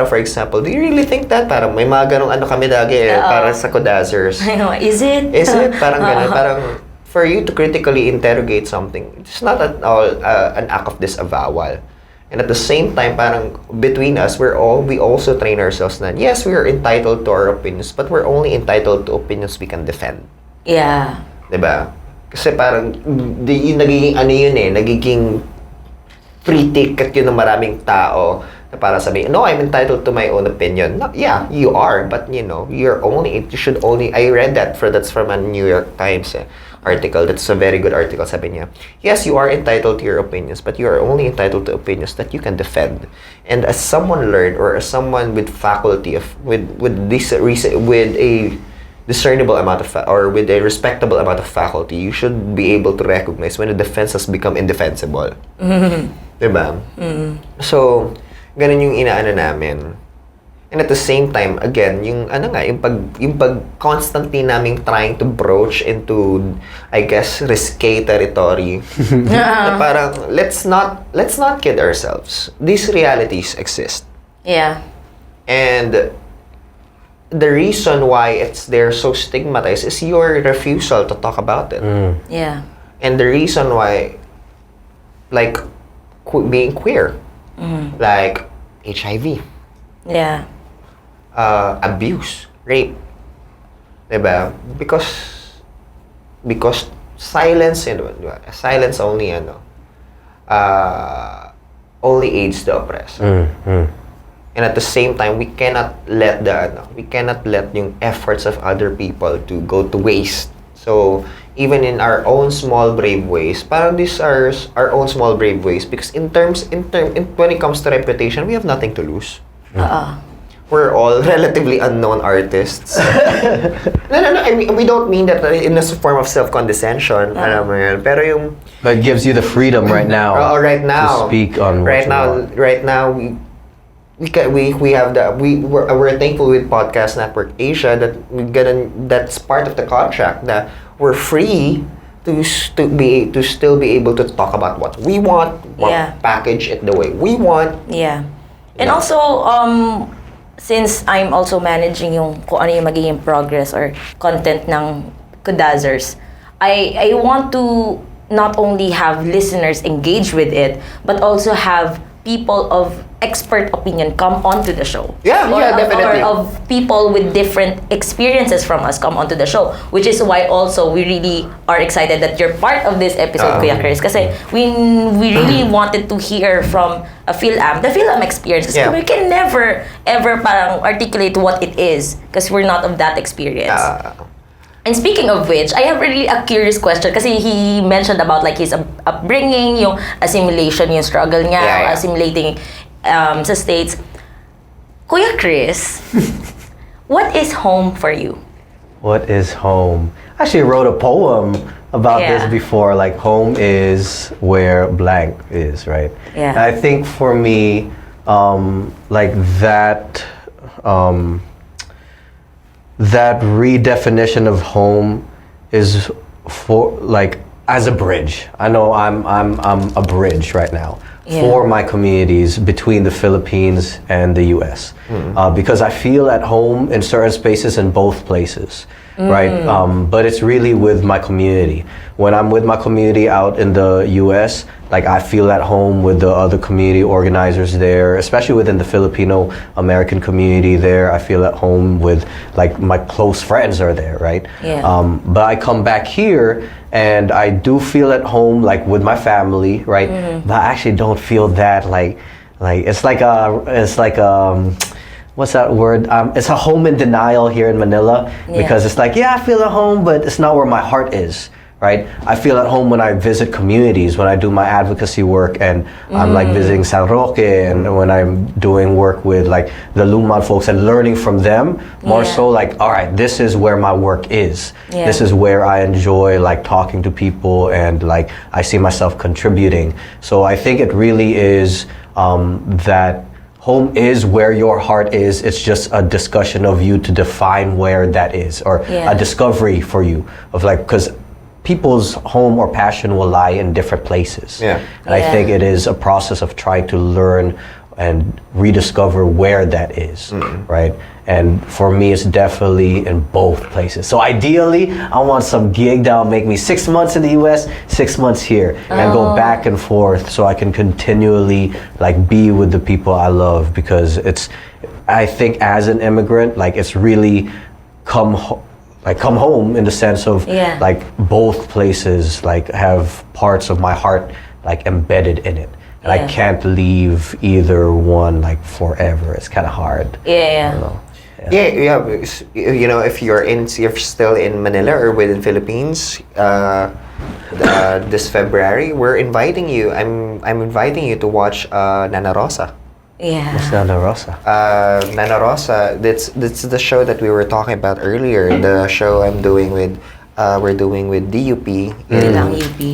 for example, do you really think that? Parang may mga ganong kami lagi para sa Kudazzers.
I know, is it?
Is it? Parang ganun. Parang for you to critically interrogate something, it's not at all an act of disavowal. And at the same time, parang between us, we also train ourselves na, yes, we are entitled to our opinions, but we're only entitled to opinions we can defend.
Yeah.
Diba? Kasi parang, nagiging free ticket yun ng maraming tao para sabihin, no, I'm entitled to my own opinion. No, yeah, you are, but you should only, I read that's from a New York Times article. That's a very good article, sabi niya. Yes, you are entitled to your opinions, but you are only entitled to opinions that you can defend. And as someone learned, or as someone with faculty with a discernible amount of or with a respectable amount of faculty, you should be able to recognize when a defense has become indefensible. Diba? So, ganun yung inaano namin. And at the same time, again, yung pag constantly naming trying to broach into, I guess, risque territory. Na parang, let's not kid ourselves. These realities exist.
Yeah.
And the reason why they're so stigmatized is your refusal to talk about it.
Yeah.
And the reason why, like, being queer, like HIV, abuse, rape, diba? Because silence only aids the oppressed. And at the same time, we cannot let yung efforts of other people to go to waste. So even in our own small brave ways, parang these are our own small brave ways because when it comes to reputation, we have nothing to lose. We're all relatively unknown artists. No. I mean, we don't mean that in a form of self-condescension. Alam mo yun. Pero yung...
But it gives you the freedom right now.
Right now.
To speak on what you want.
Right now, we have that. We're thankful with Podcast Network Asia that that's part of the contract that we're free to still be able to talk about what we want, package it the way we want.
Yeah. And also, since I'm also managing yung kung ano yung magiging progress or content ng Kudazzers, I want to not only have listeners engage with it, but also have people of expert opinion come onto the show.
Definitely.
Or of people with different experiences from us come onto the show, which is why also we really are excited that you're part of this episode, KuyaChris, kasi we really wanted to hear from the Phil-Am experience, kasi we can never ever parang articulate what it is because we're not of that experience. And speaking of which, I have really a curious question kasi he mentioned about like his upbringing, yung assimilation, yung struggle niya, assimilating sa States. KuyaChris, what is home for you?
What is home? I actually wrote a poem about this before, like home is where blank is, right?
Yeah.
And I think for me, like that redefinition of home is for like as a bridge. I know I'm a bridge right now for my communities between the Philippines and the US, because I feel at home in certain spaces in both places. Right, but it's really with my community. When I'm with my community out in the U.S., like I feel at home with the other community organizers there, especially within the Filipino American community there. I feel at home with like my close friends are there, right?
Yeah.
But I come back here and I do feel at home like with my family, right? But I actually don't feel that like it's like what's that word? It's a home in denial here in Manila because it's like, I feel at home, but it's not where my heart is, right? I feel at home when I visit communities, when I do my advocacy work and I'm like visiting San Roque and when I'm doing work with like the Lumad folks and learning from them, more so like, all right, this is where my work is. This is where I enjoy like talking to people and like I see myself contributing. So I think it really is that home is where your heart is. It's just a discussion of you to define where that is, or a discovery for you of like, because people's home or passion will lie in different places. And I think it is a process of trying to learn and rediscover where that is, right? And for me, it's definitely in both places. So ideally, I want some gig that'll make me 6 months in the US, 6 months here, and go back and forth so I can continually like be with the people I love, because I think as an immigrant, like it's really come home in the sense of like both places like have parts of my heart like embedded in it. And I can't leave either one like forever. It's kind of hard. I don't know.
You know, if you're still in Manila or within Philippines, this February, we're inviting you. I'm inviting you to watch Nana Rosa.
What's Nana Rosa?
Nana Rosa. That's the show that we were talking about earlier. The show we're doing with DUP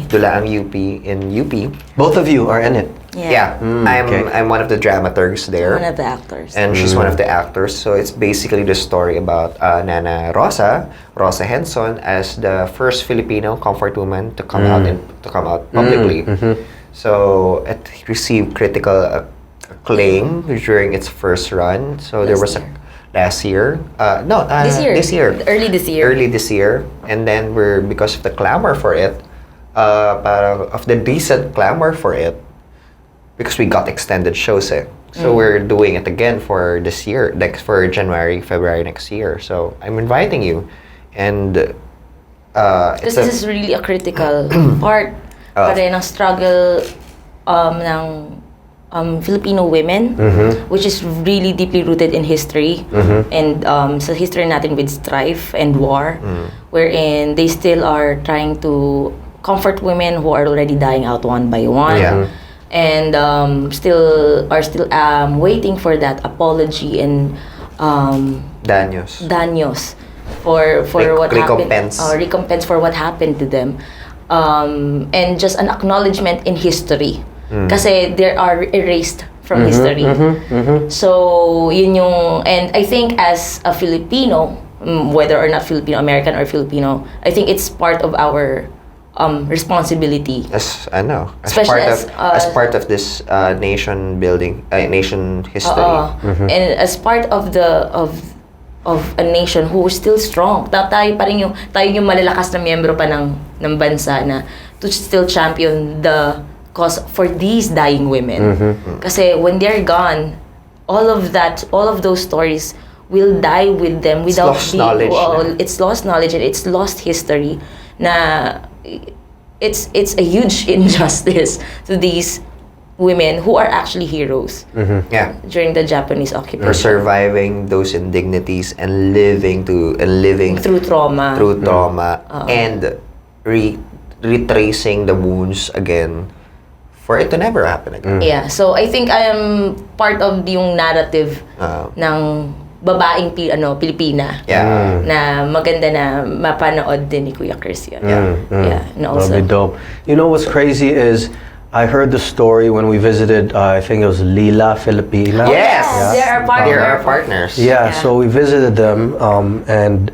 Dulaang UP in UP.
Both of you are in it.
I'm one of the dramaturgs there.
One of the actors.
And she's one of the actors. So it's basically the story about Nana Rosa Henson, as the first Filipino comfort woman to come out publicly. So it received critical acclaim during its first run. So there was last year. This year.
Early this year.
And then because of the clamor for it, of the decent clamor for it, because we got extended shows So we're doing it again for this year, like for February next year. So I'm inviting you. And
because this is really a critical part pa rin ng struggle ng Filipino women, which is really deeply rooted in history and sa history natin with strife and war, wherein they still are trying to comfort women who are already dying out one by one, and still waiting for that apology and daños for what
recompense.
happened, recompense for what happened to them, and just an acknowledgement in history. Kasi they are erased from history. So, yun yung... And I think as a Filipino, whether or not Filipino American or Filipino, I think it's part of our responsibility.
As
Especially
part of this nation building, nation history.
And as part of a nation who is still strong. Tayo yung malalakas na miyembro pa ng bansa na to still champion the cause for these dying women. Kasi when they're gone, all of those stories will die with them without
lost knowledge.
It's lost knowledge and it's lost history. Na it's a huge injustice to these women who are actually heroes during the Japanese occupation.
For surviving those indignities and living
through trauma.
And retracing the wounds again for it to never happen again.
Yeah, so I think I am part of yung narrative ng babaeng Pilipina. Na maganda na mapanood din ni KuyaChris yun. And also,
that'd be dope. You know what's crazy is I heard the story when we visited, I think it was Lila, Filipina.
Yes!
They are
partners.
Yeah, so we visited them, and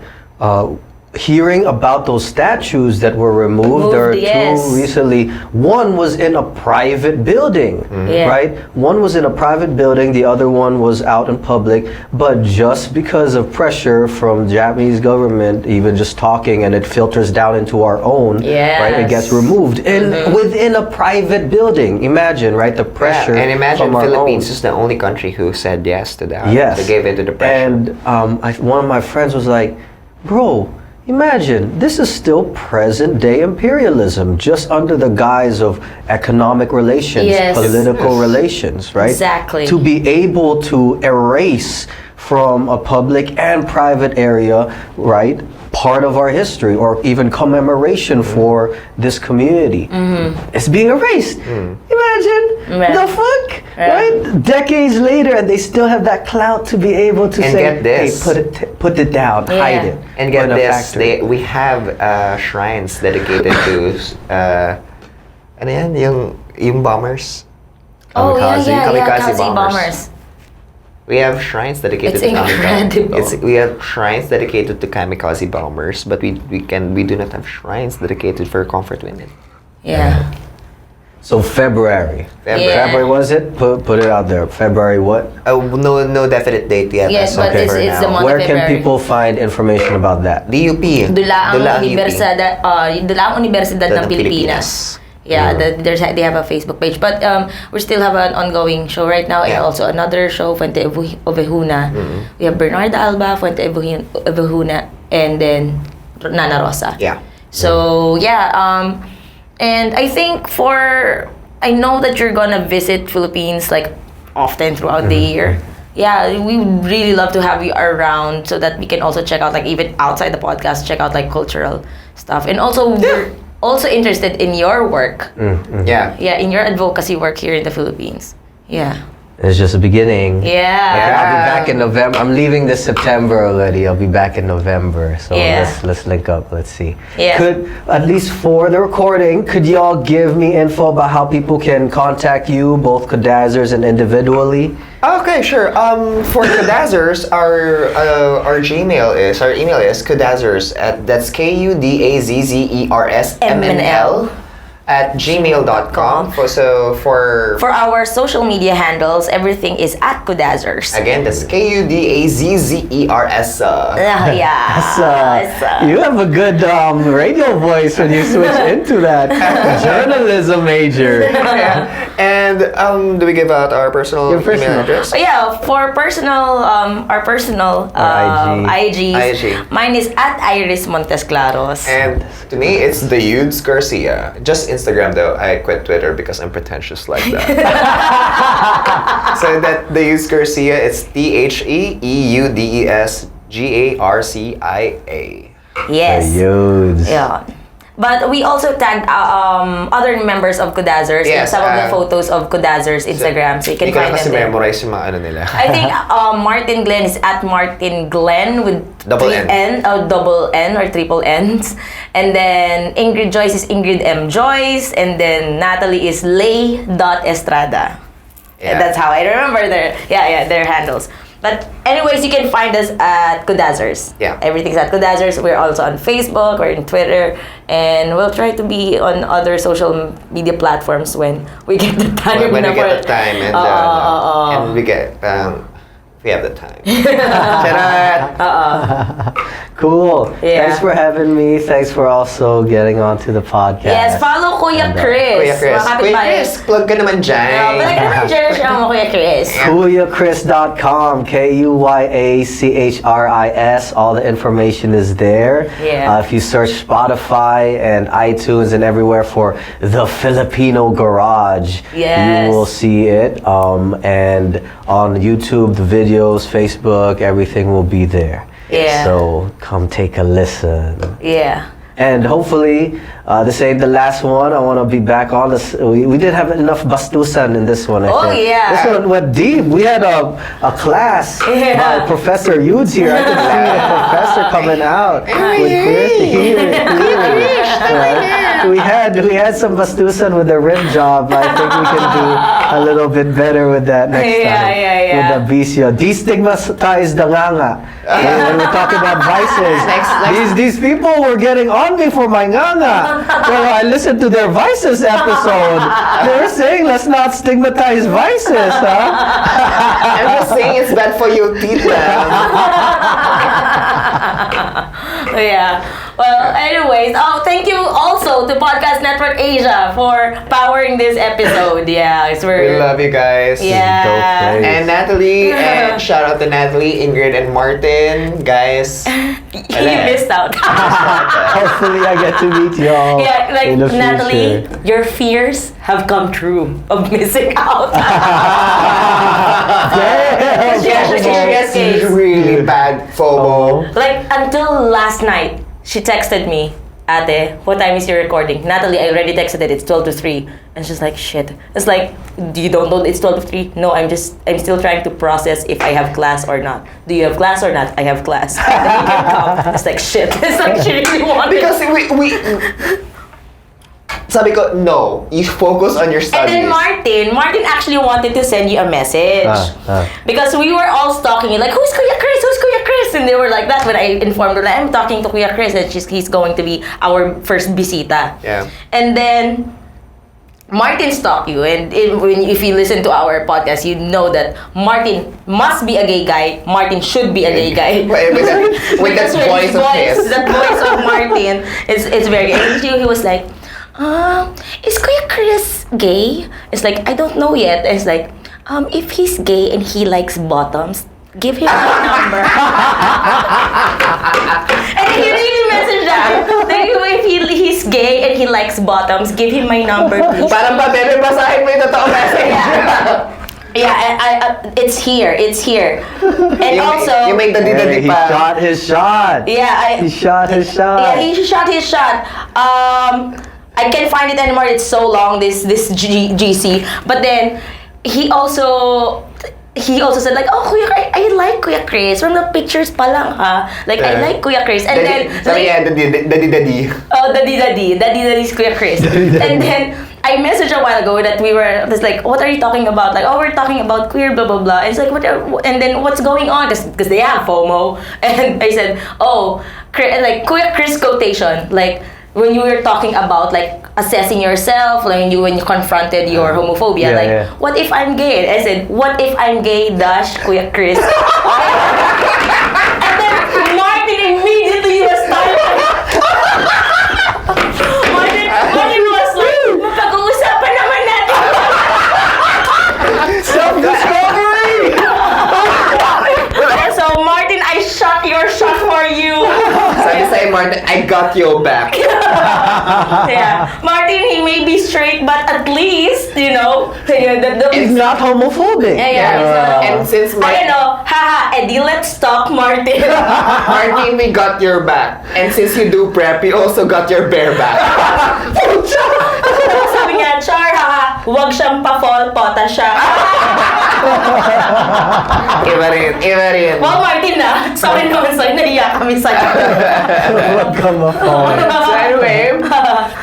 hearing about those statues that were removed, there are two recently. One was in a private building, right? One was in a private building, the other one was out in public, but just because of pressure from Japanese government, even just talking, and it filters down into our own, right? It gets removed within a private building. Imagine, right? The pressure.
And imagine
from
Philippines is the only country who said yes to that.
Yes.
They gave in to the pressure.
And one of my friends was like, bro, imagine, this is still present-day imperialism, just under the guise of economic relations, political relations, right?
Exactly.
To be able to erase from a public and private area, right, part of our history or even commemoration for this community. It's being erased. Imagine the fuck, right? Decades later, and they still have that clout to be able to say,
get this.
"Hey, put it down, hide it."
And get this, we have shrines dedicated to ano yan, yung bombers.
Kamikaze bombers.
We have shrines dedicated to kamikaze. We have shrines dedicated to kamikaze bombers, but we do not have shrines dedicated for comfort women.
Yeah.
So February, was it? Put it out there. February what?
No definite date yet.
Yes, but it's the month
Where
of February.
can people find information about that?
DUP.
Dulaang Universidad ng Pilipinas. Yeah, they have a Facebook page, but we still have an ongoing show right now, and also another show, Fuente Ovejuna. We have Bernarda Alba, Fuente Ovejuna, and then Nana Rosa.
Yeah.
So and I think I know that you're gonna visit Philippines like often throughout the year. Yeah, we would really love to have you around so that we can also check out, like, even outside the podcast, check out like cultural stuff, and also we're also interested in your work. In your advocacy work here in the Philippines.
It's just the beginning.
Yeah.
I'll be back in November. I'm leaving this September already. I'll be back in November. So let's link up. Let's see.
Yeah.
Could, at least for the recording, could y'all give me info about how people can contact you, both Kudazzers and individually?
Okay, sure. For Kudazzers, our email is Kudazzers that's KUDAZZERSMNL @gmail.com. So for
our social media handles, everything is at Kudazzers.
Again, that's KUDAZZERS.
You have a good radio voice when you switch into that journalism major.
And do we give out our personal email address?
For personal our personal IGs. Mine is at Iris Montesclaros.
And to me, it's the Eudes Garcia. Just Instagram though. I quit Twitter because I'm pretentious like that. So that the Eudes Garcia, it's TheEuDesGarcia.
Yes.
Eudes.
Yeah. But we also tagged other members of Kudazzers in
Yes,
some of the photos of Kudazzers Instagram, so you can
Hindi ko
find
na kasi
them there.
memorize yung mga ano nila.
I think Martin Glen is at Martin Glen with
Double
double N or triple N's. And then Ingrid Joyce is Ingrid M. Joyce. And then Natalie is Estrada.
Yeah.
That's how I remember their handles. But anyways, you can find us at Kudazzers.
Yeah.
Everything's at Kudazzers. We're also on Facebook, we're on Twitter, and we'll try to be on other social media platforms when we get the time.
When we get the time and we get we have the time.
Cool.
Yeah.
Thanks for having me. Thanks for also getting onto the podcast.
Yes, follow KuyaChris.
Kuya Chris. Kuya Chris, plug ka naman dyan.
Palagi naman dyan siya mo, KuyaChris.
KuyaChris.com, KuyaChris. All the information is there.
Yeah.
If you search Spotify and iTunes and everywhere for The Filipino Garage,
Yes.
you will see it. And on YouTube, the videos, Facebook, everything will be there.
Yeah.
So come take a listen.
Yeah.
And hopefully, this ain't the last one. I want to be back on this. We did have enough bastusan in this one, I
Oh,
think.
yeah.
This one went deep. We had a class
Yeah.
by Professor Eudes here. I could see the professor coming out with clear. We had some bastusan with a rim job. I think we can do a little bit better with that next time.
Yeah.
With the bisyo. Destigmatize the nganga. When we talk about vices, these people were getting on me for my nganga. Well, I listened to their vices episode. They were saying, let's not stigmatize vices, huh?
I'm just saying it's bad for your teeth lang.
Yeah. Well, anyways, thank you also to Podcast Network Asia for powering this episode. Yeah,
We love you guys.
Yeah.
Dope place.
And Natalie, and shout out to Natalie, Ingrid, and Martin. Guys,
You missed out.
Hopefully I get to meet y'all
Yeah, like
in the
Natalie,
future.
your fears have come true of missing out.
Damn.
It's really bad FOMO.
Like until last night, she texted me, Ate, what time is your recording? Natalie, I already texted it. It's 12 to 3. And she's like, shit. It's like, you don't know it's 12 to 3? No, I'm still trying to process if I have class or not. Do you have class or not? I have class. Then you can come. It's like, shit. It's like she really wanted.
Because we sabi ko, no, you focus on your
And
studies.
then Martin actually wanted to send you a message. Because we were all stalking you, like, who's KuyaChris? Who's KuyaChris? And they were like that when I informed her, like, I'm talking to KuyaChris and he's going to be our first bisita.
Yeah.
And then Martin stalked you, and if you listen to our podcast, you know that Martin must be a gay guy. Martin should be a gay guy.
With that voice of his.
That voice of Martin is very gay. And he was like, is KuyaChris gay? It's like, I don't know yet. It's like, if he's gay and he likes bottoms, give him my number. And he really messaged that. Like, if he's gay and he likes bottoms, give him my number, please.
Parang ba, bebe, basahin mo yung totoo message.
Yeah, it's here. And also,
You make the
Hey,
didadi
he
pa.
shot his shot.
yeah,
He shot his shot.
Yeah, he shot his shot. I can't find it anymore. It's so long. This GC. But then he also said like, oh, I like KuyaChris from the pictures pa lang ha. Like I like KuyaChris. And then
Sabi niya, dadi.
oh, daddy's KuyaChris. And then I messaged a while ago that it's like, what are you talking about? Like, oh, we're talking about queer, blah, blah, blah. And it's like, and then what's going on? Because they have FOMO. And I said, oh, like, KuyaChris quotation. Like, when you were talking about, like, assessing yourself, like, when you confronted your homophobia,
Yeah,
like,
yeah.
what if I'm gay? I said, what if I'm gay, KuyaChris? And then Martin immediately was starting. Martin was like, mapag-uusapan naman natin.
Self-discovery!
So Martin, I shot your shot for you.
Sabi sa'yo, Martin, Martin, I got your back.
Yeah. Martin, he may be straight, but at least, you know,
It's not homophobic.
And since
I don't know, haha, Eddie, let's talk, Martin.
Martin, we got your back. And since you do prep, you also got your bare back.
Sabi niya, Char, haha, huwag siyang pa-fall, pota siya.
Iba rin.
Wow, Martin na. Sorry naman sa'yo, naiyak kami sa'yo.
Huwag ka ma-fall.
So anyway,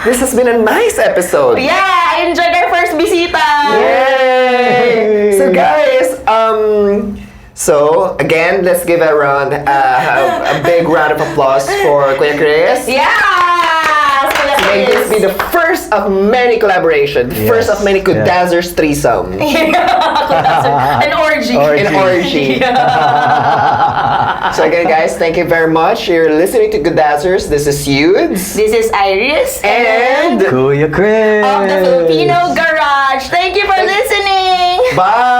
this has been a nice episode.
Yeah, I enjoyed our first bisita.
Yay! So guys, so again, let's give a big round of applause for KuyaChris.
Yeah!
May this be the first of many collaborations, the first of many Kudazzers threesome.
An orgy.
An orgy. So again, guys, thank you very much. You're listening to Kudazzers. This is Eudes.
This is Iris.
And
KuyaChris
of the Filipino Garage. Thank you for listening.
bye.